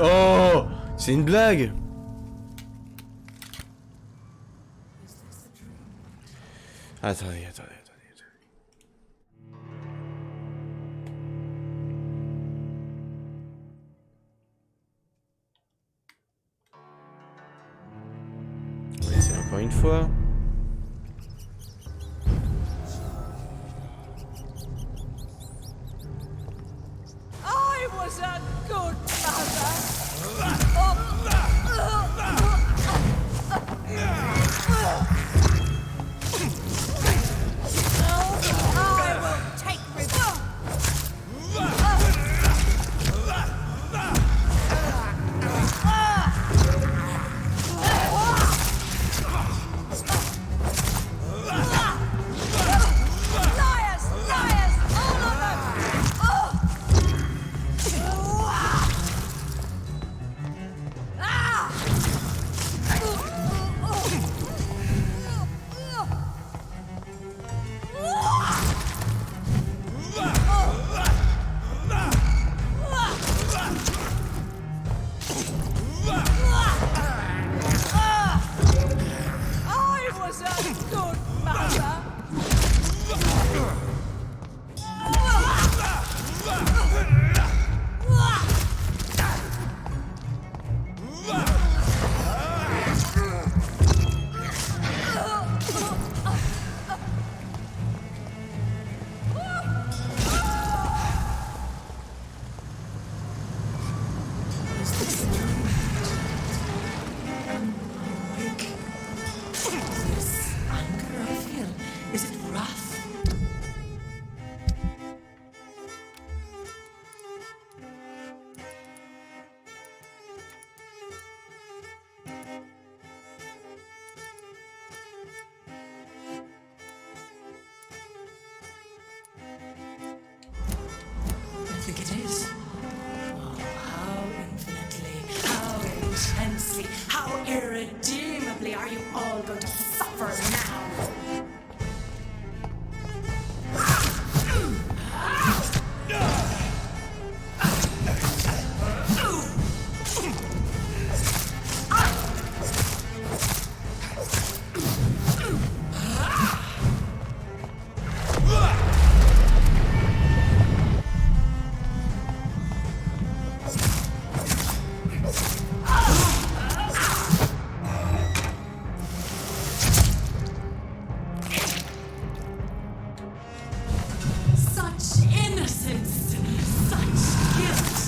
Oh, c'est une blague. Attendez. On va essayer encore une fois. I was a good I will take revenge. Liars, all of them. I was a good mother. This anger I feel, is it wrath? I think it is. Oh, how infinitely, how intensely, how irredeemably are you all going to suffer now? Such innocence, such guilt.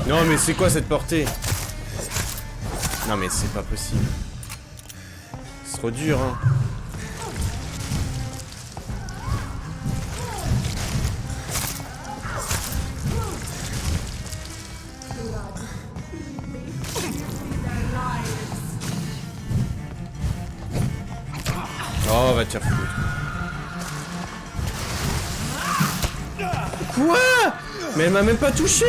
Non mais c'est quoi cette portée? Non mais c'est pas possible. C'est trop dur hein. te faire foutre. Quoi? Mais elle m'a même pas touché.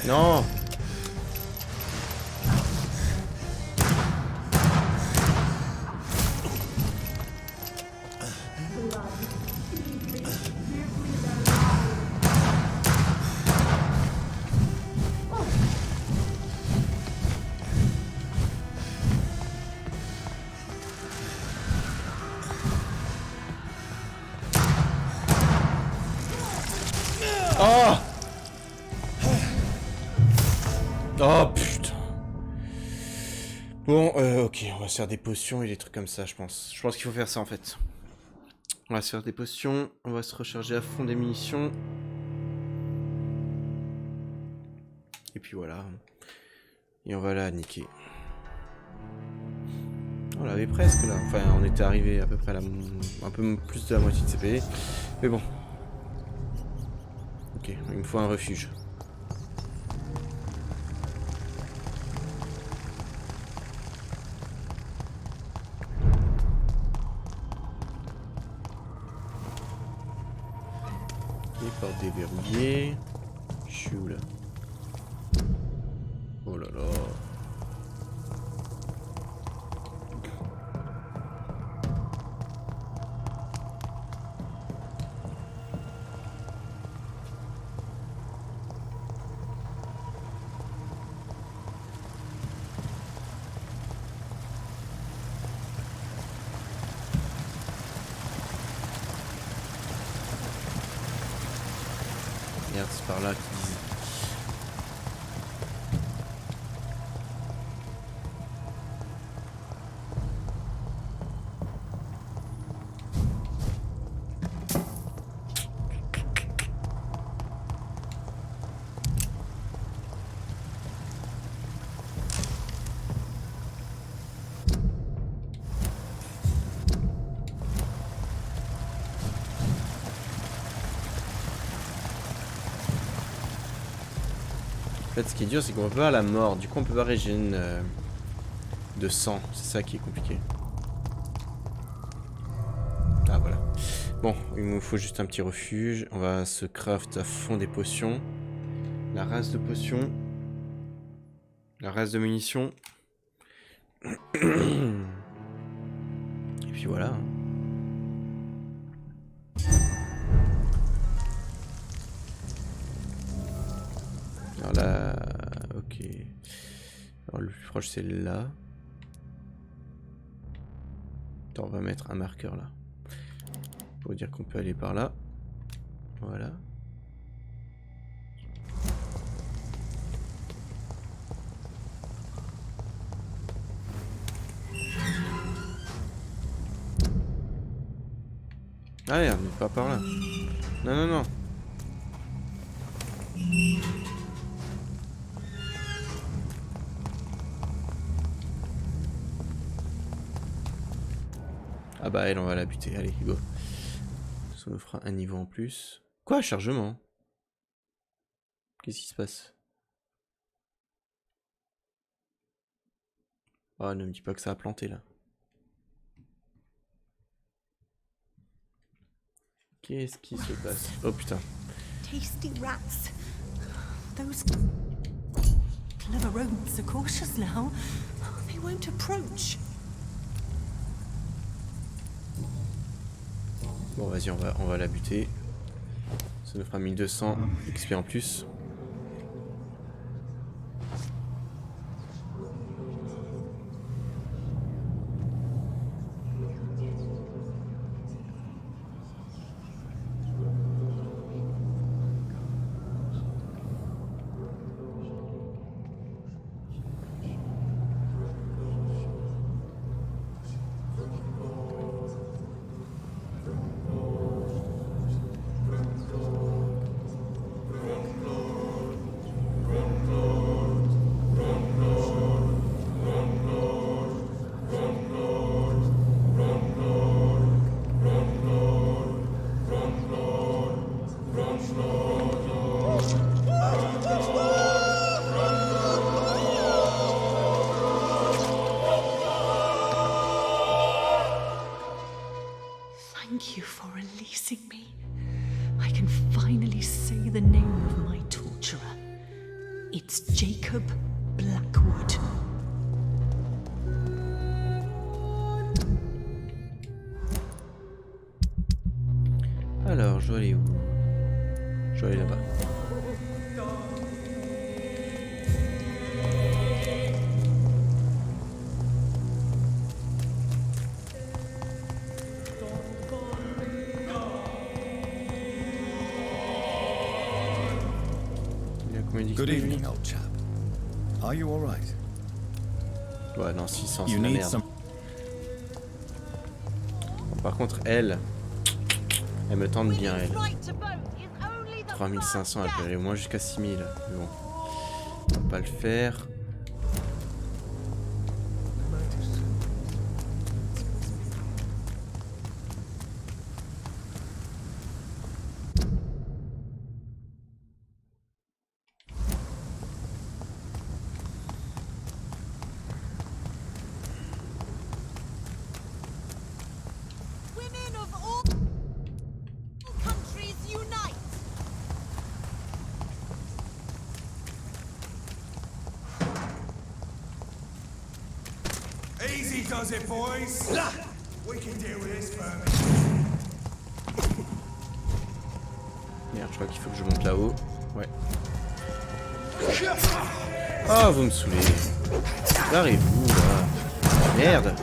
Non. Oh. Oh putain. Bon, ok, on va se faire des potions et des trucs comme ça, je pense. Je pense qu'il faut faire ça en fait. On va se faire des potions, on va se recharger à fond des munitions. Et puis voilà. Et on va la niquer. On l'avait presque là. Enfin, on était arrivé à peu près à un peu plus de la moitié de CP. Mais bon. Ok, il me faut un refuge. Ok, porte déverrouillée. Je suis où là? Oh là là. Merde, c'est par là qu'ils disent. En fait, ce qui est dur, c'est qu'on peut pas la mort. Du coup, on peut pas régénérer de sang. C'est ça qui est compliqué. Ah, voilà. Bon, il nous faut juste un petit refuge. On va se craft à fond des potions. La race de potions. La race de munitions. Et puis voilà. Alors là, ok. Alors le plus proche c'est là. Attends, on va mettre un marqueur là. Pour dire qu'on peut aller par là. Voilà. Ah merde, pas par là. Non, non, non. Ah bah elle, on va la buter. Allez, go. Ça nous fera un niveau en plus. Quoi, chargement? Qu'est-ce qui se passe? Oh, ne me dis pas que ça a planté là. Qu'est-ce qui se passe? Oh putain. Tasty rats. Those clever rodents are cautious now. They won't approach. Bon, vas-y, on va la buter. Ça nous fera 1200 XP en plus. Thank you for releasing me. I can finally say the name of my torturer. It's Jacob Blackwood. Alors, je dois aller où? Je dois aller là-bas. Good evening, old chap. Are you all right? Ouais, non, 600, c'est You la need merde. some. Par contre, elle me tente bien, elle. 3500, elle peut aller au moins jusqu'à 6000. Mais bon, on va pas le faire. Easy does it, boys. We can deal with this vermin. Merde, je crois qu'il faut que je monte là-haut. Ouais. Oh, vous me saoulez. Arrivez-vous là. Merde.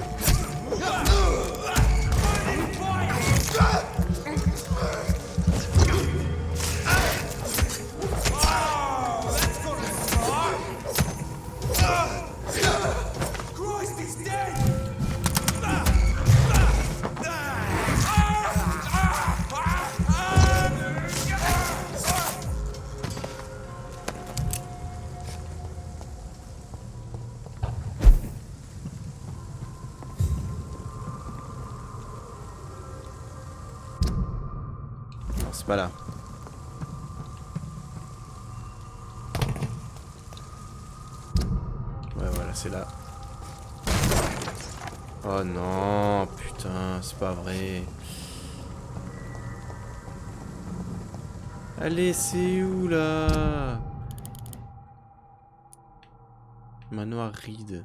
C'est pas là. Ouais, voilà, c'est là. Oh non, putain, c'est pas vrai. Allez, c'est où là? Manoir Reed.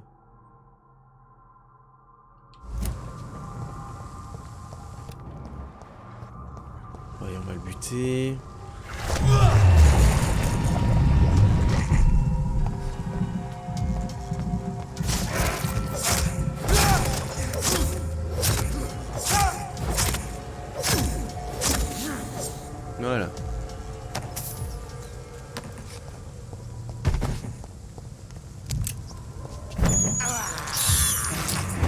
Ouais, on va le buter. Voilà.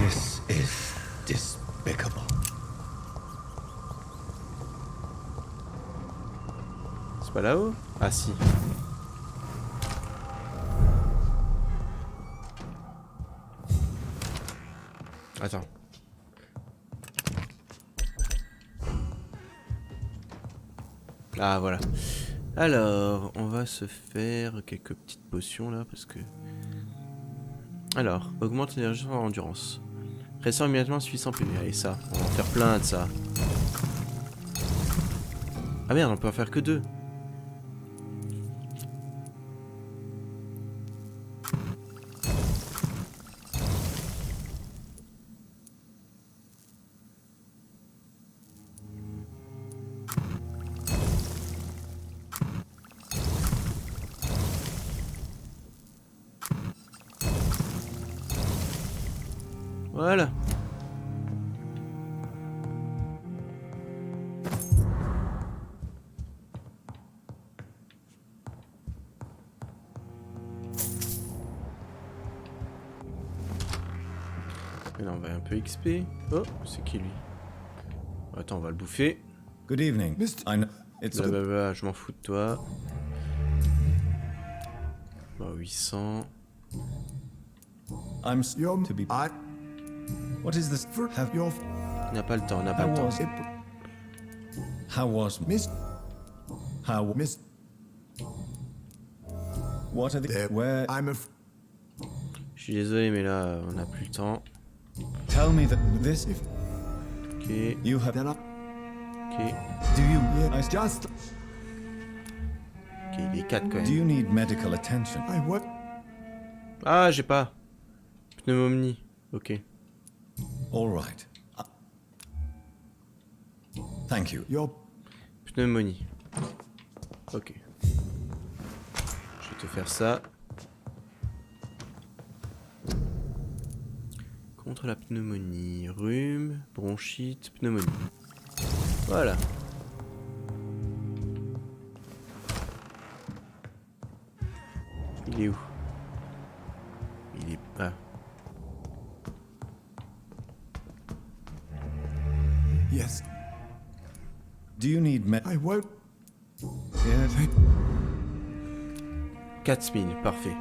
This is despicable. C'est pas là-haut? Ah si. Attends. Ah voilà. Alors, on va se faire quelques petites potions là parce que... Alors, augmente l'énergie en endurance. Ressort immédiatement 600 PV. Allez ça, on va en faire plein de ça. Ah merde, on peut en faire que 2. Voilà. Et là on va un peu XP. Oh, c'est qui lui? Attends, on va le bouffer. Good evening. I know it's Blablabla, je m'en fous de toi. Bah, 800. I'm to be. What is this? Have your. On n'a pas le temps, on n'a pas le temps. How was Miss? How Miss? What are the? Where? Je suis désolé, mais là, on n'a plus le temps. Tell me that this. Ok, You have. ok. Do you? I just. Ok, il est 4 quand Do même. you need medical attention? Ah, j'ai pas. Pneumonie. Ok. All right. Thank you. Pneumonie. Ok. Je vais te faire ça. Contre la pneumonie. Rhume, bronchite, pneumonie. Voilà. Il est où? Il est pas. Yes. Do you need med? I won't. Yes. 4000, parfait.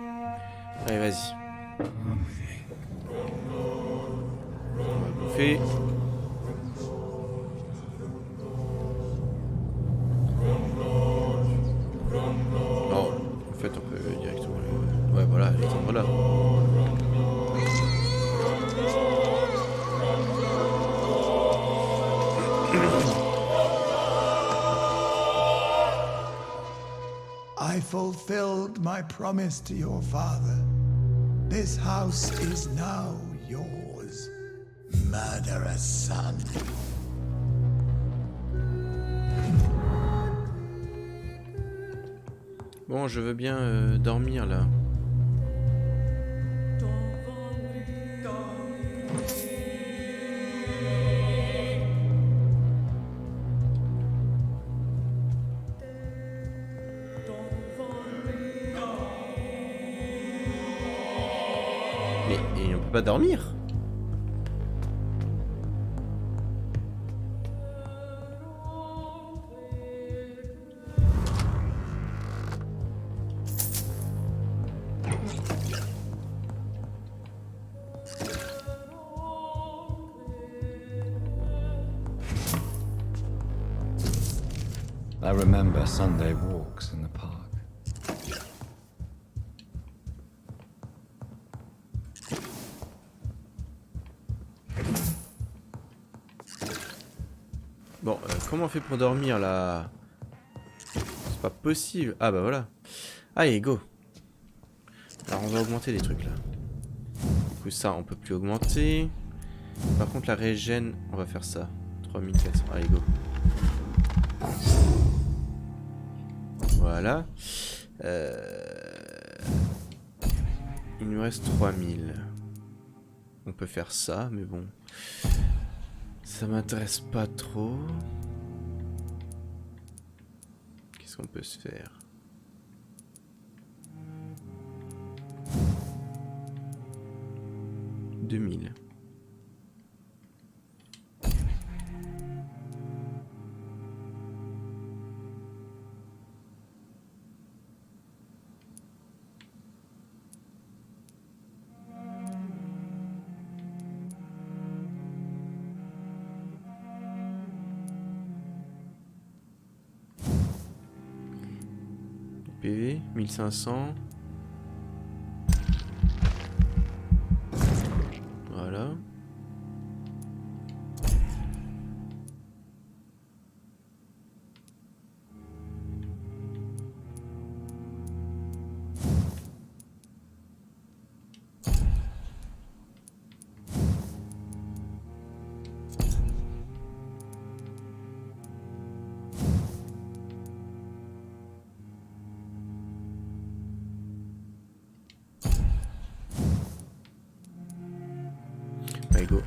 Allez, vas-y. On va bouffer. Non, en fait, on peut directement. Ouais, voilà, l'étendre là. I fulfilled my promise to your father. This house is now yours, murderous son. Bon, je veux bien dormir là. Mais on peut pas dormir. I remember Sunday walks in the park. Bon, comment on fait pour dormir là? C'est pas possible. Ah bah voilà. Allez, go. Alors on va augmenter les trucs là. Du coup ça on peut plus augmenter. Par contre la régène, on va faire ça. 3400. Allez, go. Voilà. Il nous reste 3000. On peut faire ça, mais bon. Ça m'intéresse pas trop. Qu'est-ce qu'on peut se faire? « 2000. PV, 1500. Voilà.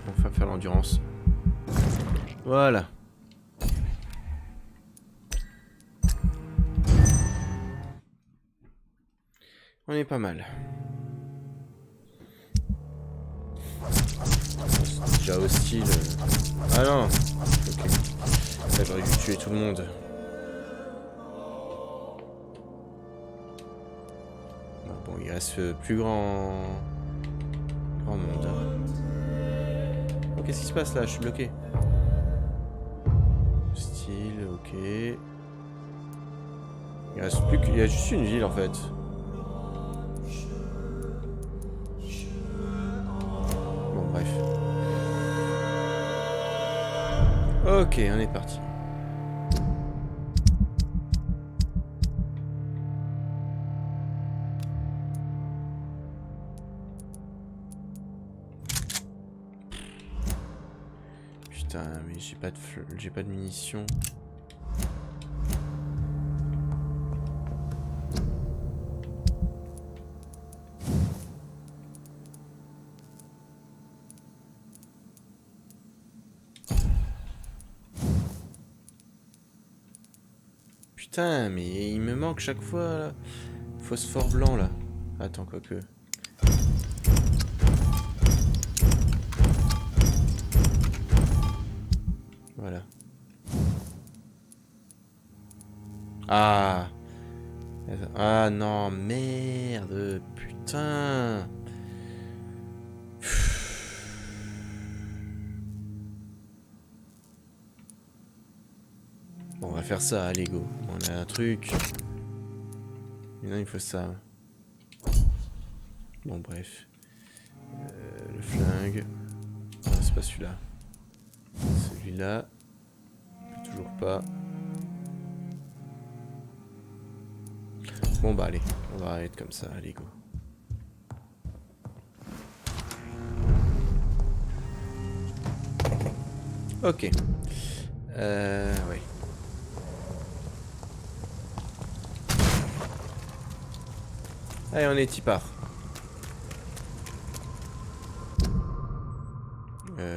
On va faire l'endurance. Voilà. On est pas mal. C'est déjà hostile. Ah non. Ok. Ça, j'aurais dû tuer tout le monde. Bon, il reste plus grand monde. Oh, qu'est-ce qui se passe là? Je suis bloqué. Style, ok. Il reste plus que... Il y a juste une ville en fait. Bon, bref. Ok, on est parti. Putain, mais j'ai pas de munitions. Putain, mais il me manque chaque fois là. Phosphore blanc là. Attends, quoique. Voilà. Ah. Ah non, merde. Putain. Bon, on va faire ça, allez go. On a un truc. Maintenant il faut ça. Bon bref. Le flingue. Non, c'est pas celui-là. Celui-là. Toujours pas. Bon bah allez, on va arrêter comme ça, allez go. Ok. Ouais. Allez, on est y part.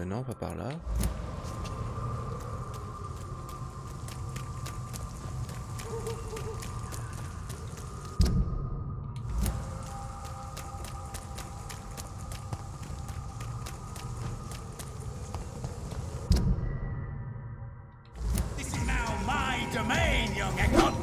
Non, pas par là. This is now my domain, young Ekon.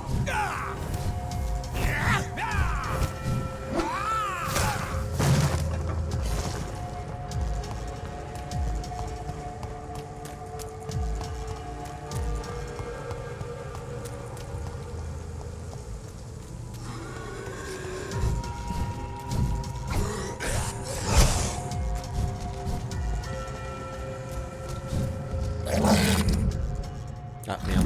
Ah merde.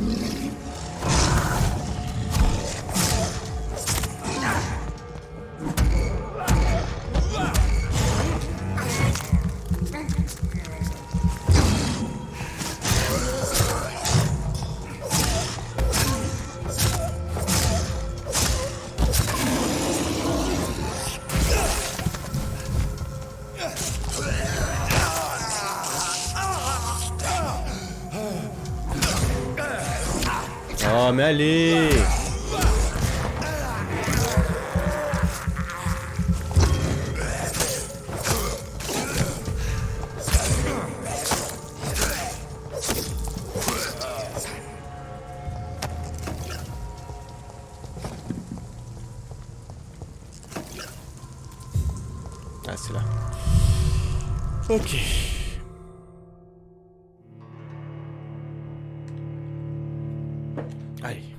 Oh mais allez! Ah c'est là. Ok. Allez.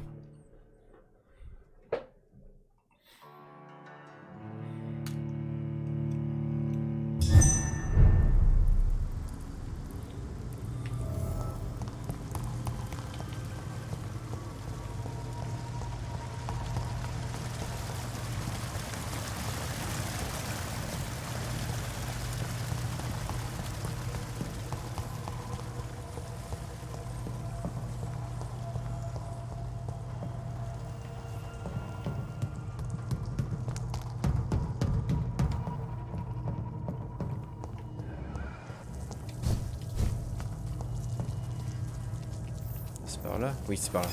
Par là? Oui, c'est par là.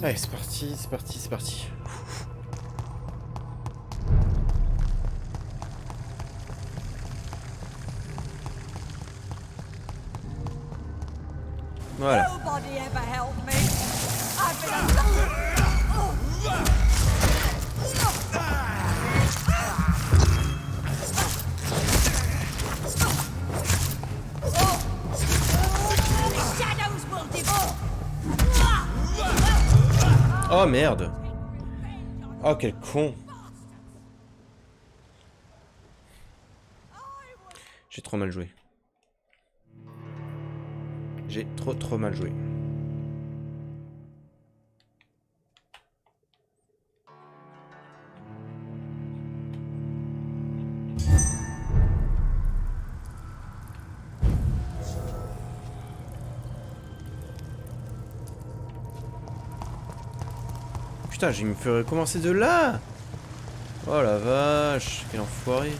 Allez, c'est parti, c'est parti, c'est parti. Voilà. Nobody ever helped me. I've been alone. Shadows will devour. Oh merde. Oh quel con. J'ai trop mal joué. J'ai trop mal joué. Putain, je me ferais commencer de là. Oh la vache, quel enfoiré.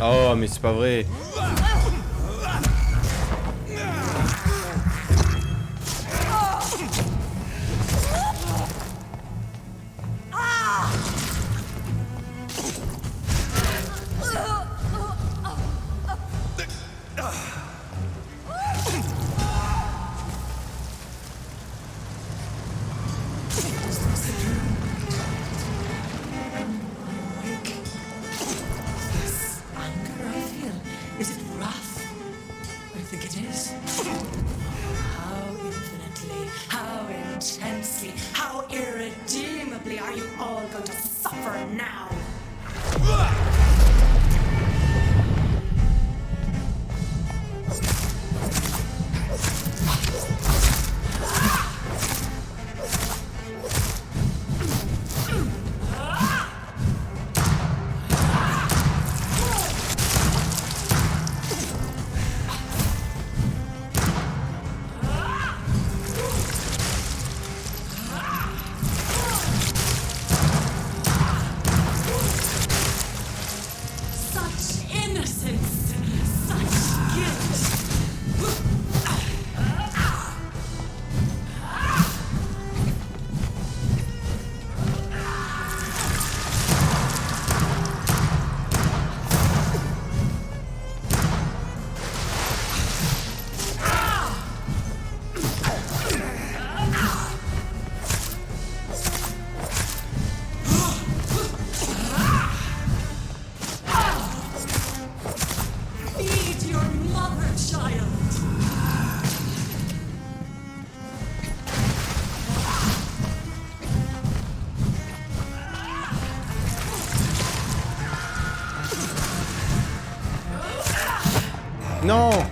Oh mais c'est pas vrai. How irredeemably are you all going to suffer now? Non.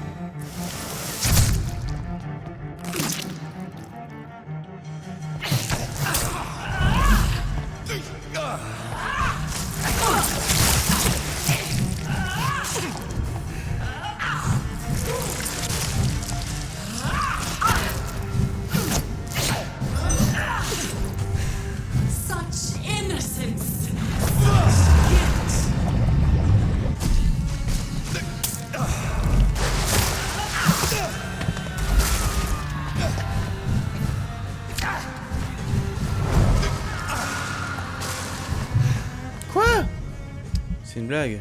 C'est une blague.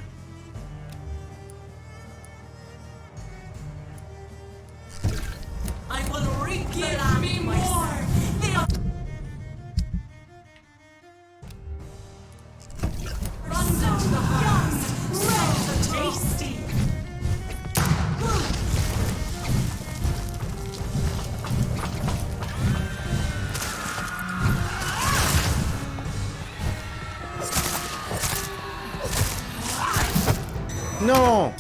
I will give me more. Run down the guns. Red the tasty. Non!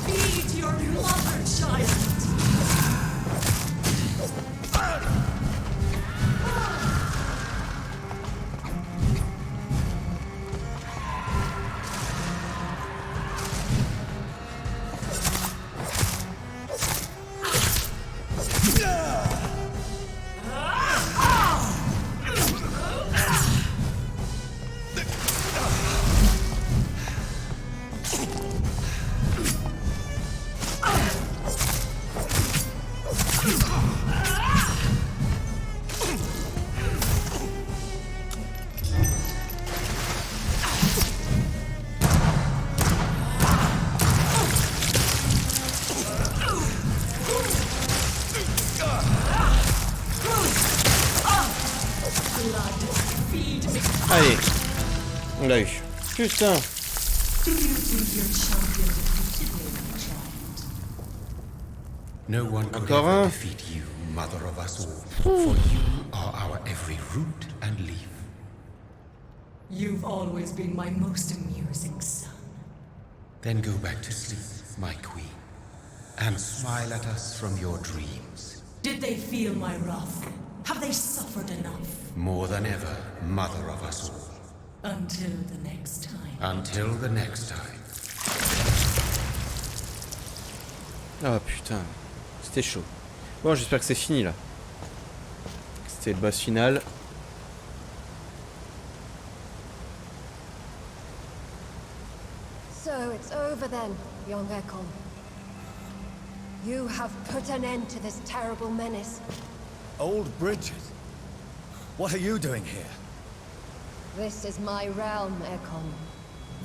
Feed your mother, child. Allez, on l'a eu. Putain. Do you think your champion defeated me, my child? No one could Encore ever un. defeat you, mother of us all, for you are our every root and leaf. You've always been my most amusing son. Then go back to sleep, my queen, and smile at us from your dreams. Did they feel my wrath? Have they suffered enough? More than ever, mother of us all. Until the next time. Until the next time. Ah putain, c'était chaud. Bon, j'espère que c'est fini là. C'était le boss final. So it's over then, young Ekon. You have put an end to this terrible menace. Old Bridget? What are you doing here? This is my realm, Ekon.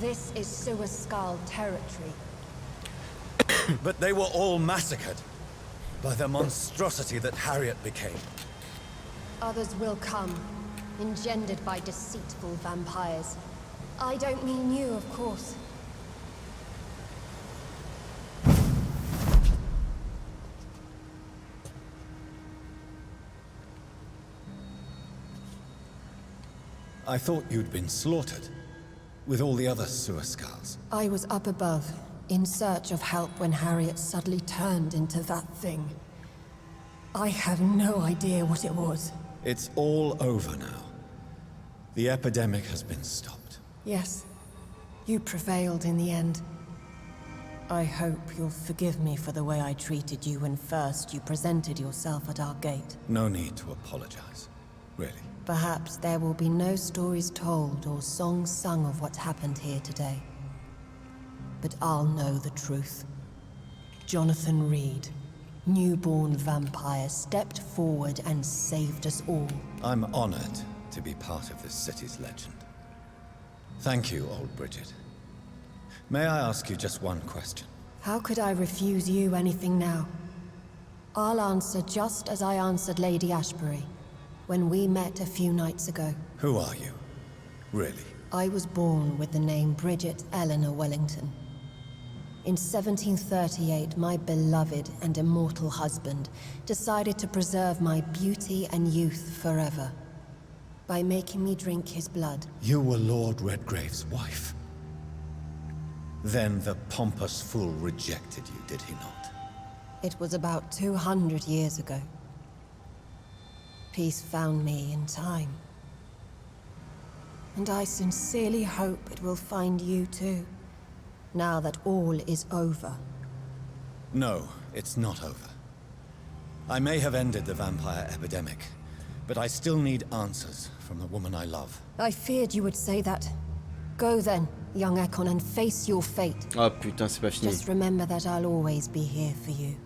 This is Suaskal territory. But they were all massacred by the monstrosity that Harriet became. Others will come, engendered by deceitful vampires. I don't mean you, of course. I thought you'd been slaughtered, with all the other Suaskals. I was up above, in search of help when Harriet suddenly turned into that thing. I have no idea what it was. It's all over now. The epidemic has been stopped. Yes, you prevailed in the end. I hope you'll forgive me for the way I treated you when first you presented yourself at our gate. No need to apologize, really. Perhaps there will be no stories told or songs sung of what happened here today. But I'll know the truth. Jonathan Reed, newborn vampire, stepped forward and saved us all. I'm honored to be part of this city's legend. Thank you, old Bridget. May I ask you just one question? How could I refuse you anything now? I'll answer just as I answered Lady Ashbury when we met a few nights ago. Who are you? Really? I was born with the name Bridget Eleanor Wellington. In 1738, my beloved and immortal husband decided to preserve my beauty and youth forever by making me drink his blood. You were Lord Redgrave's wife. Then the pompous fool rejected you, did he not? It was about 200 years ago. Peace found me in time. And I sincerely hope it will find you too. now that all is over? No, it's not over. I may have ended the vampire epidemic, but I still need answers from the woman I love. I feared you would say that. Go then, young Ekon, and face your fate. Oh putain, c'est pas fini. Just remember that I'll always be here for you.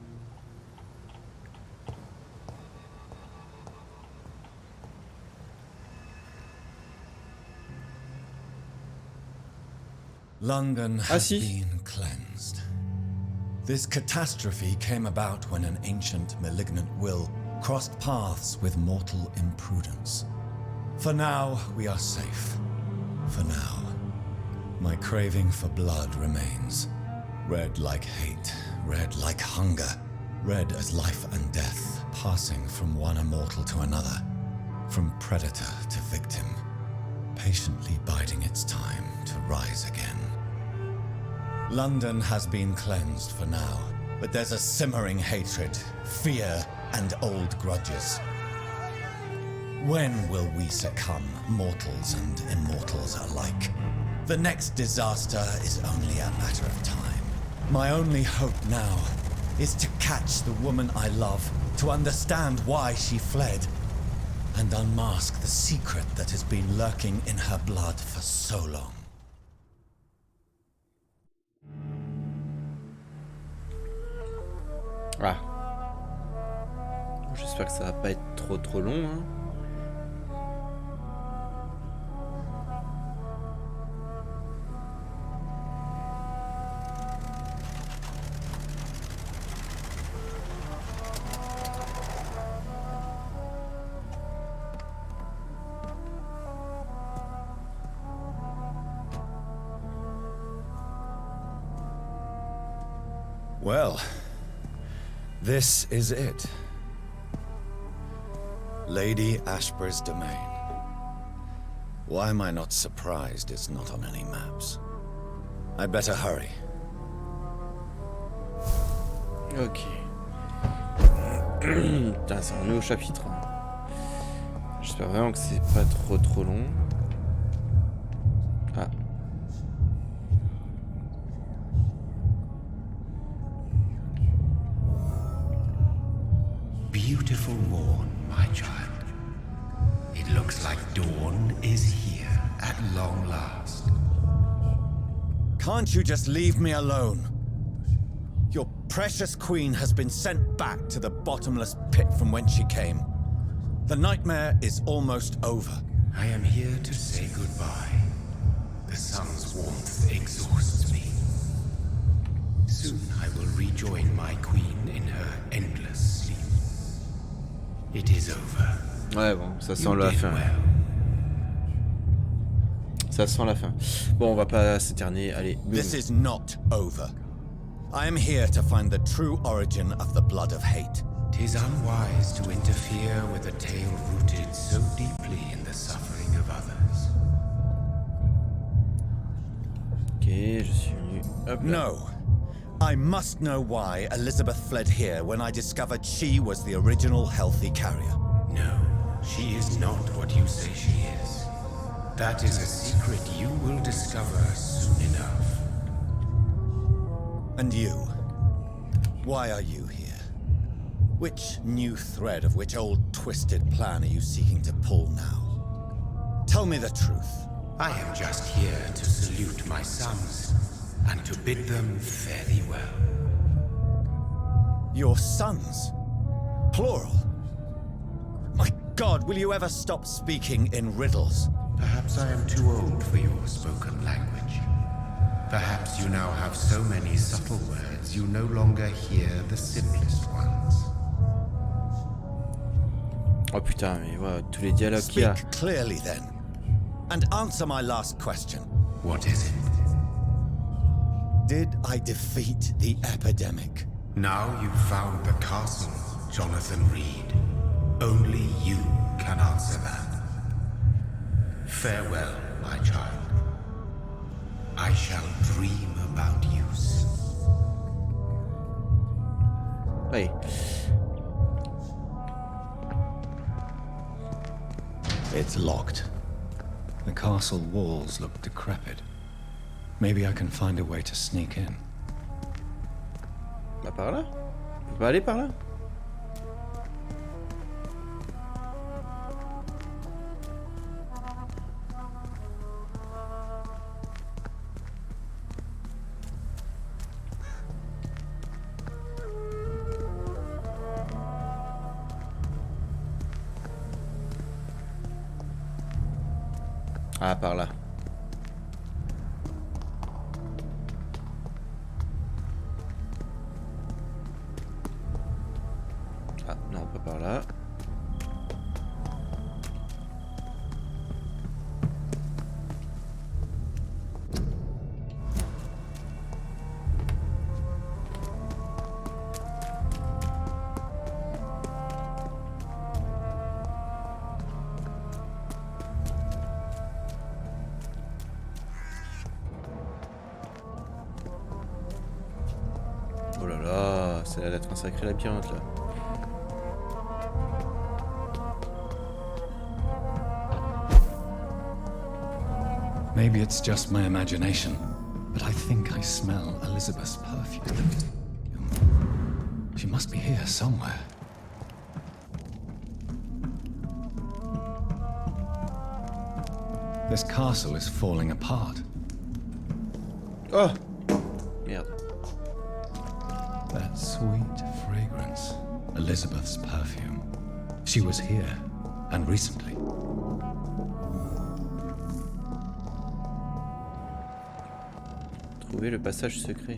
London has been cleansed. This catastrophe came about when an ancient malignant will crossed paths with mortal imprudence. For now, we are safe. For now. My craving for blood remains. Red like hate, red like hunger. Red as life and death, passing from one immortal to another. From predator to victim. Patiently biding its time to rise again. London has been cleansed for now, but there's a simmering hatred, fear, and old grudges. When will we succumb, mortals and immortals alike? The next disaster is only a matter of time. My only hope now is to catch the woman I love, to understand why she fled, and unmask the secret that has been lurking in her blood for so long. Ah. J'espère que ça va pas être trop long, hein. Well, this is it. Lady Ashbur's domain. Why am I not surprised it's not on any maps? I'd better hurry. Ok. Putain, c'est un nouveau chapitre. J'espère vraiment que c'est pas trop long. Ah. Beautiful morn, my child. It looks like dawn is here at long last. Can't you just leave me alone? Your precious queen has been sent back to the bottomless pit from whence she came. The nightmare is almost over. I am here to say goodbye. The sun's warmth exhausts me. Soon I will rejoin my queen in her endless sleep. It is over. Ouais, bon, ça sent la fin. Ça sent la fin. Bon, on va pas s'éterner. Allez, boum. This is not over. I am here to find the true origin of the blood of hate. 'Tis unwise to interfere with a tale rooted so deeply in the suffering of others. Ok, je suis venu. Hop là. No. I must know why Elizabeth fled here when I discovered she was the original healthy carrier. No, she is not what you say she is. That is a secret you will discover soon enough. And you? Why are you here? Which new thread of which old twisted plan are you seeking to pull now? Tell me the truth. I am just here to salute my sons and to bid them fare thee well. Your sons? Plural? My God, will you ever stop speaking in riddles? Perhaps I am too old for your spoken language. Perhaps you now have so many subtle words you no longer hear the simplest ones. Oh putain, mais ouais, tous les dialogues qu'il y a. Speak clearly then, and answer my last question. What is it? Did I defeat the epidemic? Now you've found the castle, Jonathan Reed. Only you can answer that. Farewell, my child. I shall dream about you soon. Allez. It's locked. The castle walls look decrepit. Maybe I can find a way to sneak in. Bah par là. On peut pas aller par là. Ah, par là. Ah, non, pas par là. Oh là là, ça a l'air d'être un sacré labyrinthe là. Maybe it's just my imagination, but I think I smell Elizabeth's perfume. She must be here somewhere. This castle is falling apart. Oh! Merde. That sweet fragrance. Elizabeth's perfume. She was here, and recently. Trouver le passage secret.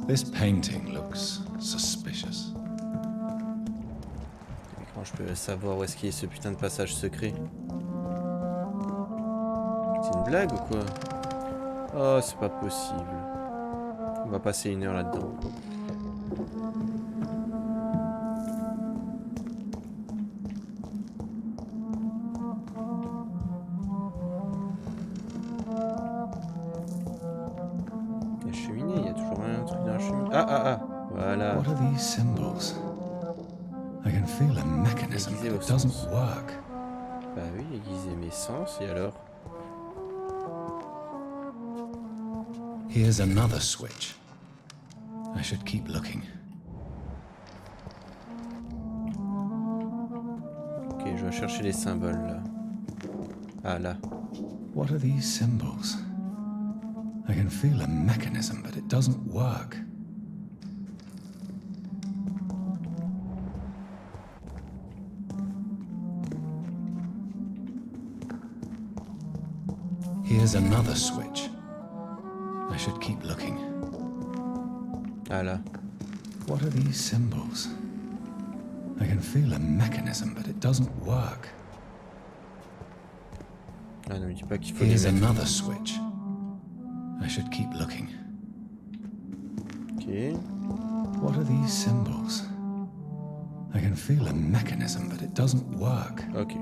This painting looks suspicious. Mais comment je peux savoir où est-ce qu'il est ce putain de passage secret? C'est une blague ou quoi? Oh, c'est pas possible. On va passer 1 heure là-dedans. La cheminée, il y a toujours un truc dans la cheminée. Ah ah ah, voilà. What are these symbols? I can feel a mechanism, but it doesn't work. Bah oui, aiguiser mes sens, et alors? Here's another switch. I should keep looking. Ok, je vais chercher les symboles là. Ah là. What are these symbols? I can feel a mechanism, but it doesn't work. Here's another switch. I should keep looking. Ah là. What are these symbols? I can feel a mechanism, but it doesn't work. Ah, ne me dis pas qu'il faut Here's les mettre. another switch. I should keep looking. Ok. What are these symbols? I can feel a mechanism, but it doesn't work. Ok.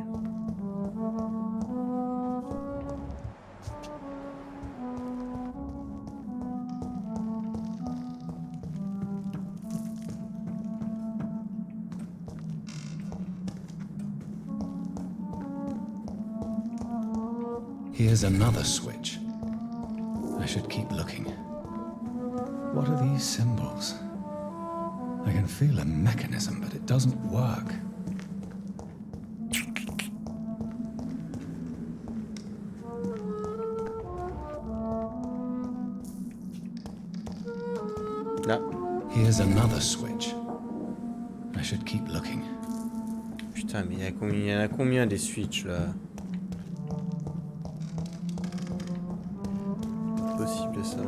Here's another switch. I should keep looking. What are these symbols? I can feel a mechanism, but it doesn't work. Là. Here's another switch. I should keep looking. Putain, mais il y en a combien des switches là? C'est possible ça.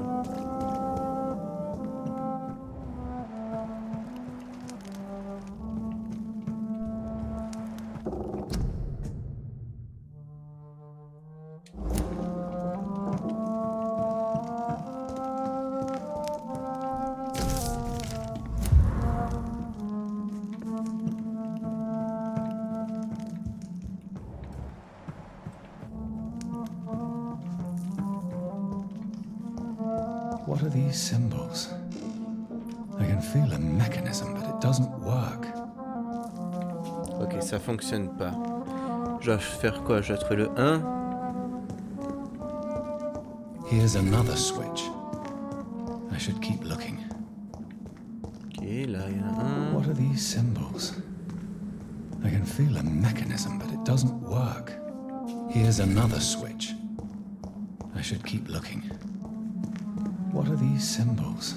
What are these symbols? I can feel a mechanism, but it doesn't work. Ok, ça fonctionne pas. Je dois faire quoi? Je dois trouver le 1. Here's another switch. I should keep looking. Ok, là il y en a un. What are these symbols? I can feel a mechanism, but it doesn't work. Here's another switch. I should keep looking. What are these symbols?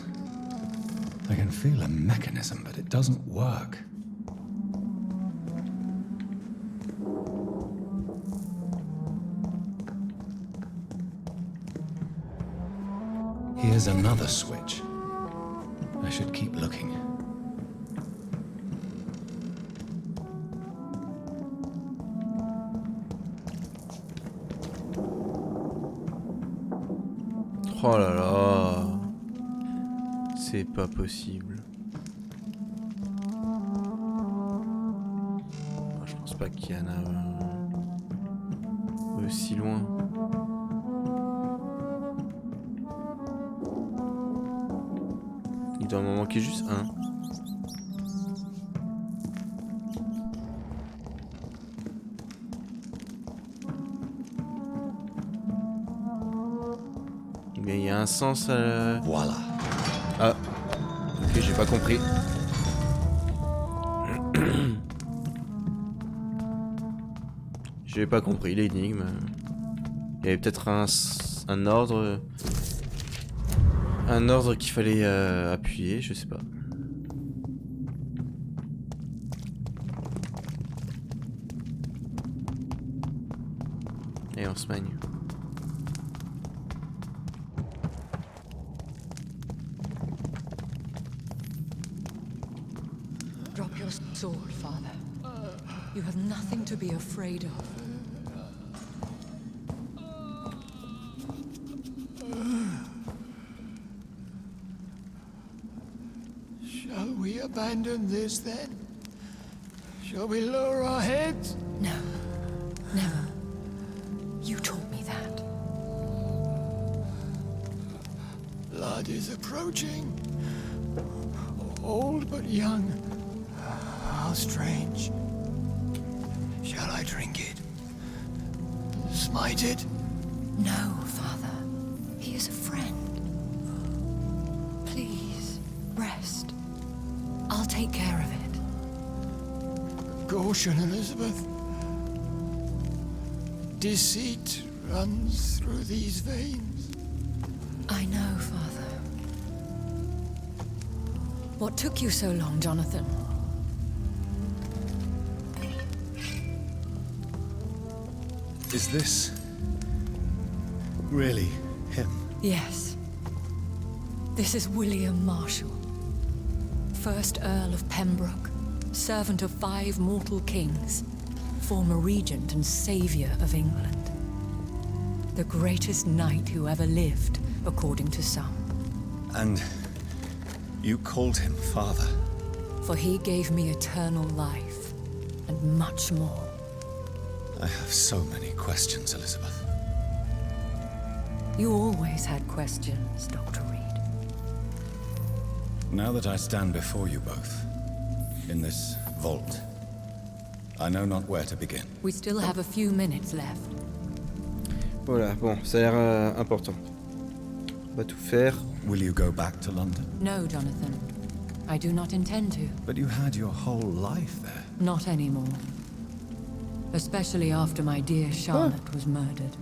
I can feel a mechanism, but it doesn't work. Here's another switch. I should keep looking. Oh là là. C'est pas possible. Je pense pas qu'il y en a aussi loin. Il doit m'en manquer juste un. Mais il y a un sens à la... Voilà. Ah. Ok, j'ai pas compris. J'ai pas compris l'énigme. Il y avait peut-être un ordre... Un ordre qu'il fallait appuyer, je sais pas. Et on se magne. Drop your sword, Father. You have nothing to be afraid of. Shall we abandon this then? Shall we lower our heads? No, never. You taught me that. Blood is approaching. Old but young. How strange. Shall I drink it? Smite it? No, Father. He is a friend. Please, rest. I'll take care of it. Caution, Elizabeth. Deceit runs through these veins. I know, Father. What took you so long, Jonathan? Is this really him? Yes. This is William Marshall, 1st Earl of Pembroke, servant of 5 mortal kings, former regent and saviour of England. The greatest knight who ever lived, according to some. And you called him father? For he gave me eternal life, and much more. I have so many questions, Elizabeth. You always had questions, Dr. Reed. Now that I stand before you both, in this vault, I know not where to begin. We still have a few minutes left. Voilà, bon, ça a l'air important. On va tout faire. Will you go back to London? No, Jonathan. I do not intend to. But you had your whole life there. Not anymore. Especially after my dear Charlotte was murdered.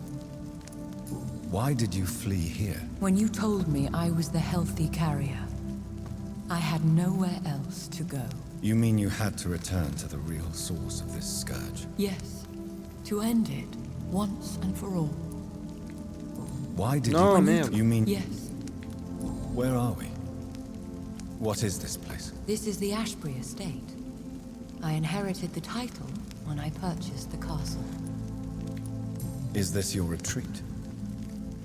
Why did you flee here? When you told me I was the healthy carrier, I had nowhere else to go. You mean you had to return to the real source of this scourge? Yes, to end it, once and for all. Why did No, you... ma'am. You mean... Yes, Where are we? What is this place? this is the Ashbury estate. I inherited the title when I purchased the castle. Is this your retreat?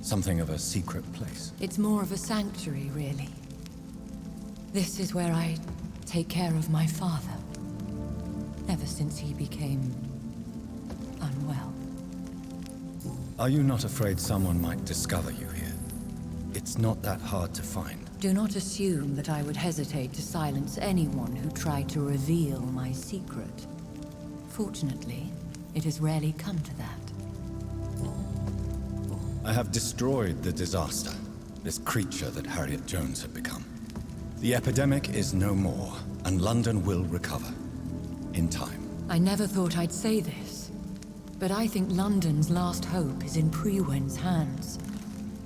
Something of a secret place? It's more of a sanctuary, really. This is where I take care of my father. Ever since he became unwell. Are you not afraid someone might discover you here? It It's not that hard to find. Do not assume that I would hesitate to silence anyone who tried to reveal my secret. Fortunately, it has rarely come to that. I have destroyed the disaster, this creature that Harriet Jones had become. The epidemic is no more, and London will recover. In time. I never thought I'd say this, but I think London's last hope is in Priwen's hands.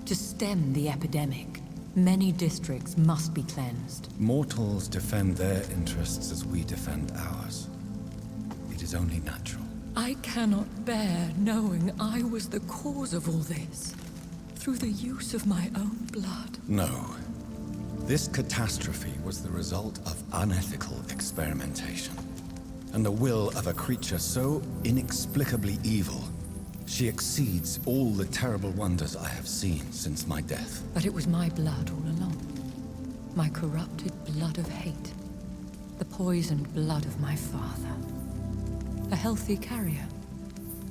To stem the epidemic, many districts must be cleansed. Mortals defend their interests as we defend ours. It is only natural. I cannot bear knowing I was the cause of all this, through the use of my own blood. No. This catastrophe was the result of unethical experimentation, and the will of a creature so inexplicably evil, she exceeds all the terrible wonders I have seen since my death. But it was my blood all along. My corrupted blood of hate. The poisoned blood of my father. A healthy carrier.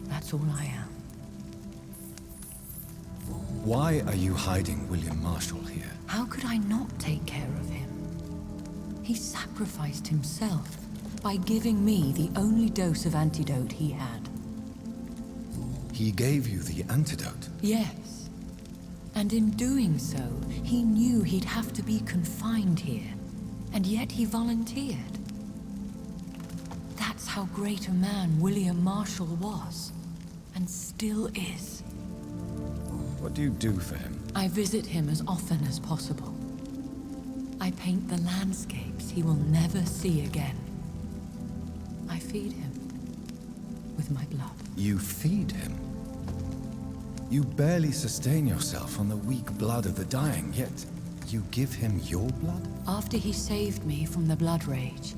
That's all I am. Why are you hiding William Marshall here? How could I not take care of him? He sacrificed himself by giving me the only dose of antidote he had. He gave you the antidote? Yes. And in doing so, he knew he'd have to be confined here. And yet he volunteered. That's how great a man William Marshall was. And still is. What do you do for him? I visit him as often as possible. I paint the landscapes he will never see again. I feed him with my blood. You feed him? You barely sustain yourself on the weak blood of the dying, yet you give him your blood? After he saved me from the blood rage,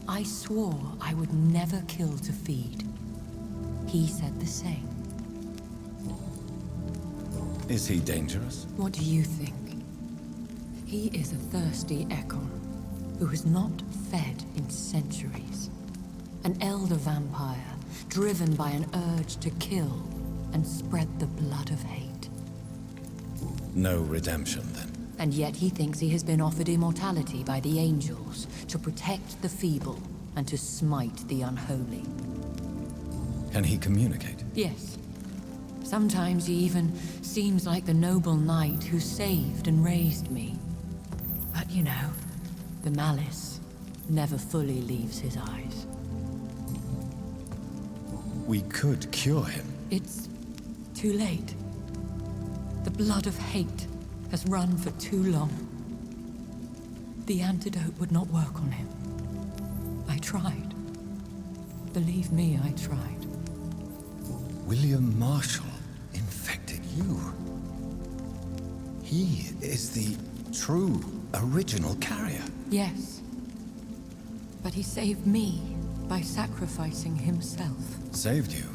I swore I would never kill to feed. He said the same. Is he dangerous? What do you think? He is a thirsty Ekon, who has not fed in centuries. An elder vampire, driven by an urge to kill and spread the blood of hate. No redemption, then? And yet he thinks he has been offered immortality by the angels to protect the feeble and to smite the unholy. Can he communicate? Yes. Sometimes he even seems like the noble knight who saved and raised me. But you know, the malice never fully leaves his eyes. We could cure him. It's too late. The blood of hate has run for too long. The antidote would not work on him. I tried. Believe me, I tried. William Marshall infected you. He is the true, original carrier. Yes. But he saved me by sacrificing himself. Saved you?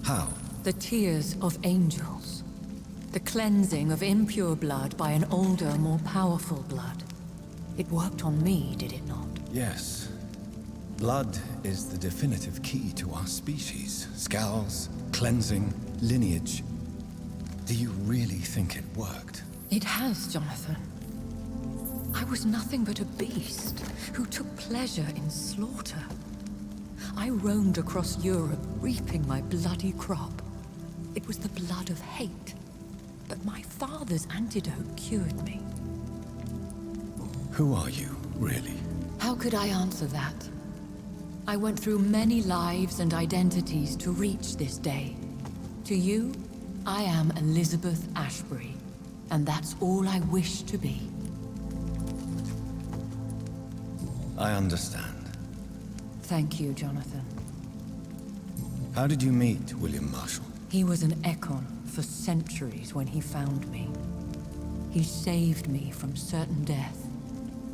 How? The tears of angels. The cleansing of impure blood by an older, more powerful blood. It worked on me, did it not? Yes. Blood is the definitive key to our species. Scowls, cleansing, lineage. Do you really think it worked? It has, Jonathan. I was nothing but a beast who took pleasure in slaughter. I roamed across Europe, reaping my bloody crop. It was the blood of hate. But my father's antidote cured me. Who are you, really? How could I answer that? I went through many lives and identities to reach this day. To you, I am Elizabeth Ashbury, and that's all I wish to be. I understand. Thank you, Jonathan. How did you meet William Marshall? He was an Ekon for centuries when he found me. He saved me from certain death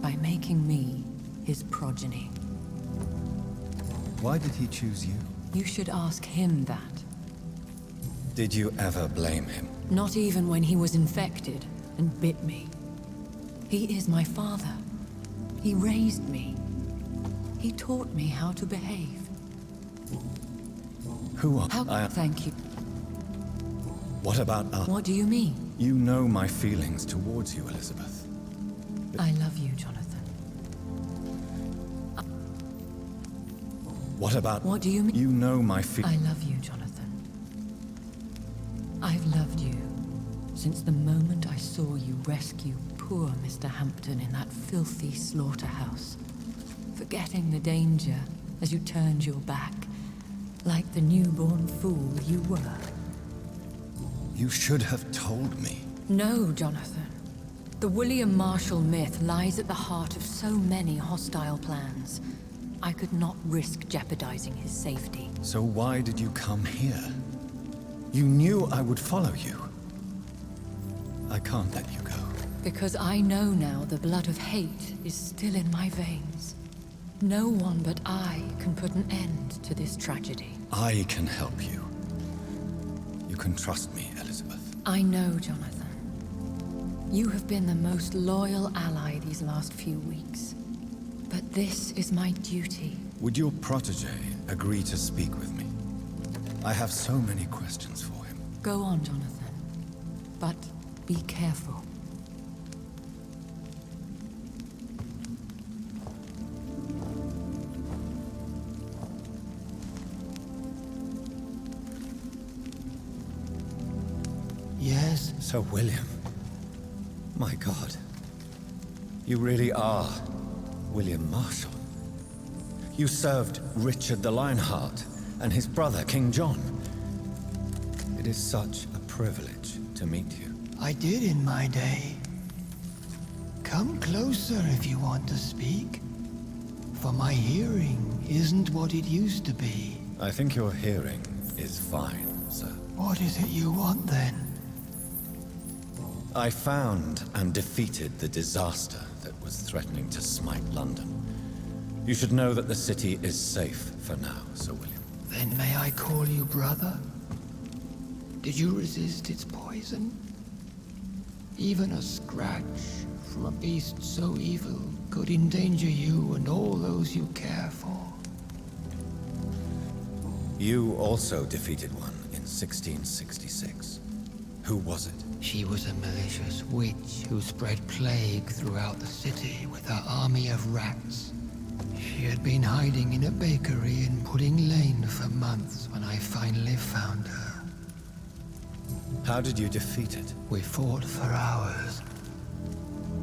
by making me his progeny. Why did he choose you? You should ask him that. Did you ever blame him? Not even when he was infected and bit me. He is my father. He raised me. He taught me how to behave. Who are Thank you. What about us? What do you mean? You know my feelings towards you, Elizabeth. I love you, Jonathan. What about... What do you mean? You know my I love you, Jonathan. I've loved you since the moment I saw you rescue poor Mr. Hampton in that filthy slaughterhouse, forgetting the danger as you turned your back, like the newborn fool you were. You should have told me. No, Jonathan. The William Marshall myth lies at the heart of so many hostile plans. I could not risk jeopardizing his safety. So why did you come here? You knew I would follow you. I can't let you go. Because I know now the blood of hate is still in my veins. No one but I can put an end to this tragedy. I can help you. You can trust me, Elizabeth. I know, Jonathan. You have been the most loyal ally these last few weeks. But this is my duty. Would your protege agree to speak with me? I have so many questions for him. Go on, Jonathan. But be careful. Yes? Sir William. My God. You really are William Marshall. You served Richard the Lionheart and his brother, King John. It is such a privilege to meet you. I did in my day. Come closer if you want to speak. For my hearing isn't what it used to be. I think your hearing is fine, sir. What is it you want then? I found and defeated the disaster that was threatening to smite London. You should know that the city is safe for now, Sir William. Then may I call you brother? Did you resist its poison? Even a scratch from a beast so evil could endanger you and all those you care for. You also defeated one in 1666. Who was it? She was a malicious witch who spread plague throughout the city with her army of rats. She had been hiding in a bakery in Pudding Lane for months when I finally found her. How did you defeat it? We fought for hours.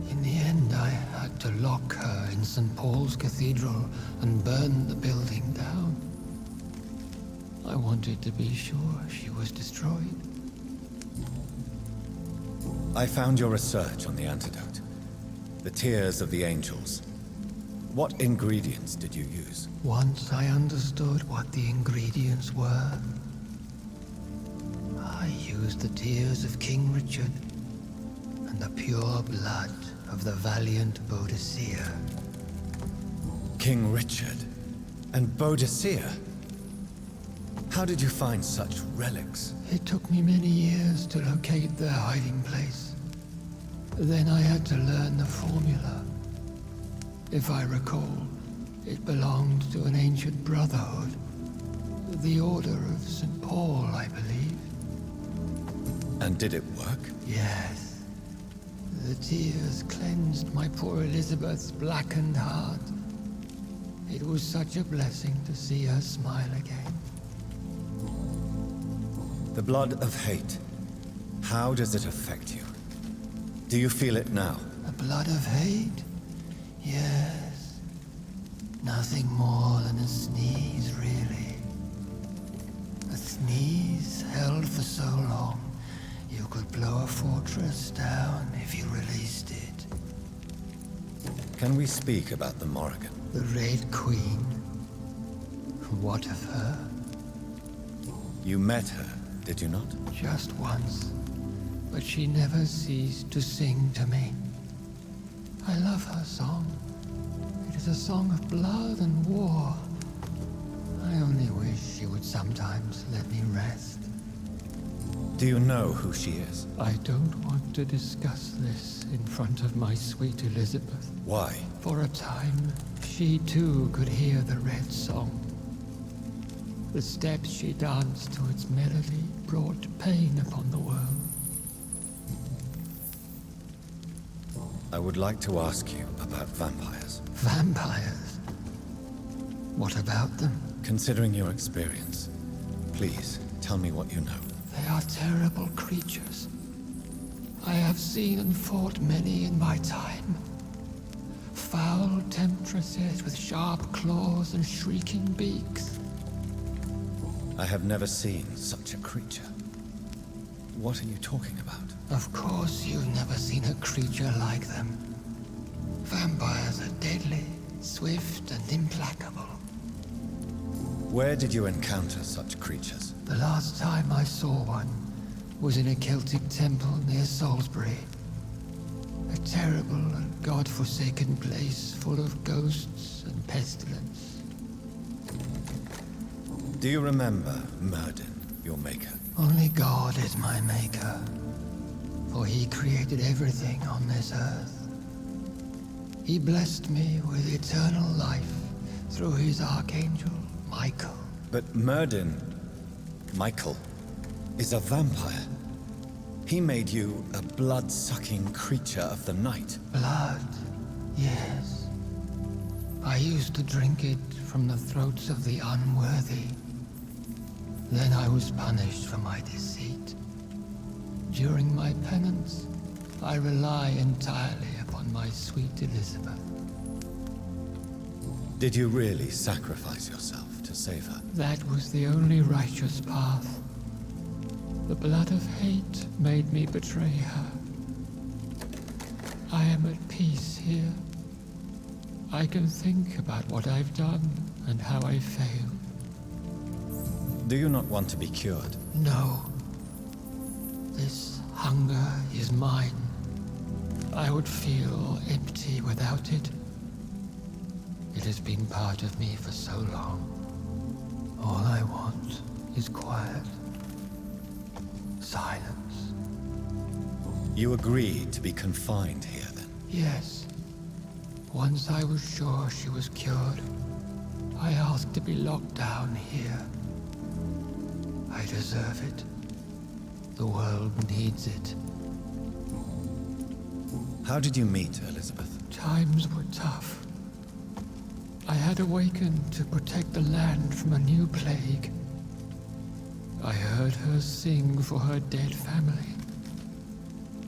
In the end, I had to lock her in St. Paul's Cathedral and burn the building down. I wanted to be sure she was destroyed. I found your research on the antidote. The tears of the angels. What ingredients did you use? Once I understood what the ingredients were, I used the tears of King Richard and the pure blood of the valiant Boadicea. King Richard and Boadicea? How did you find such relics? It took me many years to locate their hiding place. Then I had to learn the formula. If I recall, it belonged to an ancient brotherhood. The Order of St. Paul, I believe. And did it work? Yes. The tears cleansed my poor Elizabeth's blackened heart. It was such a blessing to see her smile again. The blood of hate. How does it affect you? Do you feel it now? The blood of hate? Yes. Nothing more than a sneeze, really. A sneeze held for so long, you could blow a fortress down if you released it. Can we speak about the Morrigan? The Red Queen? What of her? You met her, did you not? Just once. But she never ceased to sing to me. I love her song. It is a song of blood and war. I only wish she would sometimes let me rest. Do you know who she is? I don't want to discuss this in front of my sweet Elizabeth. Why? For a time, she too could hear the red song. The steps she danced to its melody brought pain upon the world. I would like to ask you about vampires. Vampires? What about them? Considering your experience, please tell me what you know. They are terrible creatures. I have seen and fought many in my time. Foul temptresses with sharp claws and shrieking beaks. I have never seen such a creature. What are you talking about? Of course you've never seen a creature like them. Vampires are deadly, swift and implacable. Where did you encounter such creatures? The last time I saw one was in a Celtic temple near Salisbury. A terrible and god-forsaken place full of ghosts and pestilence. Do you remember Myrddin, your maker? Only God is my maker, for he created everything on this earth. He blessed me with eternal life through his archangel, Michael. But Myrddin, Michael, is a vampire. He made you a blood-sucking creature of the night. Blood, yes. I used to drink it from the throats of the unworthy. Then I was punished for my deceit. During my penance, I rely entirely upon my sweet Elizabeth. Did you really sacrifice yourself to save her? That was the only righteous path. The blood of hate made me betray her. I am at peace here. I can think about what I've done and how I failed. Do you not want to be cured? No. This hunger is mine. I would feel empty without it. It has been part of me for so long. All I want is quiet. Silence. You agreed to be confined here, then? Yes. Once I was sure she was cured, I asked to be locked down here. I deserve it. The world needs it. How did you meet Elizabeth? Times were tough. I had awakened to protect the land from a new plague. I heard her sing for her dead family.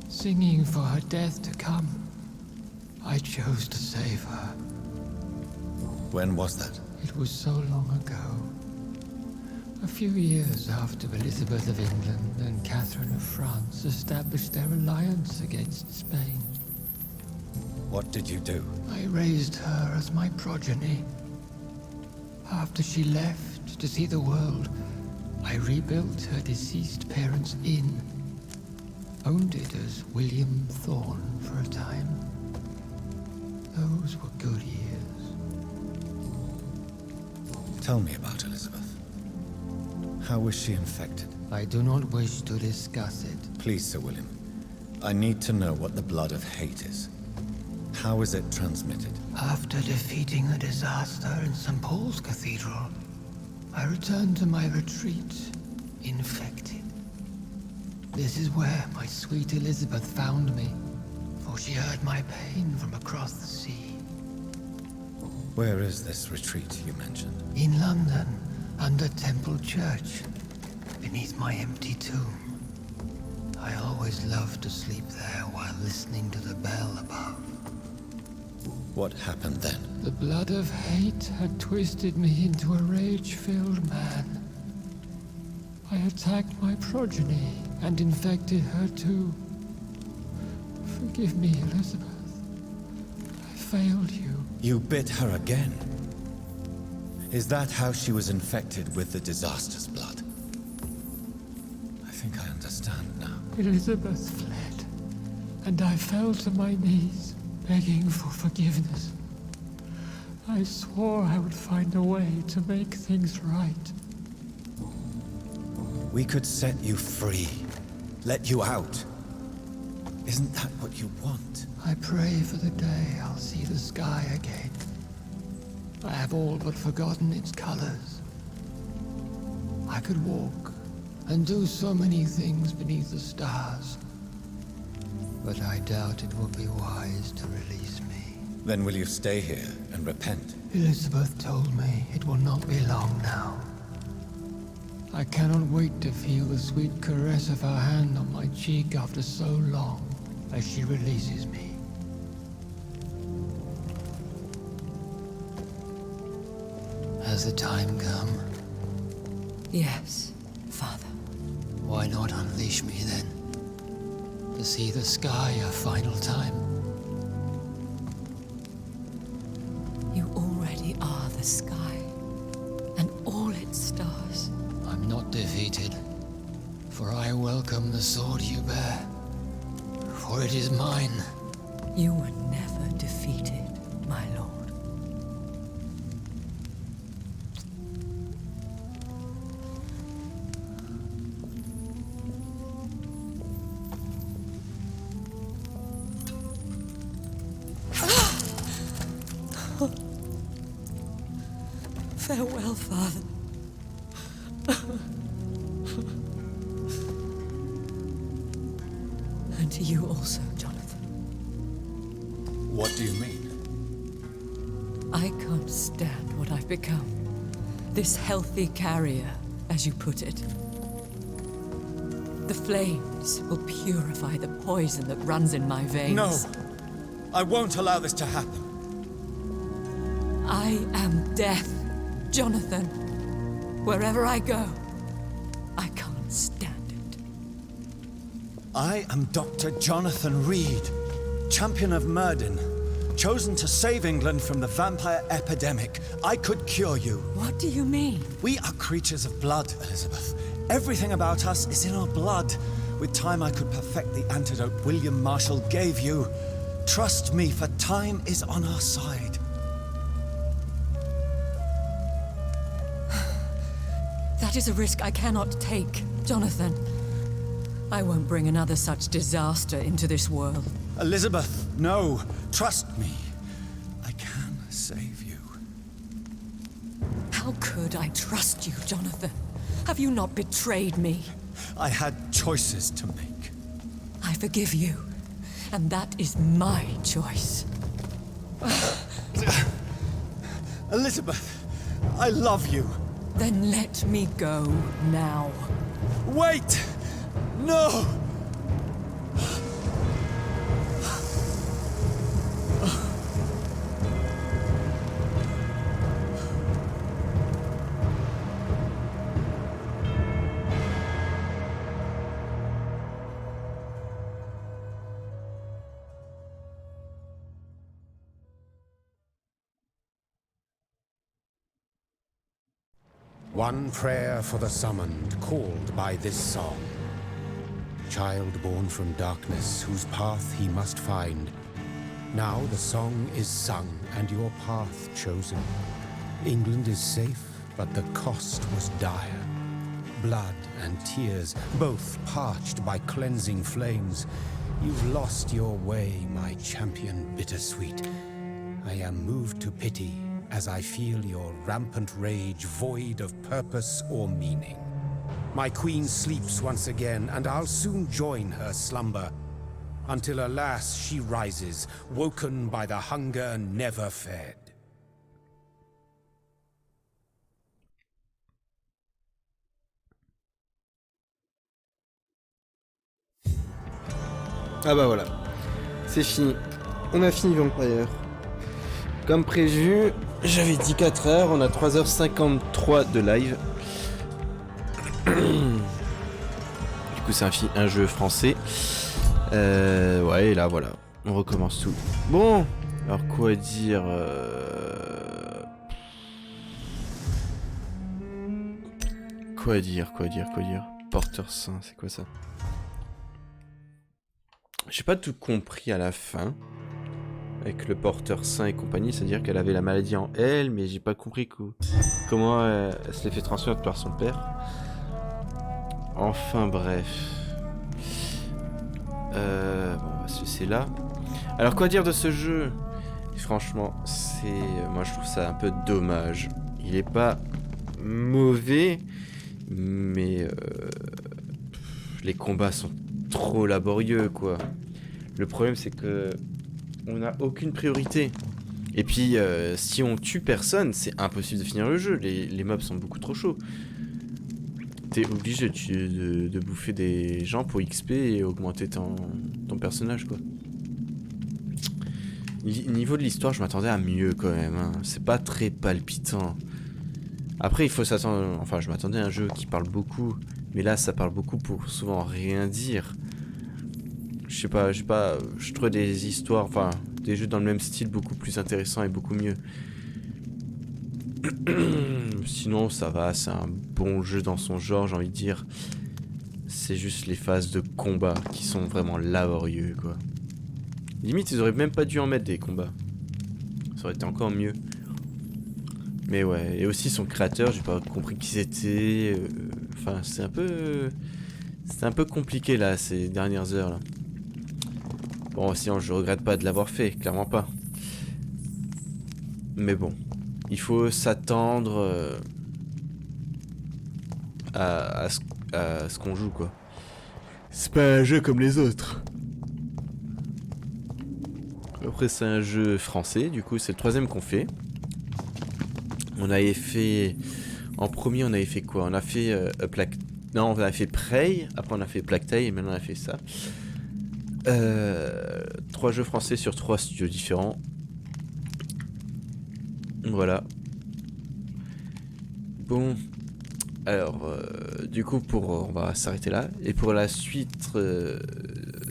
Singing for her death to come. I chose to save her. When was that? It was so long ago. A few years after Elizabeth of England and Catherine of France established their alliance against Spain. What did you do? I raised her as my progeny. After she left to see the world, I rebuilt her deceased parents' inn. Owned it as William Thorne for a time. Those were good years. Tell me about Elizabeth. How was she infected? I do not wish to discuss it. Please, Sir William. I need to know what the blood of hate is. How is it transmitted? After defeating the disaster in St. Paul's Cathedral, I returned to my retreat, infected. This is where my sweet Elizabeth found me, for she heard my pain from across the sea. Where is this retreat you mentioned? In London, under Temple Church, beneath my empty tomb. I always loved to sleep there while listening to the bell above. What happened then? The blood of hate had twisted me into a rage-filled man. I attacked my progeny and infected her too. Forgive me, Elizabeth. I failed you. You bit her again? Is that how she was infected with the disaster's blood? I think I understand now. Elizabeth fled, and I fell to my knees, begging for forgiveness. I swore I would find a way to make things right. We could set you free. Let you out. Isn't that what you want? I pray for the day I'll see the sky again. I have all but forgotten its colors. I could walk and do so many things beneath the stars. But I doubt it will be wise to release me. Then will you stay here and repent? Elizabeth told me it will not be long now. I cannot wait to feel the sweet caress of her hand on my cheek after so long as she releases me. Has the time come? Yes, Father. Why not unleash me then? To see the sky a final time. You already are the sky, and all its stars. I'm not defeated, for I welcome the sword you bear, for it is mine. You were never defeated, my lord. Farewell, Father. And to you also, Jonathan. What do you mean? I can't stand what I've become. This healthy carrier, as you put it. The flames will purify the poison that runs in my veins. No! I won't allow this to happen. I am death, Jonathan. Wherever I go, I can't stand it. I am Dr. Jonathan Reed, champion of Myrddin, chosen to save England from the vampire epidemic. I could cure you. What do you mean? We are creatures of blood, Elizabeth. Everything about us is in our blood. With time, I could perfect the antidote William Marshall gave you. Trust me, for time is on our side. That is a risk I cannot take, Jonathan. I won't bring another such disaster into this world. Elizabeth, no. Trust me. I can save you. How could I trust you, Jonathan? Have you not betrayed me? I had choices to make. I forgive you, and that is my choice. Elizabeth, I love you. Then let me go now. Wait! No! One prayer for the summoned, called by this song. Child born from darkness, whose path he must find. Now the song is sung, and your path chosen. England is safe, but the cost was dire. Blood and tears, both parched by cleansing flames. You've lost your way, my champion bittersweet. I am moved to pity, as I feel your rampant rage void of purpose or meaning. My queen sleeps once again, and I'll soon join her slumber, until alas she rises, woken by the hunger never fed. Ah bah voilà, c'est fini. On a fini Vampyr. Comme prévu, j'avais dit 4 heures, on a 3h53 de live. Du coup c'est un jeu français. Ouais, et là voilà, on recommence tout. Bon, alors quoi dire Quoi dire Porteur saint, c'est quoi ça? J'ai pas tout compris à la fin. Avec le porteur sain et compagnie, c'est-à-dire qu'elle avait la maladie en elle, mais j'ai pas compris comment elle se l'est fait transmettre par son père. Enfin bref. Bon, on va se laisser là. Alors quoi dire de ce jeu? Franchement, moi je trouve ça un peu dommage. Il est pas mauvais, Mais les combats sont trop laborieux, quoi. Le problème, c'est que on n'a aucune priorité. Et puis, si on tue personne, c'est impossible de finir le jeu. Les mobs sont beaucoup trop chauds. T'es obligé de bouffer des gens pour XP et augmenter ton personnage, quoi. Niveau de l'histoire, je m'attendais à mieux quand même, hein. C'est pas très palpitant. Après, il faut s'attendre... Enfin, je m'attendais à un jeu qui parle beaucoup. Mais là, ça parle beaucoup pour souvent rien dire. Je sais pas, je trouve des histoires... Enfin, des jeux dans le même style beaucoup plus intéressants et beaucoup mieux. Sinon, ça va, c'est un bon jeu dans son genre, j'ai envie de dire. C'est juste les phases de combat qui sont vraiment laborieux, quoi. Limite, ils auraient même pas dû en mettre des combats. Ça aurait été encore mieux. Mais ouais, et aussi son créateur, j'ai pas compris qui c'était. Enfin, c'est un peu compliqué là, ces dernières heures là. Bon, sinon, je regrette pas de l'avoir fait, clairement pas. Mais bon, il faut s'attendre à ce qu'on joue, quoi. C'est pas un jeu comme les autres. Après, c'est un jeu français, du coup, c'est le 3e qu'on fait. On avait fait... En premier, on avait fait quoi? On a fait Non, on a fait Prey, après on a fait Plague Tale, et maintenant on a fait ça. 3 jeux français sur 3 studios différents. Voilà. Bon. Alors, du coup, on va s'arrêter là. Et pour la suite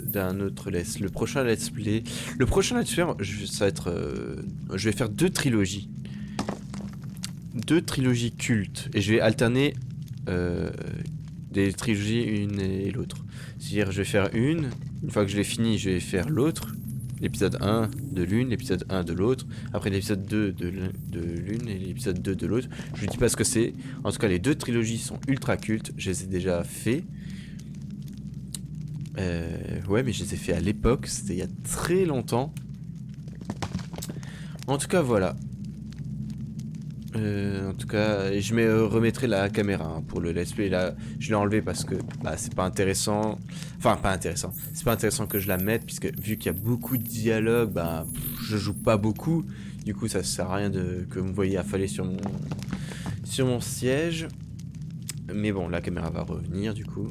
d'un autre le prochain let's play, ça va être... je vais faire 2 trilogies. 2 trilogies cultes. Et je vais alterner des trilogies une et l'autre. C'est-à-dire, je vais faire une fois que je l'ai fini, je vais faire l'autre. L'épisode 1 de l'une, l'épisode 1 de l'autre. Après l'épisode 2 de l'une et l'épisode 2 de l'autre. Je ne dis pas ce que c'est. En tout cas, les 2 trilogies sont ultra cultes. Je les ai déjà fait. Ouais, mais je les ai fait à l'époque. C'était il y a très longtemps. En tout cas, voilà. En tout cas, je remettrai la caméra hein, pour le let's play. Là, je l'ai enlevé parce que c'est pas intéressant. Enfin, pas intéressant. C'est pas intéressant que je la mette puisque vu qu'il y a beaucoup de dialogue, je joue pas beaucoup. Du coup, ça sert à rien que vous me voyez affaler sur mon siège. Mais bon, la caméra va revenir du coup.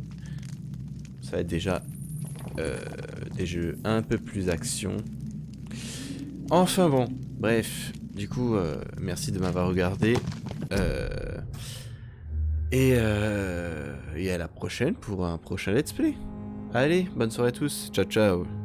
Ça va être déjà des jeux un peu plus action. Enfin bon, bref. Du coup, merci de m'avoir regardé. Et à la prochaine pour un prochain let's play. Allez, bonne soirée à tous. Ciao, ciao.